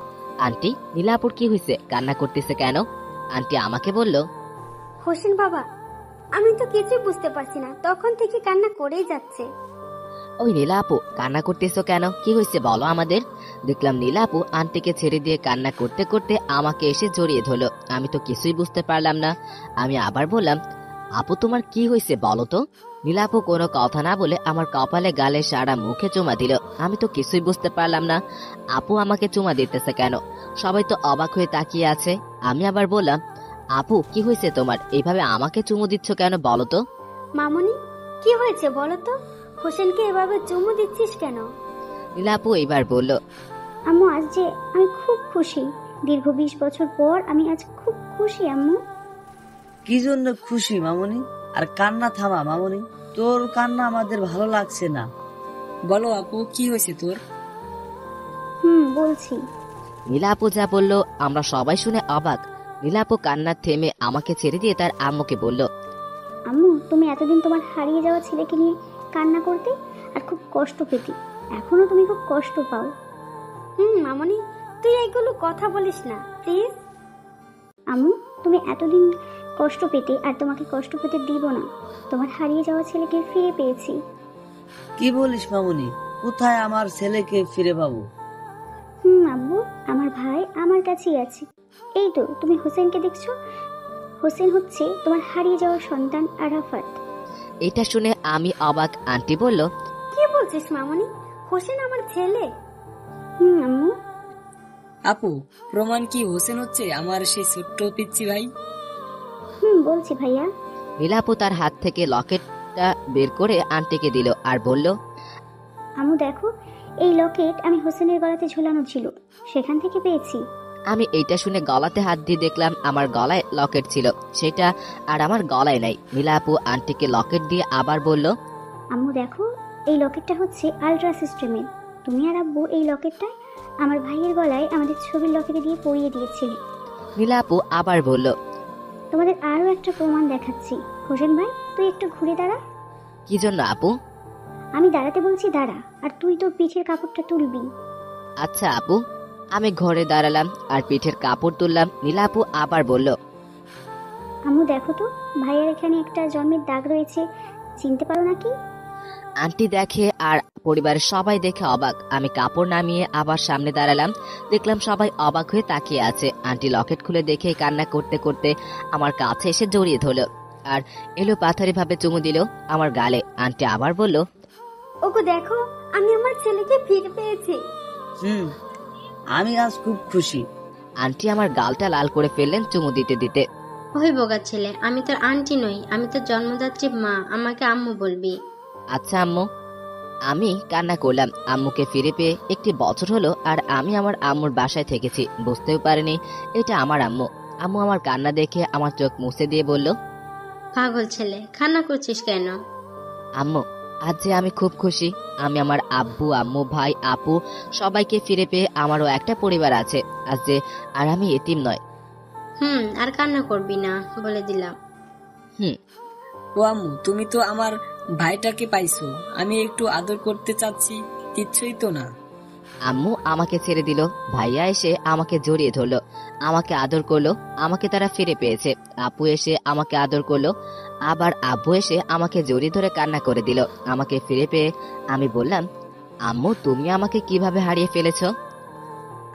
আন্টি, নীলা আপুর কি হয়েছে, কান্না করতেছে কেন? আন্টি আমাকে বলল, হোসেন বাবা, আমি তো কিছুই বুঝতে পারছি না, তখন থেকে কান্না করেই যাচ্ছে। ওই নীলা আপু কান্না করতেছো কেন, কি হয়েছে বলো আমাদের। দেখলাম নীলা আপু আন্টিকে ছেড়ে দিয়ে কান্না করতে করতে আমাকে এসে জড়িয়ে ধরলো। আমি তো কিছুই বুঝতে পারলাম না। আমি আবার বললাম, আপু তোমার কি হয়েছে বলো তো। নীলা আপু কোনো কথা না বলে আমার কপালে গালে সারা মুখে চুমা দিল। আমি তো কিছুই বুঝতে পারলাম না, আপু আমাকে চুমা দিতেছে কেন। সবাই তো অবাক হয়ে তাকিয়ে আছে। আমি আবার বললাম, আপু কি হয়েছে তোমার, এইভাবে আমাকে চুমু দিচ্ছ কেন বলো তো। মামনি কি হয়েছে বলো তো, হোসেনকে এভাবে চুমু দিচ্ছিস কেন? নীলা আপু এইবার বলল, আম্মু আজ যে আমি খুব খুশি, দীর্ঘ 20 বছর পর আমি আজ খুব খুশি আম্মু। কি জন্য খুশি মামুনি? আর কান্না থামা মামুনি, তোর কান্না আমাদের ভালো লাগছে না। বলো আপু, কি হয়েছে তোর? বলছি। নীলা আপু যা বলল আমরা সবাই শুনে অবাক। নীলা আপু কান্না থেমে আমাকে ছেড়ে দিয়ে তার আম্মুকে বলল, আম্মু, তুমি এতদিন তোমার হারিয়ে যাওয়া ছেলেকে নিয়ে কান্না করতে আর খুব কষ্ট পেতে, এখনো তুমি খুব কষ্ট পাও। মামনি, তুই এগুলো কথা বলিস না প্লিজ। আম্মু, তুমি এতদিন কষ্ট পেতে, আর তোমাকে কষ্ট পেতে দিব না। তোমার হারিয়ে যাওয়া ছেলেকে ফিরে পেয়েছি। কি বলিস মামুনি? কোথায় আমার ছেলেকে ফিরে পাবো? আব্বু, আমার ভাই আমার কাছেই আছে। এই তো তুমি হোসেনকে দেখছো, হোসেন হচ্ছে তোমার হারিয়ে যাওয়া সন্তান আরাফাত। এটা শুনে আমি অবাক। আন্টি বলল, কি বলছিস মামনি? হোসেন আমার ছেলে? আম্মু। আপু, প্রমাণ কি হোসেন হচ্ছে আমার সেই ছোট্ট পিচ্চি ভাই? বলছি ভাইয়া। নীলাপু তার হাত থেকে লকেটটা বের করে আন্টিকে দিল আর বলল, আম্মু দেখো, এই লকেট আমি হোসেনের গলাতে ঝুলানো ছিল, সেখান থেকে পেয়েছি। আমি এইটা শুনে গলাতে হাত দিয়ে দেখলাম আমার গলায় লকেট ছিল, সেটা আর আমার গলায় নাই। নীলাপু আন্টিকে লকেট দিয়ে আবার বলল, আম্মু দেখো, এই লকেটটা হচ্ছে আলট্রা সিস্টেমের। তুমি আর আব্বু এই লকেটটা আমার ভাইয়ের গলায় আমাদের ছবির লকেটে দিয়ে পরিয়ে দিয়েছিলে। নীলাপু আবার বলল, তোমাদের আরো একটা প্রমাণ দেখাচ্ছি। হোসেন ভাই, তুই একটু ঘুরে দাঁড়া। কি জন্য আপু? আমি দাঁড়াতে বলছি দাঁড়া, আর তুই তোর পিঠের কাপড়টা তুলবি। আচ্ছা আপু। আমি ঘরে দাঁড়ালাম আর পিঠের কাপড় তুললাম। নীলাপু আবার বলল, আম্মু দেখো তো, ভাইয়ের এখানে একটা জন্মের দাগ রয়েছে, চিনতে পারো নাকি? আন্টি দেখে আর পরিবারের সবাই দেখে অবাক। আমি কাপড় নামিয়ে আবার সামনে দাঁড়ালাম। দেখলাম সবাই অবাক হয়ে তাকিয়ে আছে। আন্টি লকেট খুলে দেখে কান্না করতে করতে আমার কাছে এসে জড়িয়ে ধরল আর এলো পাথারি ভাবে চুমু দিল আমার গালে। আন্টি আবার বলল, ওগো দেখো, আমি আমার ছেলেকে ফিরে পেয়েছি। আমি আজ খুব খুশি। আন্টি আমার গালটা লাল করে ফেললেন চুমু দিতে দিতে। ওই বোগা ছেলে, আমি তোর আন্টি নই, আমি তোর জন্মদাত্রী মা, আমাকে আম্মু বলবি। আচ্ছা আম্মু। আমি কান্না করলাম। আম্মুকে ফিরে পেয়ে একটি বছর হলো আর আমি আমার আম্মুর বাসায় থেকেছি, বুঝতেও পারিনি এটা আমার আম্মু। আম্মু আমার কান্না দেখে আমার চোখ মুছে দিয়ে বলল, পাগল ছেলে, কান্না করছিস কেন? আম্মু, আজ যে আমি খুব খুশি। আমি আমার আব্বু, আম্মু, ভাই, আপু সবাইকে ফিরে পেয়ে আমারও একটা পরিবার আছে আজ যে, আর আমি এতিম নয়। আর কান্না করবি না, বলে দিলাম। ও আম্মু, তুমি তো আমার ভাইটাকে পাইছো, আমি একটু আদর করতে চাচ্ছি, কিচ্ছুই তো না। আম্মু আমাকে ছেড়ে দিল। ভাইয়া এসে আমাকে জড়িয়ে ধরলো, আমাকে আদর করলো। আমাকে তারা ফিরে পেয়েছে। আপু এসে আমাকে আদর করলো, আবার আব্বু এসে আমাকে জড়িয়ে ধরে কান্না করে দিল আমাকে ফিরে পেয়ে। আমি বললাম, আম্মু তুমি আমাকে কিভাবে হারিয়ে ফেলেছো?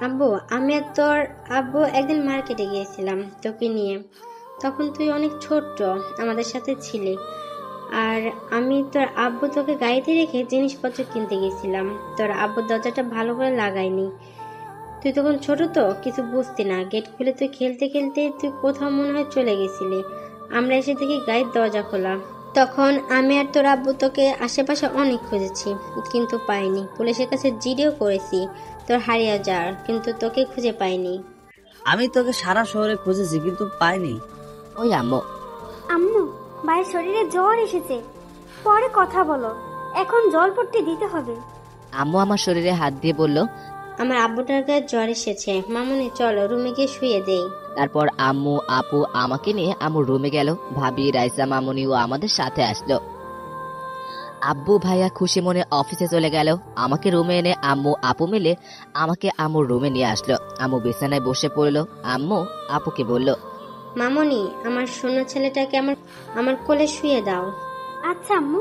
আব্বু, আমি আর তোর আব্বু একদিন মার্কেটে গিয়েছিলাম তোকে নিয়ে। তখন তুই অনেক ছোট্ট, আমাদের সাথে ছিলি। আর আমি তোর আব্বু তোকে গাড়িতে রেখে জিনিসপত্র কিনতে গেছিলাম। তোর আব্বুর দরজাটা ভালো করে লাগাইনি। তুই তখন ছোট তো, কিছু বুঝতি না। গেট খুলে তুই খেলতে খেলতে তুই কোথাও মনে হয় চলে গেছিলি। আমরা এসে দেখি গাড়ির দরজা খোলা। তখন আমি আর তোর আব্বু তোকে আশেপাশে অনেক খুঁজেছি, কিন্তু পাইনি। পুলিশের কাছে জিডিও করেছি তোর হারিয়ে যাওয়ার, কিন্তু তোকে খুঁজে পাইনি। আমি তোকে সারা শহরে খুঁজেছি কিন্তু পাইনি। ওই আম্মু। আম্মু, ভাইয়ের শরীরে জ্বর এসেছে, পরে কথা বলো, এখন জলপট্টি দিতে হবে। আম্মু আমার শরীরে হাত দিয়ে বলল, আমার আব্বুটার গায়ে জ্বর এসেছে, মামুনি চলো রুমে গিয়ে শুয়ে দেই। তারপর আম্মু আপু আমাকে নিয়ে আম্মুর রুমে গেল। ভাবি, রাইসা, মামুনিও আমাদের সাথে আসলো। আব্বু ভাইয়া খুশি মনে অফিসে চলে গেল। আমাকে রুমে এনে আম্মু আপু মিলে আমাকে আম্মুর রুমে নিয়ে আসলো। আম্মু বিছানায় বসে পড়লো। আম্মু আপুকে বলল, মামুনি, আমার শোনো ছেলেটাকে আমার কোলে শুয়ে দাও। আচ্ছা আম্মু।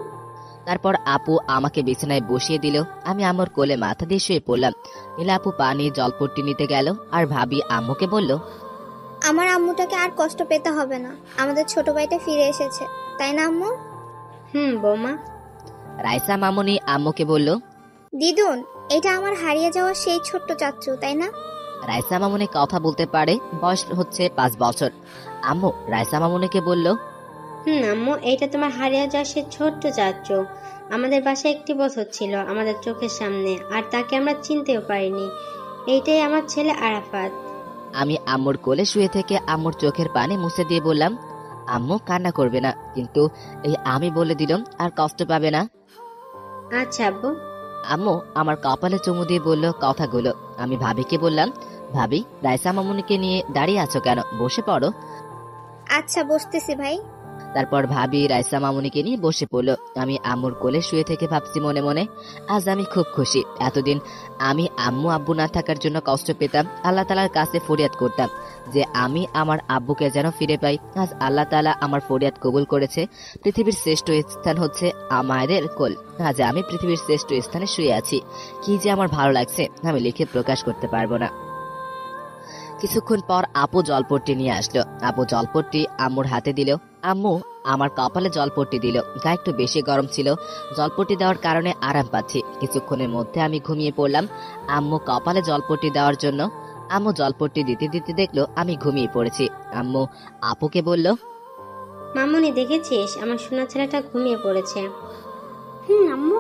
তারপর আপু আমাকে বিছানায় বসিয়ে দিল। আমি আম্মুর কোলে মাথা দিয়ে শুয়ে পড়লাম। নীলা আপু পানি জলপট্টি নিতে গেল আর ভাবি আম্মুকে বলল, আমার আম্মুটাকে আর কষ্ট পেতে হবে না, আমাদের ছোট ভাইটা ফিরে এসেছে, তাই না আম্মু? বৌমা। রাইসা মামুনি আম্মুকে বলল, দিদুন, এটা আমার হারিয়ে যাওয়া সেই ছোট্ট চাচ্চু, তাই না? রাইসা মামুনি কথা বলতে পারে, বয়স হচ্ছে 5 বছর। আম্মু রাইসা মামুনিকে বলল, আম্মু, এইটা তোমার হারিয়ে যাওয়া সে ছোট্ট চাচ্চু। আমাদের বাসায় 1 বছর ছিল আমাদের চোখের সামনে, আর তাকে আমরা চিনতেও পারিনি। এইটাই আমার ছেলে আরাফাত। আমি আম্মুর কোলে শুয়ে থেকে আম্মুর চোখের পানি মুছে দিয়ে বললাম, আম্মু কান্না করবে না, কিন্তু এই আমি বলে দিলাম আর কষ্ট পাবে না। আচ্ছা আব্বু। আম্মু আমার কপালে চুমু দিয়ে বলল কথাগুলো। আমি ভাবিকে বললাম, ভাবি রাইসা মামুনিকে নিয়ে দাঁড়িয়ে আছো কেন, বসে পড়ো। আচ্ছা বসতেছি ভাই। তারপর ভাবি রাইসা মামুনিকে নিয়ে বসে পড়লো। আমি আম্মুর কোলে শুয়ে থেকে ভাবছি মনে মনে, আজ আমি খুব খুশি। এতদিন আমি আম্মু আব্বু না থাকার জন্য কষ্ট পেতাম, আল্লাহ তাআলার কাছে ফরিয়াদ করতাম, যে আমি আমার আব্বুকে যেন ফিরে পাই। আজ আল্লাহ তাআলা আমার ফরিয়াদ কবুল করেছে। পৃথিবীর শ্রেষ্ঠ স্থান হচ্ছে আমাদের কোল। আজ আমি পৃথিবীর শ্রেষ্ঠ স্থানে শুয়ে আছি। কি যে আমার ভালো লাগছে, আমি লিখে প্রকাশ করতে পারবো না। কিছুক্ষণ পর আপু জলপট্টি নিয়ে আসলো। আপু জলপট্টি আম্মুর হাতে দিল। আম্মু আমার কপালে জলপট্টি দিল। গা একটু বেশি গরম ছিল, জলপট্টি দেওয়ার কারণে আরাম পাচ্ছি। কিছুক্ষণের মধ্যে আমি ঘুমিয়ে পড়লাম আম্মু কপালে জলপট্টি দেওয়ার জন্য। আম্মু জলপট্টি দিতে দিতে দেখলো আমি ঘুমিয়ে পড়েছি। আম্মু আপুকে বলল, মামুনি দেখেছিস আমার সোনা ছেলেটা ঘুমিয়ে পড়েছে। আম্মু,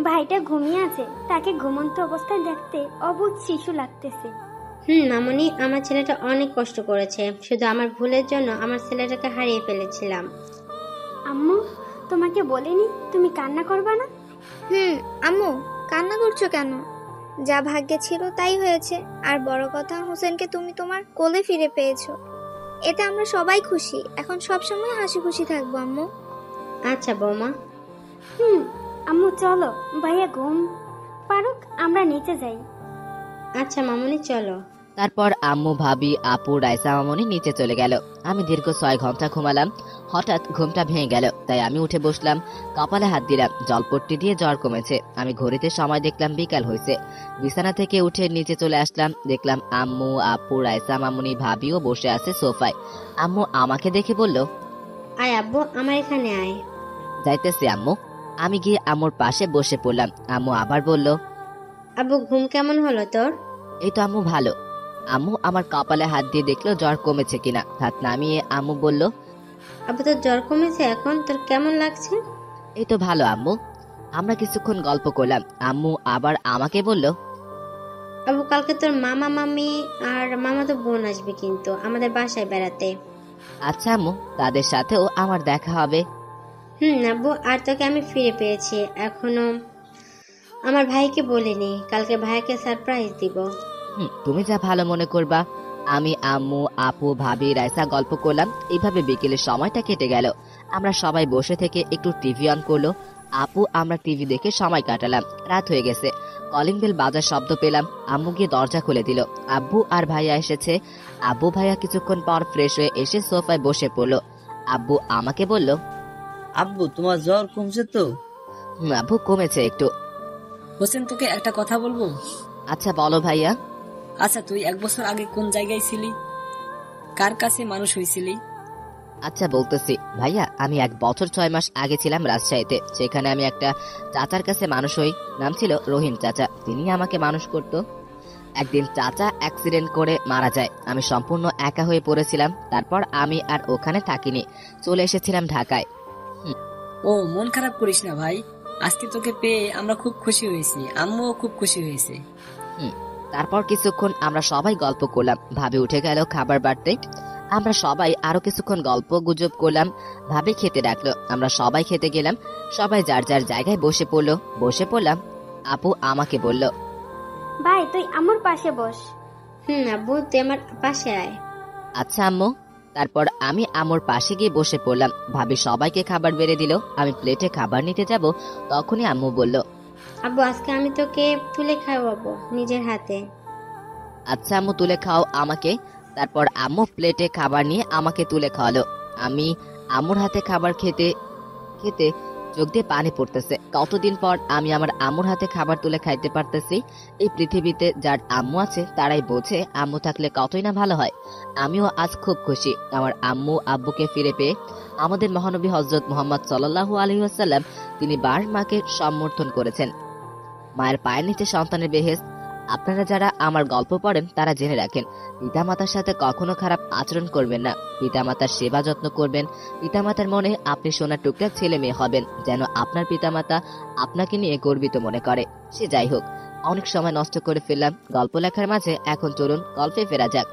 ভাইটা ঘুমিয়ে আছে, তাকে ঘুমন্ত অবস্থায় দেখতে অবুঝ শিশু লাগতেছে। মামুনি, আমার ছেলেটা অনেক কষ্ট করেছে, শুধু আমার ভুলের জন্য আমার ছেলেটাকে হারিয়ে ফেলেছিলাম। আম্মু, তোমাকে বলিনি তুমি কান্না করবা না? আম্মু কান্না করছো কেন? যা ভাগ্যে ছিল তাই হয়েছে। আর বড় কথা, হোসেনকে তুমি তোমার কোলে ফিরে পেয়েছো, এতে আমরা সবাই খুশি। এখন সবসময় হাসি খুশি থাকবো আম্মু। আচ্ছা বৌমা। আম্মু চলো, ভাইয়া ঘুম পারুক, আমরা নিচে যাই। আচ্ছা মামুনি চলো। তারপর আম্মু, ভাবি, আপু, রাইসা মামনি নিচে চলে গেল। আমি দীর্ঘ 6 ঘন্টা ঘুমালাম। হঠাৎ ঘুমটা ভেঙে গেল, তাই আমি উঠে বসলাম, কপালে হাত দিলাম। জলপট্টি দিয়ে জ্বর কমেছে। আমি ঘড়িতে সময় দেখলাম বিকাল হয়েছে। বিছানা থেকে উঠে নিচে চলে আসলাম। দেখলাম আম্মু, আপু, রাইসা মামনি, ভাবিও বসে আছে সোফায়। আম্মু আমাকে দেখে বলল, আয় আব্বু, আমার এখানে আয়। যাইতেছি আম্মু। আমি গিয়ে আম্মুর পাশে বসে পড়লাম। আম্মু আবার বলল, আব্বু ঘুম কেমন হলো তোর? এই তো আম্মু ভালো। আম্মু আমার কপালে হাত দিয়ে দেখলো জ্বর কমেছে কিনা। হাত নামিয়ে আম্মু বলল, আব্বু তোর জ্বর কমেছে এখন? তোর কেমন লাগছে? এই তো ভালো আম্মু। আমরা কিছুক্ষণ গল্প করলাম। আম্মু আবার আমাকে বলল, আব্বু কালকে তোর মামা মামি আর মামা তো বোন আসবে কিন্তু আমাদের বাসায় বেড়াতে। আচ্ছা আম্মু, তাদের সাথেও আমার দেখা হবে। আব্বু, আর তোকে আমি ফিরে পেয়েছি। এখনো আমার ভাইকে বলিনি, কালকে ভাইকে সারপ্রাইজ দিব। তুমি যা ভালো মনে করবা। আমি, আম্মু, আপু, ভাবি, রাইসা গল্প করলাম। এইভাবে বিকেলের সময়টা কেটে গেল। আমরা সবাই বসে থেকে একটু টিভি অন করলো। আপু আমরা টিভি দেখে সময় কাটালাম। রাত হয়ে গেছে। কলিং বেল বাজার শব্দ পেলাম। আম্মু গিয়ে দরজা খুলে দিল। আব্বু আর ভাইয়া এসেছে। আব্বু ভাইয়া কিছুক্ষণ পর ফ্রেশ হয়ে এসে সোফায় বসে পড়লো। আব্বু আমাকে বলল, আব্বু তোমার জ্বর কমছে তো? আব্বু কমেছে একটু। হোসেন তোকে একটা কথা বলবো? আচ্ছা বলো ভাইয়া। আচ্ছা, তুই 1 বছর আগে কোন জায়গায় ছিলি? কার কাছে মানুষ হয়েছিলি? আচ্ছা বলতেছি ভাইয়া, আমি 1 বছর 6 মাস আগে ছিলাম রাজশাহীতে। সেখানে আমি একটা চাচার কাছে মানুষ হই। নাম ছিল রহিম চাচা। তিনি আমাকে মানুষ করত। একদিন চাচা অ্যাক্সিডেন্ট করে মারা যায়। আমি সম্পূর্ণ একা হয়ে পড়েছিলাম। তারপর আমি আর ওখানে থাকিনি, চলে এসেছিলাম ঢাকায়। ও মন খারাপ করিস না ভাই, আজকে তোকে পেয়ে আমরা খুব খুশি হয়েছি, আম্মুও খুব খুশি হয়েছে। তারপর কিছুক্ষণ আমরা সবাই গল্প করলাম। ভাবি উঠে গেল খাবার বাড়তে। আমরা সবাই আরো কিছুক্ষণ গল্প গুজব করলাম। ভাবি খেতে ডাকলো। আমরা সবাই খেতে গেলাম। সবাই যার যার জায়গায় বসে পড়লাম। আপু আমাকে বলল, ভাই তুই আমার পাশে বস। আব্বু তুই আমার পাশে আয়। আচ্ছা আম্মু। তারপর আমি আম্মুর পাশে গিয়ে বসে পড়লাম। ভাবি সবাইকে খাবার বেড়ে দিল। আমি প্লেটে খাবার নিতে যাব, তখনই আম্মু বলল, আব্বু আজকে আমি তোকে তুলে খাওয়াবো নিজের হাতে। আচ্ছা আম্মু তুলে খাও আমাকে। তারপর আম্মু প্লেটে খাবার নিয়ে আমাকে তুলে খাওয়ালো। আমি আম্মুর হাতে খাবার খেতে খেতে চোখ দিয়ে পানি পড়তেছে। কতদিন পর আমি আমার আম্মুর হাতে খাবার তুলে খাইতে পারতেছি। এই পৃথিবীতে যার আম্মু আছে তারাই বোঝে আম্মু থাকলে কতই না ভালো হয়। আমিও আজ খুব খুশি আমার আম্মু আব্বুকে ফিরে পেয়ে। আমাদের মহানবী হযরত মুহাম্মদ সাল্লাল্লাহু আলাইহি ওয়াসাল্লাম তিনি মাকে সমর্থন করেছেন। মায়ের পায়ের নিচে সন্তানের বেহেশত। আপনারা যারা আমার গল্প পড়েন তারা জেনে রাখেন, পিতামাতার সাথে কখনো খারাপ আচরণ করবেন না। পিতামাতার সেবা যত্ন করবেন। পিতামাতার মনে আপনি সোনার টুকরা ছেলে মেয়ে হবেন, যেন আপনার পিতামাতা আপনাকে নিয়ে গর্বিত মনে করে। সে যাই হোক, অনেক সময় নষ্ট করে ফেললাম গল্প লেখার মাঝে। এখন চলুন গল্পে ফেরা যাক।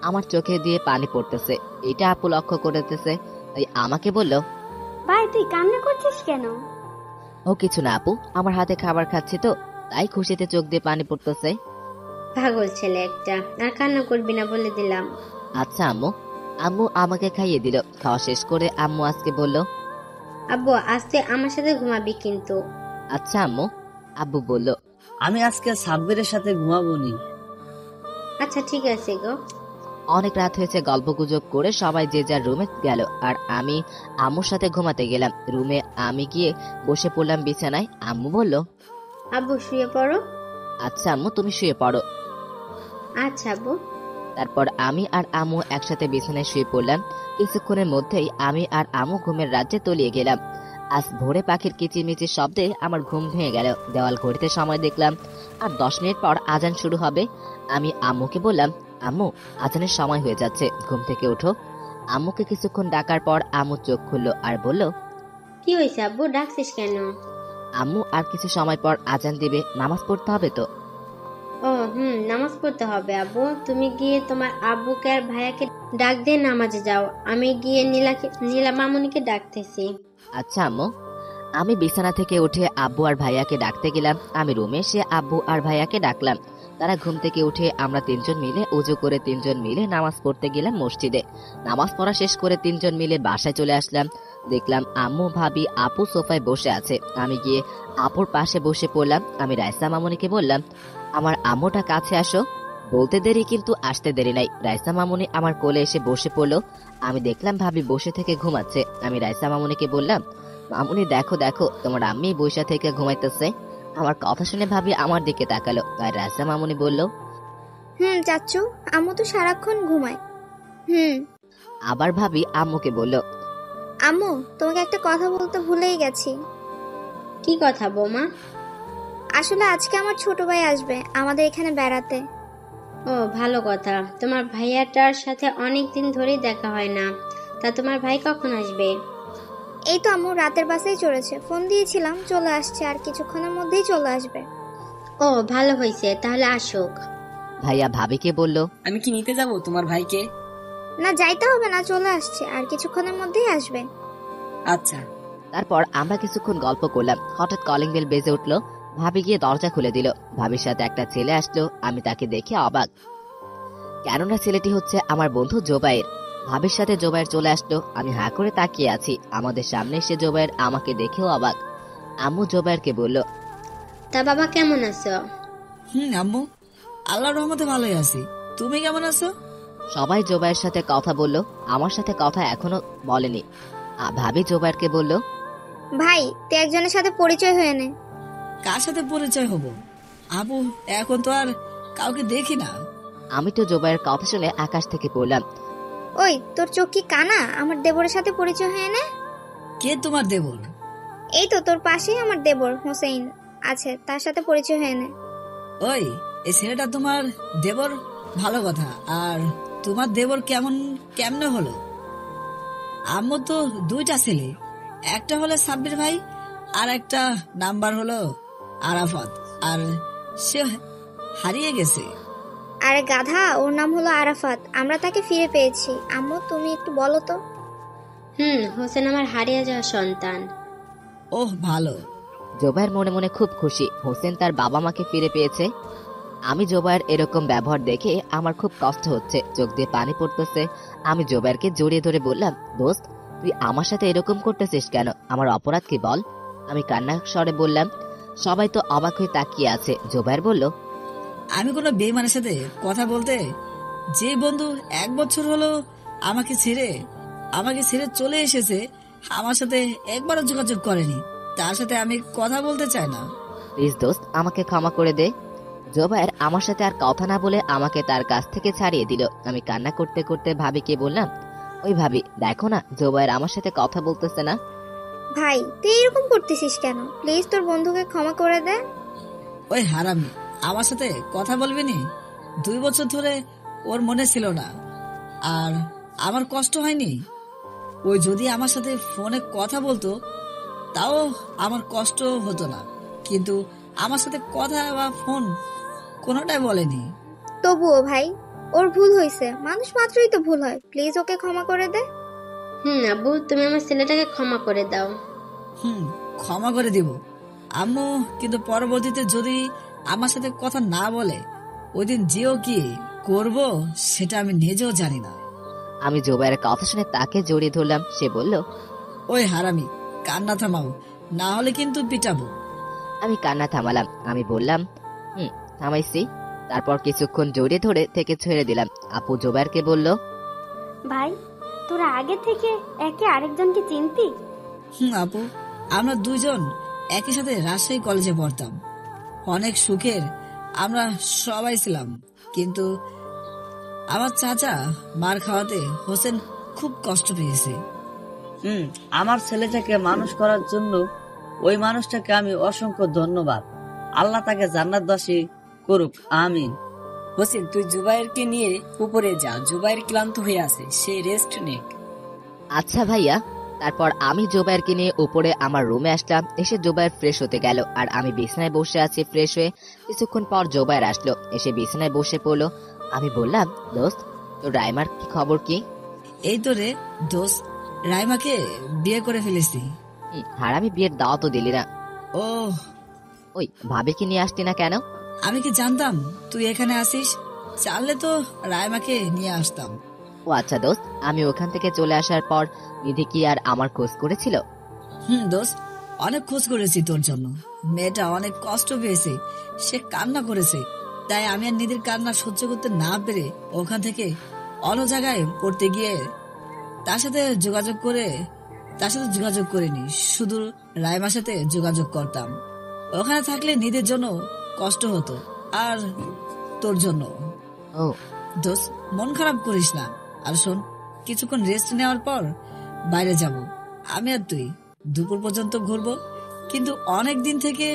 আমার চোখে দিয়ে পানি পড়তেছে, এটা আপু লক্ষ্য করতেছে, তাই আমাকে বলল, ভাই তুই কান্না করছিস কেন? ও কিছু না আপু, আমার হাতে খাবার খাচ্ছি তো, তাই খুশিতে চোখ দিয়ে পানি পড়তেছে। পাগল ছেলে একটা, আর কান্না করবি না বলে দিলাম। আচ্ছা আম্মু। আম্মু আমাকে খাইয়ে দিল। খাওয়া শেষ করে আম্মু আজকে বলল, আব্বু আজ তুই আমার সাথে ঘুমাবি কিন্তু। আচ্ছা আম্মু। আব্বু বলল, আমি আজকে সাব্বিরের সাথে ঘুমাবো নি। আচ্ছা ঠিক আছে গো। অনেক রাত হয়েছে, গল্পগুজব করে সবাই যে যার রুমে গেল আর আমি আম্মুর সাথে ঘুমাতে গেলাম। রুমে আমি গিয়ে বসে পড়লাম বিছানায়। আম্মু বলল, আব্বু শুয়ে পড়ো। আচ্ছা আম্মু, তুমি শুয়ে পড়ো। আচ্ছা আব্বু। তারপর আমি আর আম্মু একসাথে বিছানায় শুয়ে পড়লাম। কিছুক্ষণের মধ্যেই আমি আর আম্মু ঘুমের রাজ্যে তলিয়ে গেলাম। আজ ভোরে পাখির কিচিরমিচির শব্দে আমার ঘুম ভেঙে গেল। দেওয়াল ঘড়িতে সময় দেখলাম আর 10 মিনিট পর আজান শুরু হবে। আমি আম্মুকে বললাম, আম্মু আজানের সময় হয়ে যাচ্ছে, ঘুম থেকে ওঠো। আম্মুকে কিছুক্ষণ ডাকার পর আম্মু চোখ খুললো আর বলল, কি হয়েছে আব্বু, ডাকছিস কেন? আম্মু আর কিছু সময় পর আজান দিবে, নামাজ পড়তে হবে তো। ও নামাজ পড়তে হবে আব্বু। তুমি গিয়ে তোমার আব্বুকে আর ভাইয়াকে ডাক দিয়ে নামাজে যাও, আমি গিয়ে নীলা মামুনিকে ডাকতেছি। আচ্ছা আম্মু। আমি বিছানা থেকে উঠে আব্বু আর ভাইয়াকে ডাকতে গেলাম। আমি রুমে এসে আব্বু আর ভাইয়াকে ডাকলাম। তারা ঘুম থেকে উঠে আমরা 3 জন মিলে উজু করে 3 জন মিলে নামাজ পড়তে গেলাম মসজিদে। নামাজ পড়া শেষ করে 3 জন মিলে বাসায় চলে আসলাম। দেখলাম আম্মু, ভাবি, আপু সোফায় বসে আছে। আমি গিয়ে আপুর পাশে বসে পড়লাম। আমি রাইসা মামুনিকে বললাম, আমার আম্মুটা কাছে আসো। বলতে দেরি কিন্তু আসতে দেরি নাই। রাইসা মামুনি আমার কোলে এসে বসে পড়লো। আমি দেখলাম ভাবি বসে থেকে ঘুমাচ্ছে। আমি রাইসা মামুনিকে বললাম, মামুনি দেখো দেখো, তোমার আম্মি বসে থেকে ঘুমাইতেছে। আমার কথা শুনে ভাবি আমার দিকে তাকালো আর রাইসা মামুনি বলল, চাচ্চু, আম্মু তো সারাক্ষণ ঘুমায়। আবার ভাবি আম্মুকে বলল, আম্মু তোমাকে একটা কথা বলতে ভুলেই গেছি। কি কথা বৌমা? আসলে আজকে আমার ছোট ভাই আসবে আমাদের এখানে বেড়াতে। ও ভালো কথা। তোমার ভাইয়াটার সাথে অনেক দিন ধরেই দেখা হয় না। তা তোমার ভাই কখন আসবে? এই তো আম্মু রাতের বাসেই চড়েছে, ফোন দিয়েছিলাম, চলে আসছে, আর কিছুক্ষণের মধ্যেই চলে আসবে। ও ভালো হয়েছে, তাহলে আসুক। ভাইয়া ভাবিকে বলল, আমি কি নিতে যাব তোমার ভাইকে? না, যাইতে হবে না, চলে আসছে, আর কিছুক্ষণের মধ্যেই আসবে। আচ্ছা। তারপর আমরা কিছুক্ষণ গল্প করলাম। হঠাৎ কলিং বেল বেজে উঠলো। ভাবি গিয়ে দরজা খুলে দিল। ভাবির সাথে একটা ছেলে আসলো। আমি তাকে দেখে অবাক, কেননা ছেলেটি হচ্ছে আমার বন্ধু জোবাইর। ভাবির সাথে জোবাইর চলে আসলো। আমি হাঁ করে তাকিয়ে আছি। আমাদের সামনে এসে জোবাইর আমাকে দেখেও অবাক। আম্মু জোবাইরকে বলল, তা বাবা কেমন আছো? আম্মু আল্লাহর রহমতে ভালোই আছি, তুমি কেমন আছো? সবাই জোবাইয়ের সাথে কথা বলল। আমার সাথে কথা এখনো বলেনি। ভাবি জোবাইরকে বলল, ভাই তুই একজনের সাথে পরিচয় হয়ে নে। কার সাথে পরিচয় হব আপু? এখন তো আর কাউকে দেখি না। আমি তো জোবাইয়ের কথা শুনে আকাশ থেকে পড়লাম। ওই তোর চোখ কি কানা? আমার দেবরের সাথে পরিচয় হয়ে নে। কে তোমার দেবর? এই তো তোর পাশেই আমার দেবর হোসেন আছে, তার সাথে পরিচয় হয়ে নে। ওই এই ছেলেটা তোমার দেবর? ভালো কথা। আর তোমার দেবর কেমনে হলো? আম্মু তো 2টা ছেলে, একটা হলো সাব্বির ভাই আর একটা নাম্বার হলো আরাফাত, আর সে হারিয়ে গেছে। আরে গাধা, ওর নাম হলো আরাফাত, আমরা তাকে ফিরে পেয়েছি। আম্মু তুমি একটু বলো তো। হোসেন আমার হারিয়ে যাওয়া সন্তান। ওহ ভালো। জোবাইর মনে মনে খুব খুশি, হোসেন তার বাবা মাকে ফিরে পেয়েছে। আমি জোবাইর এরকম ব্যবহার দেখে আমার খুব কষ্ট হচ্ছে, চোখ দিয়ে পানি পড়তেছে। আমি জোবাইরকে জড়িয়ে ধরে বললাম, দোস্ত তুই আমার সাথে এরকম করতেছিস কেন? আমার অপরাধ কি বল? আমি কান্নার স্বরে বললাম। সবাই তো অবাক হয়ে তাকিয়ে আছে। জোবাইর বলল, আমি কোনো বেইমানের সাথে কথা বলতে? যে বন্ধু 1 বছর হলো আমাকে ছেড়ে চলে এসেছে, আমার সাথে একবারও যোগাযোগ করেনি, তার সাথে আমি কথা বলতে চাই না। প্লিজ দোস্ত, আমাকে ক্ষমা করে দে। জোবাইর আমার সাথে আর কথা না বলে আমাকে তার কাছ থেকে ছাড়িয়ে দিল। আমি কান্না করতে করতে ভাবিকে বললাম, ওই ভাবি দেখো না, জোবাইর আমার সাথে কথা বলতেছে না। ভাই তুই এরকম করতেছিস কেন? প্লিজ তোর বন্ধুকে ক্ষমা করে দে। ওই হারামি আমার সাথে কথা বলবি নি? 2 বছর ধরে ওর মনে ছিল না, আর আমার কষ্ট হয়নি? ওই যদি আমার সাথে ফোনে কথা বলতো তাও আমার কষ্ট হতো না, কিন্তু আমার সাথে কথা বা ফোন কোনোটাই বলেনি। তবুও ভাই, ওর ভুল হয়েছে, মানুষ মাত্রই তো ভুল হয়, প্লিজ ওকে ক্ষমা করে দে। আব্বু তুমি আমার ছেলেটাকে ক্ষমা করে দাও। ক্ষমা করে দিব আম্মু, কিন্তু পরবর্তীতে যদি আমার সাথে কথা না বলে ওই দিন যেও কি করব সেটা আমি নিজেও জানি না। আমি জোবাইরের কথা শুনে তাকে জড়িয়ে ধরলাম। সে বলল, ওই হারামি কান্না থামাও, না হলে কিন্তু পিটাবো। আমি কান্না থামালাম। আমি বললাম, থামাইছি। তারপর কিছুক্ষণ জড়িয়ে ধরে থেকে ছেড়ে দিলাম। আপু জোবাইরকে বলল, ভাই তোরা আগে থেকে একে আরেকজনকে চিনতি? আপু, আমরা দুইজন একই সাথে রাজশাহী কলেজে পড়তাম। অনেক সুখের আমরা সবাই ছিলাম, কিন্তু আমার চাচা মার খাওয়াতে হোসেন খুব কষ্ট পেয়েছে। আমার ছেলেটাকে মানুষ করার জন্য ওই মানুষটাকে আমি অসংখ্য ধন্যবাদ। আল্লাহ তাকে জান্নাতবাসী করুক, আমিন। হোসেন, তুই জুবাইরকে নিয়ে উপরে যা, জুবাইর ক্লান্ত হয়ে আছে, সে রেস্ট নেক। আচ্ছা ভাইয়া। তারপর আমি জোবাইরকে নিয়ে উপরে আমার রুমে আসলাম। এসে জোবাইর ফ্রেশ হতে গেল আর আমি বিছানায় বসে আছি ফ্রেশ হয়ে। কিছুক্ষণ পর জোবাইর আসলো, এসে বিছানায় বসে পড়লো। আমি বললাম, দোস্ত তোর রাইমার কি খবর কি? এই তো রে দোস্ত, রাইমাকে বিয়ে করে ফেলেছি। হারামি বিয়ের দাওয়া তো দিলি না। ও, ওই ভাবিকে নিয়ে আসতি না কেন? আমি কি জানতাম তুই এখানে আসিস? চাললে তো রাইমাকে নিয়ে আসতাম। ও আচ্ছা দোস্ত, আমি ওখান থেকে চলে আসার পর নিধি কি আর আমার খোঁজ করেছিল? দোস্ত, অনেক খোঁজ করেছি তোর জন্য। মেয়েটা অনেক কষ্ট পেয়েছে, সে কান্না করেছে। তাই আমি আর নিধির কান্না সহ্য করতে না পেরে ওখান থেকে অন্য জায়গায় পড়তে গিয়ে তার সাথে যোগাযোগ করিনি, শুধু রাইমার সাথে যোগাযোগ করতাম। ওখানে থাকলে নিধির জন্য কষ্ট হতো আর তোর জন্য। ও দোস্ত, মন খারাপ করিস না। আর শোন, কিছুক্ষণ রেস্ট নেওয়ার পর বাইরে যাব। আমি আর তুই দুপুর পর্যন্ত ঘুরবো, কিন্তু অনেক দিন থেকে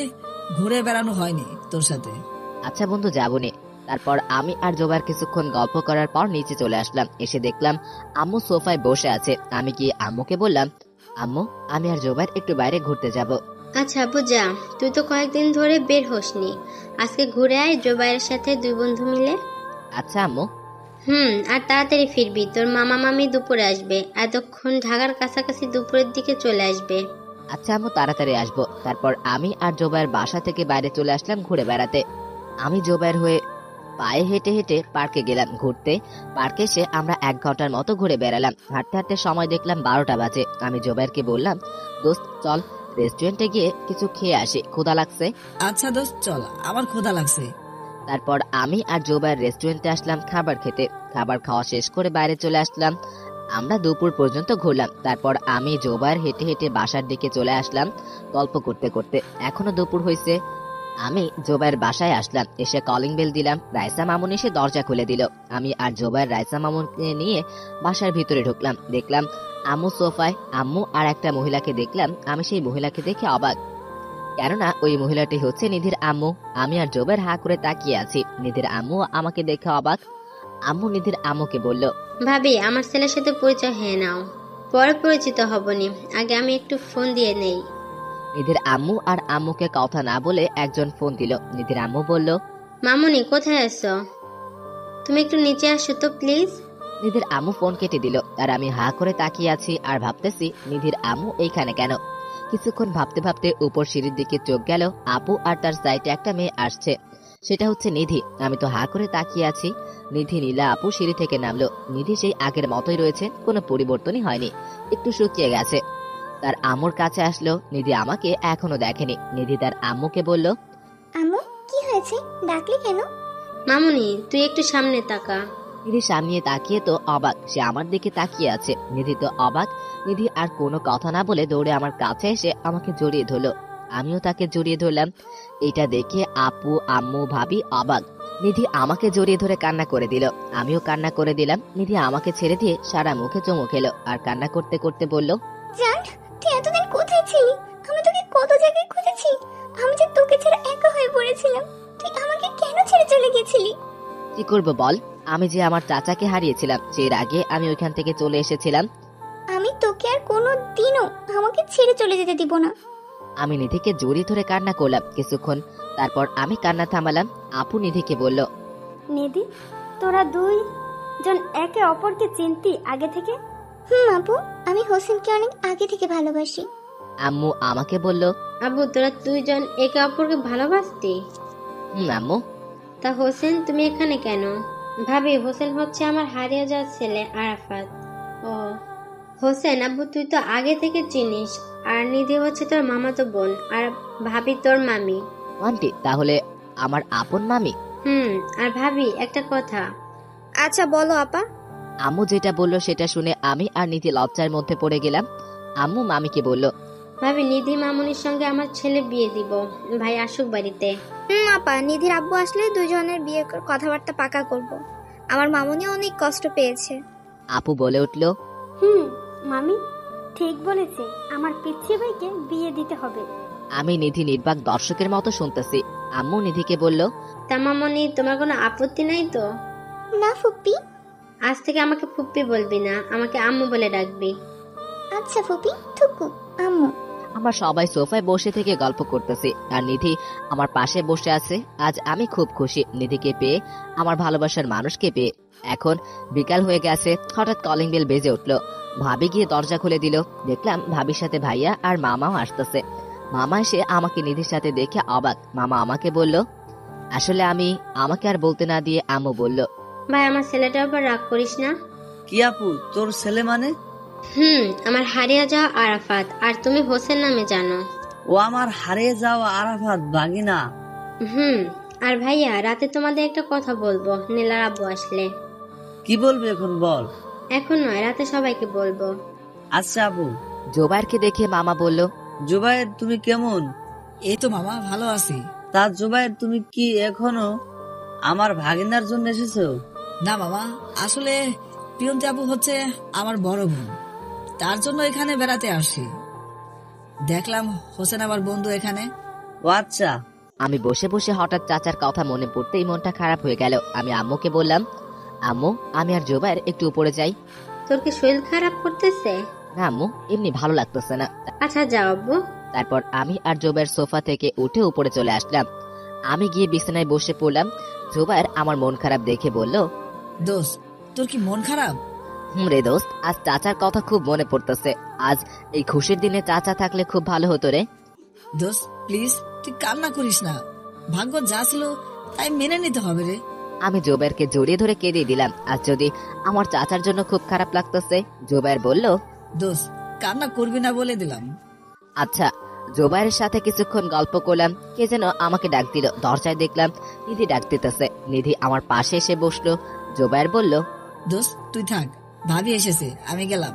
ঘুরে বেড়ানো হয়নি তোর সাথে। আচ্ছা বন্ধু, যাবনি। তারপর আমি আর জোবাইর কিছুক্ষণ গল্প করার পর নিচে চলে আসলাম। এসে দেখলাম আম্মু সোফায় বসে আছে। আমি গিয়ে আম্মুকে বললাম, আম্মু আমি আর জোবাইর একটু বাইরে ঘুরতে যাব। আচ্ছা আব্বু যা, তুই তো কয়েকদিন ধরে বের হসনি, আজকে ঘুরে আয় জোবাইয়ের সাথে দুই বন্ধু মিলে। আচ্ছা আম্মু। আর তাড়াতাড়ি ফিরবি, তোর মামা মামি দুপুরে আসবে, এতক্ষণ ঢাকার কাছাকাছি দুপুরের দিকে চলে আসবে। আচ্ছা আম্মু, তাড়াতাড়ি আসবো। তারপর আমি আর জোবাইর বাসা থেকে বাইরে চলে আসলাম ঘুরে বেড়াতে। আমি জোবাইর হয়ে পায়ে হেঁটে হেঁটে পার্কে গেলাম ঘুরতে। পার্কে এসে আমরা 1 ঘন্টার মতো ঘুরে বেড়ালাম। হাঁটতে হাঁটতে সময় দেখলাম 12টা বাজে। আমি জোবাইরকে বললাম, দোস্ত চল রেস্টুরেন্টে গিয়ে কিছু খেয়ে আসি, ক্ষুধা লাগছে। আচ্ছা দোস্ত চল, আমার ক্ষুধা লাগছে। তারপর আমি আর জোবাইর রেস্টুরেন্টে আসলাম খাবার খেতে। খাবার খাওয়া শেষ করে বাইরে চলে আসলাম। আমরা দুপুর পর্যন্ত ঘুরলাম। তারপর আমি জোবাইর হেঁটে হেঁটে বাসার দিকে চলে আসলাম গল্প করতে করতে। এখনো দুপুর হয়েছে। আমি জোবাইর বাসায় আসলাম। এসে কলিং বেল দিলাম। রাইসা মামুন এসে দরজা খুলে দিল। আমি আর জোবাইর রাইসা মামুনকে নিয়ে বাসার ভিতরে ঢুকলাম। দেখলাম আম্মু সোফায়। আম্মু আর একটা মহিলাকে দেখলাম। আমি সেই মহিলাকে দেখে অবাক, কেননা ওই মহিলাটি হচ্ছে নিধির আম্মু। আমি আর জোবাইর হা করে তাকিয়ে আছি। নিধির আম্মু আমাকে দেখে অবাক। আম্মু নিধির আম্মুকে বলল, ভাবি আমার ছেলের সাথে পরিচয় হয়ে নাও, পরে পরিচিত হবনি, আগে আমি একটু ফোন দিয়ে নেই। নিধির আম্মু আর আম্মুকে কথা না বলে একজন ফোন দিল। নিধির আম্মু বলল, মামুনি কোথায় আছো? তুমি একটু নিচে আসো তো প্লিজ। নিধির আম্মু ফোন কেটে দিল। আর আমি হা করে তাকিয়ে আছি আর ভাবতেছি নিধির আম্মু এইখানে কেন। কিছুক্ষণ ভাবতে ভাবতে উপর সিঁড়ির দিকে চোখ গেল। আপু আর তার সাইডে একটা মেয়ে আসছে, সেটা হচ্ছে নিধি। আমি তো হা করে তাকিয়ে আছি। নিধি নীলা আপু সিঁড়ি থেকে নামলো। নিধি সেই আগের মতোই রয়েছে, কোনো পরিবর্তনই হয়নি, একটু শুকিয়ে গেছে। তার আম্মুর কাছে আসলো। নিধি আমাকে এখনো দেখেনি। নিধি তার আম্মুকে বলল, আম্মু কি হয়েছে, ডাকলি কেন? মামুনি তুই একটু সামনে তাকা। নিধি সামনে তাকিয়ে তো অবাক, সে আমার দিকে তাকিয়ে আছে। নিধি তো অবাক। নিধি আর কোনো কথা না বলে দৌড়ে আমার কাছে এসে আমাকে জড়িয়ে ধরলো। আমিও তাকে জড়িয়ে ধরলাম। এটা দেখে আপু আম্মু ভাবি অবাক। নিধি আমাকে জড়িয়ে ধরে কান্না করে দিল। আমিও কান্না করে দিলাম। নিধি আমাকে ছেড়ে দিয়ে সারা মুখে চুমু খেলো আর কান্না করতে করতে বলল, জান তুই এতদিন কোথায় ছিলি? আমি তোকে কত জায়গায় খুঁজেছি। আমি যে তোকে ছেড়ে একা হয়ে পড়েছিলাম, তুই আমাকে কেন ছেড়ে চলে গেছিলি? কি করবো বল, আমি যে আমার চাচাকে হারিয়েছিলাম সেই আগে আমি ওইখান থেকে চলে এসেছিলাম। আমি তোকে আর কোনো দিনও আমাকে ছেড়ে চলে যেতে দিব না। আমি নিধিকে জড়িয়ে ধরে কান্না করলাম কিছুক্ষণ। তারপর আমি কান্না থামালাম। আপু নিধিকে বলল, নিধি তোরা দুইজন একে অপরকে চিনতি আগে থেকে? আপু, আমি হোসেনকে অনেক আগে থেকে ভালোবাসি। আম্মু আমাকে বলল, আব্বু তোরা দুইজন একে অপরকে ভালোবাসতি? আম্মু। তা হোসেন তুমি এখানে কেন? ভাবি হোসেন হচ্ছে আমার হারিয়ে যাওয়া ছেলে আরাফাত। ও হোসেন, আব্বু তুই তো আগে থেকে চিনিস, আর নিধি হচ্ছে তোর মামাতো বোন, আর ভাবি তোর মামি। আন্টি তাহলে আমার আপন মামি? আর ভাবি একটা কথা। আচ্ছা বলো আপা। আম্মু যেটা বললো সেটা শুনে আমি আর নিধি লজ্জার মধ্যে পড়ে গেলাম। আম্মু মামিকে বলল, ভাবি নিধি মামুনির সঙ্গে আমার ছেলে বিয়ে দিব, ভাই আসুক বাড়িতে। আপা, নিধির আব্বু আসলে দুজনের বিয়ে কথাবার্তা পাকা করব। আমার মামুনি অনেক কষ্ট পেয়েছে। আপু বলে উঠল, মামি ঠিক বলেছে, আমার পিচ্ছি ভাইকে বিয়ে দিতে হবে। আমি নিধি নির্বাক দর্শকের মতো শুনতেছি। আম্মু নিধিকে বলল, তা মামনি তোমার কোনো আপত্তি নাই তো? না ফুপ্পি। আজ থেকে আমাকে ফুপ্পি বলবি না, আমাকে আম্মু বলে ডাকবি। আচ্ছা ফুপি, থুকু আম্মু। আমরা সবাই সোফায় বসে থেকে গল্প করতেছি আর নিধি আমার পাশে বসে আছে। আজ আমি খুব খুশি নিধিকে পেয়ে, আমার ভালোবাসার মানুষকে পেয়ে। এখন বিকাল হয়ে গেছে, হঠাৎ কলিং বেল বেজে উঠলো। ভাবি গিয়ে দরজা খুলে দিল। দেখলাম ভাবির সাথে ভাইয়া আর মামাও আসতেছে। মামা এসে আমাকে নিধির সাথে দেখে অবাক। মামা আমাকে বলল, আসলে আমাকে আর বলতে না দিয়ে আম্মু বলল, ভাই আমার ছেলেটার উপর রাগ করিস না। কি আপু, তোর ছেলে মানে? আমার হারিয়ে যাওয়া আরাফাত, আর তুমি হোসেন নামে জানো। ও আমার হারিয়ে যাওয়া আরাফাত ভাগিনা। আর ভাইয়া রাতে তোমাদের একটা কথা বলবো, নীলার আব্বু আসলে। কি বলবি এখন বল। এখন নয়, রাতে সবাইকে বলবো। আচ্ছা আপু। জোবাইরকে দেখে মামা বলল, জুবাইর তুমি কেমন? এই তো মামা ভালো আছি। তা জুবাইর তুমি কি এখনো আমার ভাগিনার জন্য এসেছো? না মামা, আসলে প্রিয়ন্তী আপু হচ্ছে আমার বড় বোন, তার জন্য এখানে বেড়াতে আসি। দেখলাম হোসেন আমার বন্ধু এখানে। ও আচ্ছা। আমি বসে বসে হঠাৎ চাচার কথা মনে পড়তেই মনটা খারাপ হয়ে গেল। আমি আম্মুকে বললাম, আম্মু আমি আর জোবাইর একটু উপরে যাই। তোর কি শরীর খারাপ করতেছে? না আম্মু, এমনি ভালো লাগতেছে না। আচ্ছা যাও আব্বু। তারপর আমি আর জোবাইর সোফা থেকে উঠে উপরে চলে আসলাম। আমি গিয়ে বিছানায় বসে পড়লাম। জোবাইর আমার মন খারাপ দেখে বলল, দোস্ত তোর কি মন খারাপ? রে দোস্ত, আজ চাচার কথা খুব মনে পড়তেছে। আজ এই খুশির দিনে চাচা থাকলে খুব ভালো হতো রে। দোস্ত প্লিজ তুই কান্না করিস না, ভাগ্য যা ছিল তাই মেনে নিতে হবে রে। আমি জোবাইরকে জড়িয়ে ধরে কেঁদে দিলাম। আজ যদি আমার চাচার জন্য খুব খারাপ লাগতেছে। জোবাইর বলল, দোস্ত কান্না করবি না বলে দিলাম। আচ্ছা। জোবাইরের সাথে কিছুক্ষণ গল্প করলাম। কে যেন আমাকে ডাক দিল। দরজায় দেখলাম নিধি ডাক দিতেছে। নিধি আমার পাশে এসে বসলো। জোবাইর বলল, দোস্ত তুই থাক, ভাবি এসেছে, আমি গেলাম।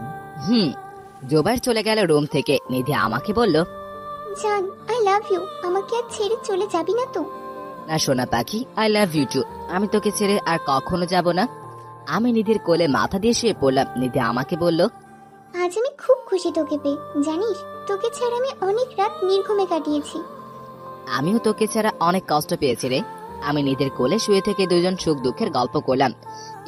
জোবাইর চলে গেল রুম থেকে। নিধি আমাকে বলল, জান আই লাভ ইউ, আমাকে আর ছেড়ে চলে যাবি না তো? না সোনা পাখি, আই লাভ ইউ টু। আমি তোকে ছেড়ে আর কখনো যাব না। আমি নিধির কোলে মাথা দিয়ে শুয়ে পড়লাম। নিধি আমাকে বলল, আজ আমি খুব খুশি তোকে পেয়ে। জানিস তোকে ছাড়া আমি অনেক রাত নির্ঘুমে কাটিয়েছি। আমিও তোকে ছাড়া অনেক কষ্ট পেয়েছি রে। আমি নিধির কোলে শুয়ে থেকে দুজন সুখ দুঃখের গল্প করলাম।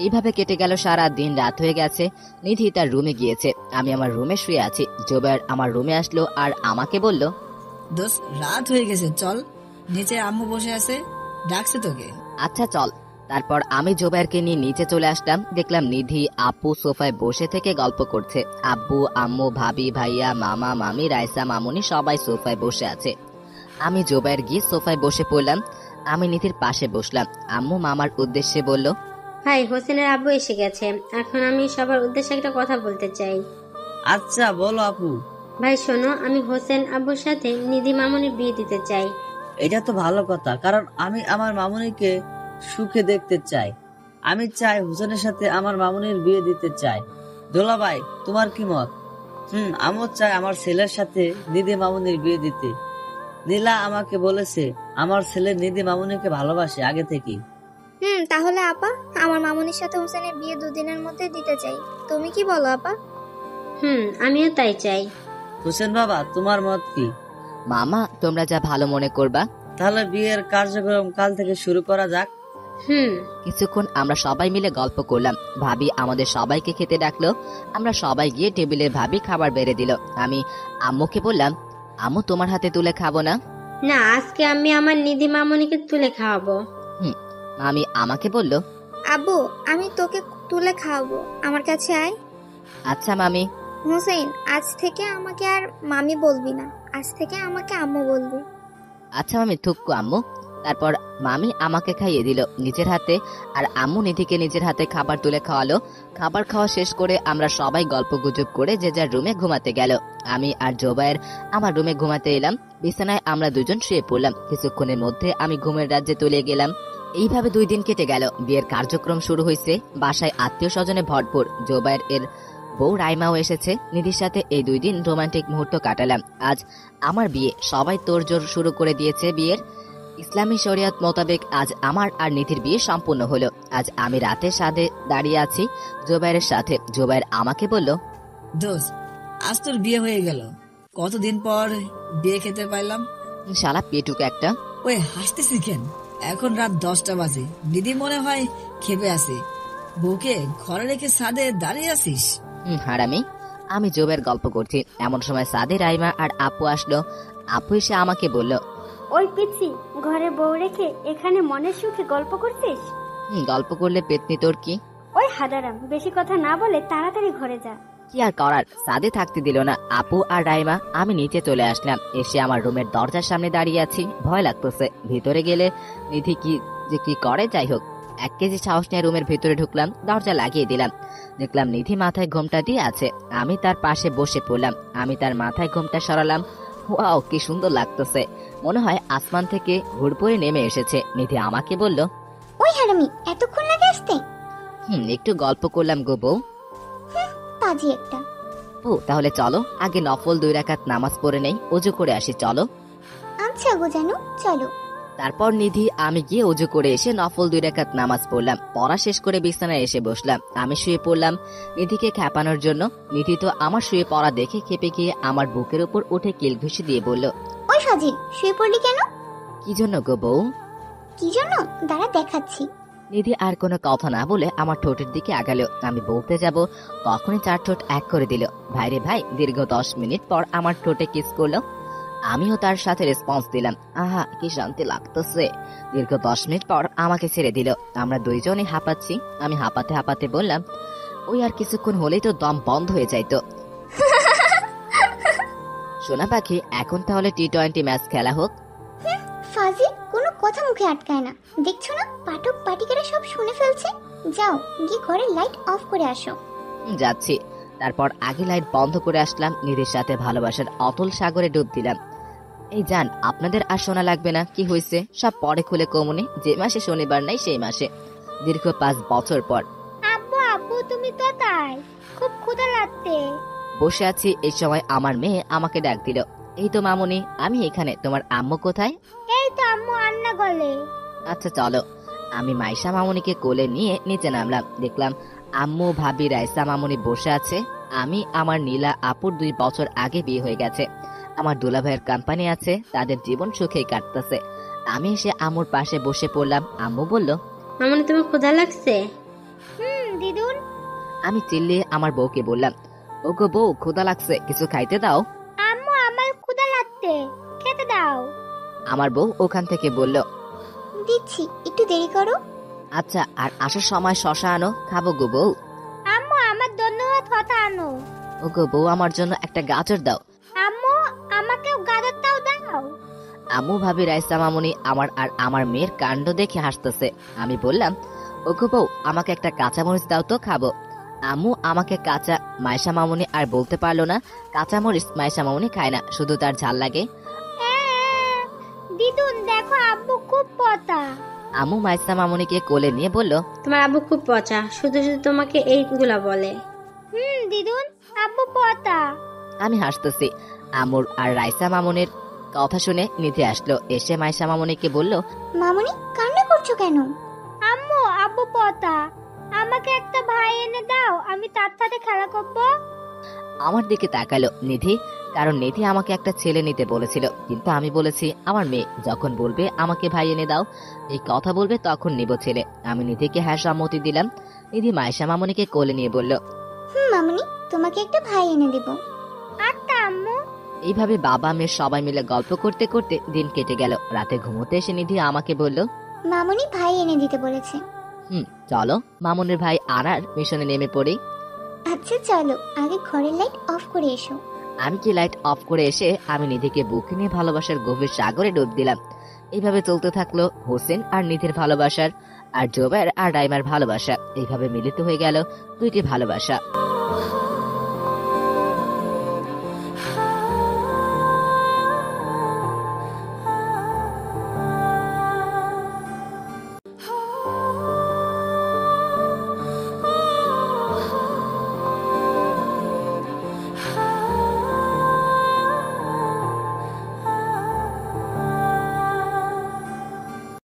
এইভাবে কেটে গেল সারা দিন। রাত হয়ে গেছে। নিধি তার রুমে গিয়েছে, আমি আমার রুমে শুয়ে আছি। জোবাইর আমার রুমে আসলো আর আমাকে বলল, দোস্ত রাত হয়ে গেছে, চল, নিচে আম্মু বসে আছে, ডাকছে তোকে। আচ্ছা চল। তারপর আমি জোবাইরকে নিয়ে নিচে চলে আসলাম। দেখলাম নিধি আপু সোফায় বসে থেকে গল্প করছে। আব্বু আম্মু ভাবি ভাইয়া মামা মামি রাইসা মামুনি সবাই সোফায় বসে আছে। আমি জোবাইর গিয়ে সোফায় বসে পড়লাম। আমি নিধির পাশে বসলাম। আম্মু মামার উদ্দেশ্যে বলল, ভাই হোসেনের আব্বু এসে গেছে, এখন আমি সবার উদ্দেশ্যে একটা কথা বলতে চাই। আচ্ছা বলো আপু। ভাই শোনো, আমি হোসেন আব্বুর সাথে নিধি মামুনির বিয়ে দিতে চাই। এটা তো ভালো কথা, কারণ আমি আমার মামুনিকে সুখে দেখতে চাই। আমি চাই হোসেনের সাথে আমার মামুনির বিয়ে দিতে চাই। দোলা ভাই তোমার কি মত? আমিও চাই আমার ছেলের সাথে নিধি মামুনির বিয়ে দিতে। নীলা আমাকে বলেছে আমার ছেলে নিধি মামুনিকে ভালোবাসে আগে থেকেই। তাহলে আপা আমার মামুনির সাথে হোসেনের বিয়ে দুদিনের মধ্যে দিতে চাই। তুমি কি বলো আপা? আমিও তাই চাই। হোসেন বাবা তোমার মত কি? মামা তোমরা যা ভালো মনে করবা। তাহলে বিয়ের কার্যক্রম কাল থেকে শুরু করা যাক। কিছুক্ষণ আমরা সবাই মিলে গল্প করলাম। ভাবি আমাদের সবাইকে খেতে ডাকলো। আমরা সবাই গিয়ে টেবিলে ভাবি খাবার বেড়ে দিল। আমি আম্মুকে বললাম, আম্মু তোমার হাতে তুলে খাবো না? না, আজকে আমি আমার নিধি মামুনিকে তুলে খাওয়াবো। মামি আমাকে বলল, আব্বু আমি তোকে তুলে খাওয়াবো, আমার কাছে আয়। আচ্ছা মামি। হোসেন আজ থেকে আমাকে আর মামি বলবি না, আজ থেকে আমাকে আম্মু বলবি। আচ্ছা মামি, থুক্কু আম্মু। তারপর মামি আমাকে খাইয়ে দিল নিজের হাতে, আর আম্মু নিধিকে নিজের হাতে খাবার তুলে খাওয়ালো। খাবার খাওয়া শেষ করে আমরা সবাই গল্প গুজব করে যে যার রুমে ঘুমাতে গেল। আমি আর জোবাইর আমার রুমে ঘুমাতে এলাম। বিছানায় আমরা দুজন শুয়ে পড়লাম। কিছুক্ষণের মধ্যে আমি ঘুমের রাজ্যে চলে গেলাম। এইভাবে 2 দিন কেটে গেল। বিয়ের কার্যক্রম শুরু হয়েছে। বাসায় আত্মীয় স্বজনে ভরপুর। জোবায়ের এর বউ রাইমাও এসেছে। নিধির সাথে এই 2 দিন রোমান্টিক মুহূর্ত কাটালাম। আজ আমার বিয়ে। সবাই তোড়জোড় শুরু করে দিয়েছে বিয়ের। ইসলামী শরিয়ত মোতাবেক আজ আমার আর নিধির বিয়ে সম্পূর্ণ হলো। আজ আমি রাতে সাদে দাঁড়িয়ে আছি জোবায়ের সাথে। জোবায়ের আমাকে বলল, দোস্ত, আজ তোর বিয়ে হয়ে গেল। কতদিন পর বিয়ে খেতে পাইলাম। শালা পেটুক একটা। ওই হাসতেছি কেন? এখন রাত 10টা বাজে। দিদি মনে হয় খেপে আছে। বউকে ঘরে রেখে সাদে দাঁড়িয়ে আছিস? হারামি। আমি জোবায়ের গল্প করছি, এমন সময় সাদে রাইমা আর আপু আসলো। আপু এসে আমাকে বলল, ওই পিচ্ছি, ঘরে বউ রেখে এখানে মনের সুখে গল্প করছিস? গল্প করলে পেতনি তোর কি? ওই হাদারাম, বেশি কথা না বলে তাড়াতাড়ি ঘরে যা। কি আর করার, সাদে থাকতে দিল না আপু আর রাইমা। আমি নিচে চলে আসলাম। এসে আমার রুমের দরজার সামনে দাঁড়িয়ে আছি। ভয় লাগতেছে। ভিতরে গেলে নিধি কি করে। যাই হোক, 1 কেজি সাহস নিয়ে রুমের ভিতরে ঢুকলাম। দরজা লাগিয়ে দিলাম। দেখলাম নিধি মাথায় ঘোমটা দিয়ে আছে। আমি তার পাশে বসে পড়লাম। আমি তার মাথায় ঘোমটা সরালাম। ওয়াও, কি সুন্দর লাগতেছে। মনে হয় আসমান থেকে হুড়পড়ে নেমে এসেছে। নিধি আমাকে বলল, ওই হারামি, এতক্ষণ লাগে আসতে? একটু গল্প করলাম গো বউ। পাজি একটা। ও, তাহলে চলো আগে নফল 2 রাকাত নামাজ পড়ে নেই, ওযু করে আসি। চলো। আচ্ছা গো জানু, চলো। তারপর নিধি আমি গিয়ে ওযু করে এসে নফল 2 রাকাত নামাজ পড়লাম। পড়া শেষ করে বিছানায় এসে বসলাম। আমি শুয়ে পড়লাম নিধিকে খেপানোর জন্য। নিধি তো আমার শুয়ে পড়া দেখে খেপে গিয়ে আমার বুকের উপর উঠে কিল ঘুষি দিয়ে বলল, ওই ফাজিল, শুয়ে পড়লি কেন? কি জন্য গো বউ? কি জন্য? দাঁড়া দেখাচ্ছি। নিধি আর কোনো কথা না বলে আমার ঠোঁটের দিকে আগালো। আমি বলতে যাব তখনই 4 ঠোঁট এক করে দিল। ভাইরে ভাই, দীর্ঘ 10 মিনিট পর আমার ঠোঁটে কিস করলো। আমিও তার সাথে রেসপন্স দিলাম। আহা, কি শান্তি লাগতেছে। দীর্ঘ 10 মিনিট পর আমাকে ছেড়ে দিল। আমরা দুইজনই হাঁপাচ্ছি। আমি হাঁপাতে হাঁপাতে বললাম, ওই আর কিছুক্ষণ হলেই তো দম বন্ধ হয়ে যাইতো। সোনা পাখি, এখন তাহলে T20 ম্যাচ খেলা হোক। ফাজিল, কোনো কথা মুখে আটকায় না। দেখছো না, পাঠক পাঠিকারা সব শুনে ফেলছে। যাও গিয়ে ঘরে লাইট অফ করে আসো। যাচ্ছি। তারপর আগে লাইট বন্ধ করে আসলাম। নিধির সাথে ভালোবাসার অতল সাগরে ডুব দিলাম। এই জান, আপনাদের আর শোনা লাগবে না কি হয়েছে, সব পরে খুলে কমুনি। যে মাসে শনিবার নাই সেই মাসে। দীর্ঘ 5 বছর পর। আব্বু আব্বু, তুমি তো তাই, খুব ক্ষুধা লাগতে। বসে আছি, এই সময় আমার মেয়ে আমাকে ডাক দিল, এই তো মামুনি, আমি এখানে। তোমার আম্মু কোথায়? এই তো আম্মু রান্না গলে। আচ্ছা চলো। আমি মাইশা মামুনিকে কোলে নিয়ে নিচে নামলাম। দেখলাম আম্মু, ভাবি, রাইসা মামুনি বসে আছে। আমি আমার নীলা আপুর 2 বছর আগে বিয়ে হয়ে গেছে। আমার দুলাভাইয়ের কোম্পানি আছে, তাদের জীবন সুখেই কাটতেছে। আমি এসে আম্মুর পাশে বসে পড়লাম। আম্মু বলল, মামুনি তোমার ক্ষুধা লাগছে? দিদুন। আমি চিল্লিয়ে আমার বউকে বললাম, ওগো বউ, ক্ষুধা লাগছে, কিছু খাইতে দাও। আম্মু, আমার ক্ষুধা লাগতে, খেতে দাও। আমার বউ ওখান থেকে বলল, দিচ্ছি, একটু দেরি করো। আচ্ছা, আর আসার সময় শশা আনো, খাবো গো বউ। আম্মু, আমার ধন্যবাদ কথা আনো। ওগো বউ, আমার জন্য একটা গাজর দাও। আম্মু, আমাকেও গাজরটাও দাও। আম্মু, ভাবি, রাইসা মামুনি আমার আর আমার মেয়ের কাণ্ড দেখে হাসতেছে। আমি বললাম, ওগো বউ, আমাকে একটা কাঁচামরিচ দাও তো, খাবো। আম্মু আমাকে কাঁচা। মাইশা মামুনি আর বলতে পারলো না কাঁচামরিচ মাইশা মামুনি খায় না, শুধু তার ঝাল লাগে। দিদুন, দেখো আব্বু খুব পচা। আম্মু মাইশা মামুনিকে কোলে নিয়ে বলল, তোমার আব্বু খুব পচা, শুধু শুধু তোমাকে এইগুলা বলে। দিদুন, আব্বু পচা। আমি হাসতেছি। আম্মুর আর রাইসা মামুনির কথা শুনে নিধি আসলো। এসে মাইশা মামুনিকে বলল, মামুনি, কান্না করছো কেন? আম্মু, আব্বু পচা, আমাকে একটা ভাই এনে দাও, আমি তার সাথে খেলা করবো। আমার দিকে তাকালো নিধি, কারণ নিধি আমাকে একটা ছেলে নিতে বলেছিল, কিন্তু আমি বলেছি আমার মেয়ে যখন বলবে আমাকে ভাই এনে দাও, এই কথা বলবে, তখন নিব ছেলে। আমি নিধিকে হ্যাঁ সম্মতি দিলাম। নিধি মাইশা মামুনিকে কোলে নিয়ে বলল, মামুনি, তোমাকে একটা ভাই এনে দেব। আচ্ছা আম্মু। এইভাবে বাবা মেয়ে সবাই মিলে গল্প করতে করতে দিন কেটে গেল। রাতে ঘুমোতে এসে নিধি আমাকে বলল, মামুনি ভাই এনে দিতে বলেছে। চলো মামুনের ভাই আনার মিশনে নেমে পড়ি। আচ্ছা চলো, আগে ঘরের লাইট অফ করে এসো। আমি কি লাইট অফ করে এসে আমি নিধিকে বুকে নিয়ে ভালোবাসার গভীর সাগরে ডুব দিলাম। এইভাবে চলতে থাকলো হোসেন আর নিধির ভালোবাসার, আর জোবায়ের আর রাইমার ভালোবাসা। এইভাবে মিলিত হয়ে গেল 2টি ভালোবাসা।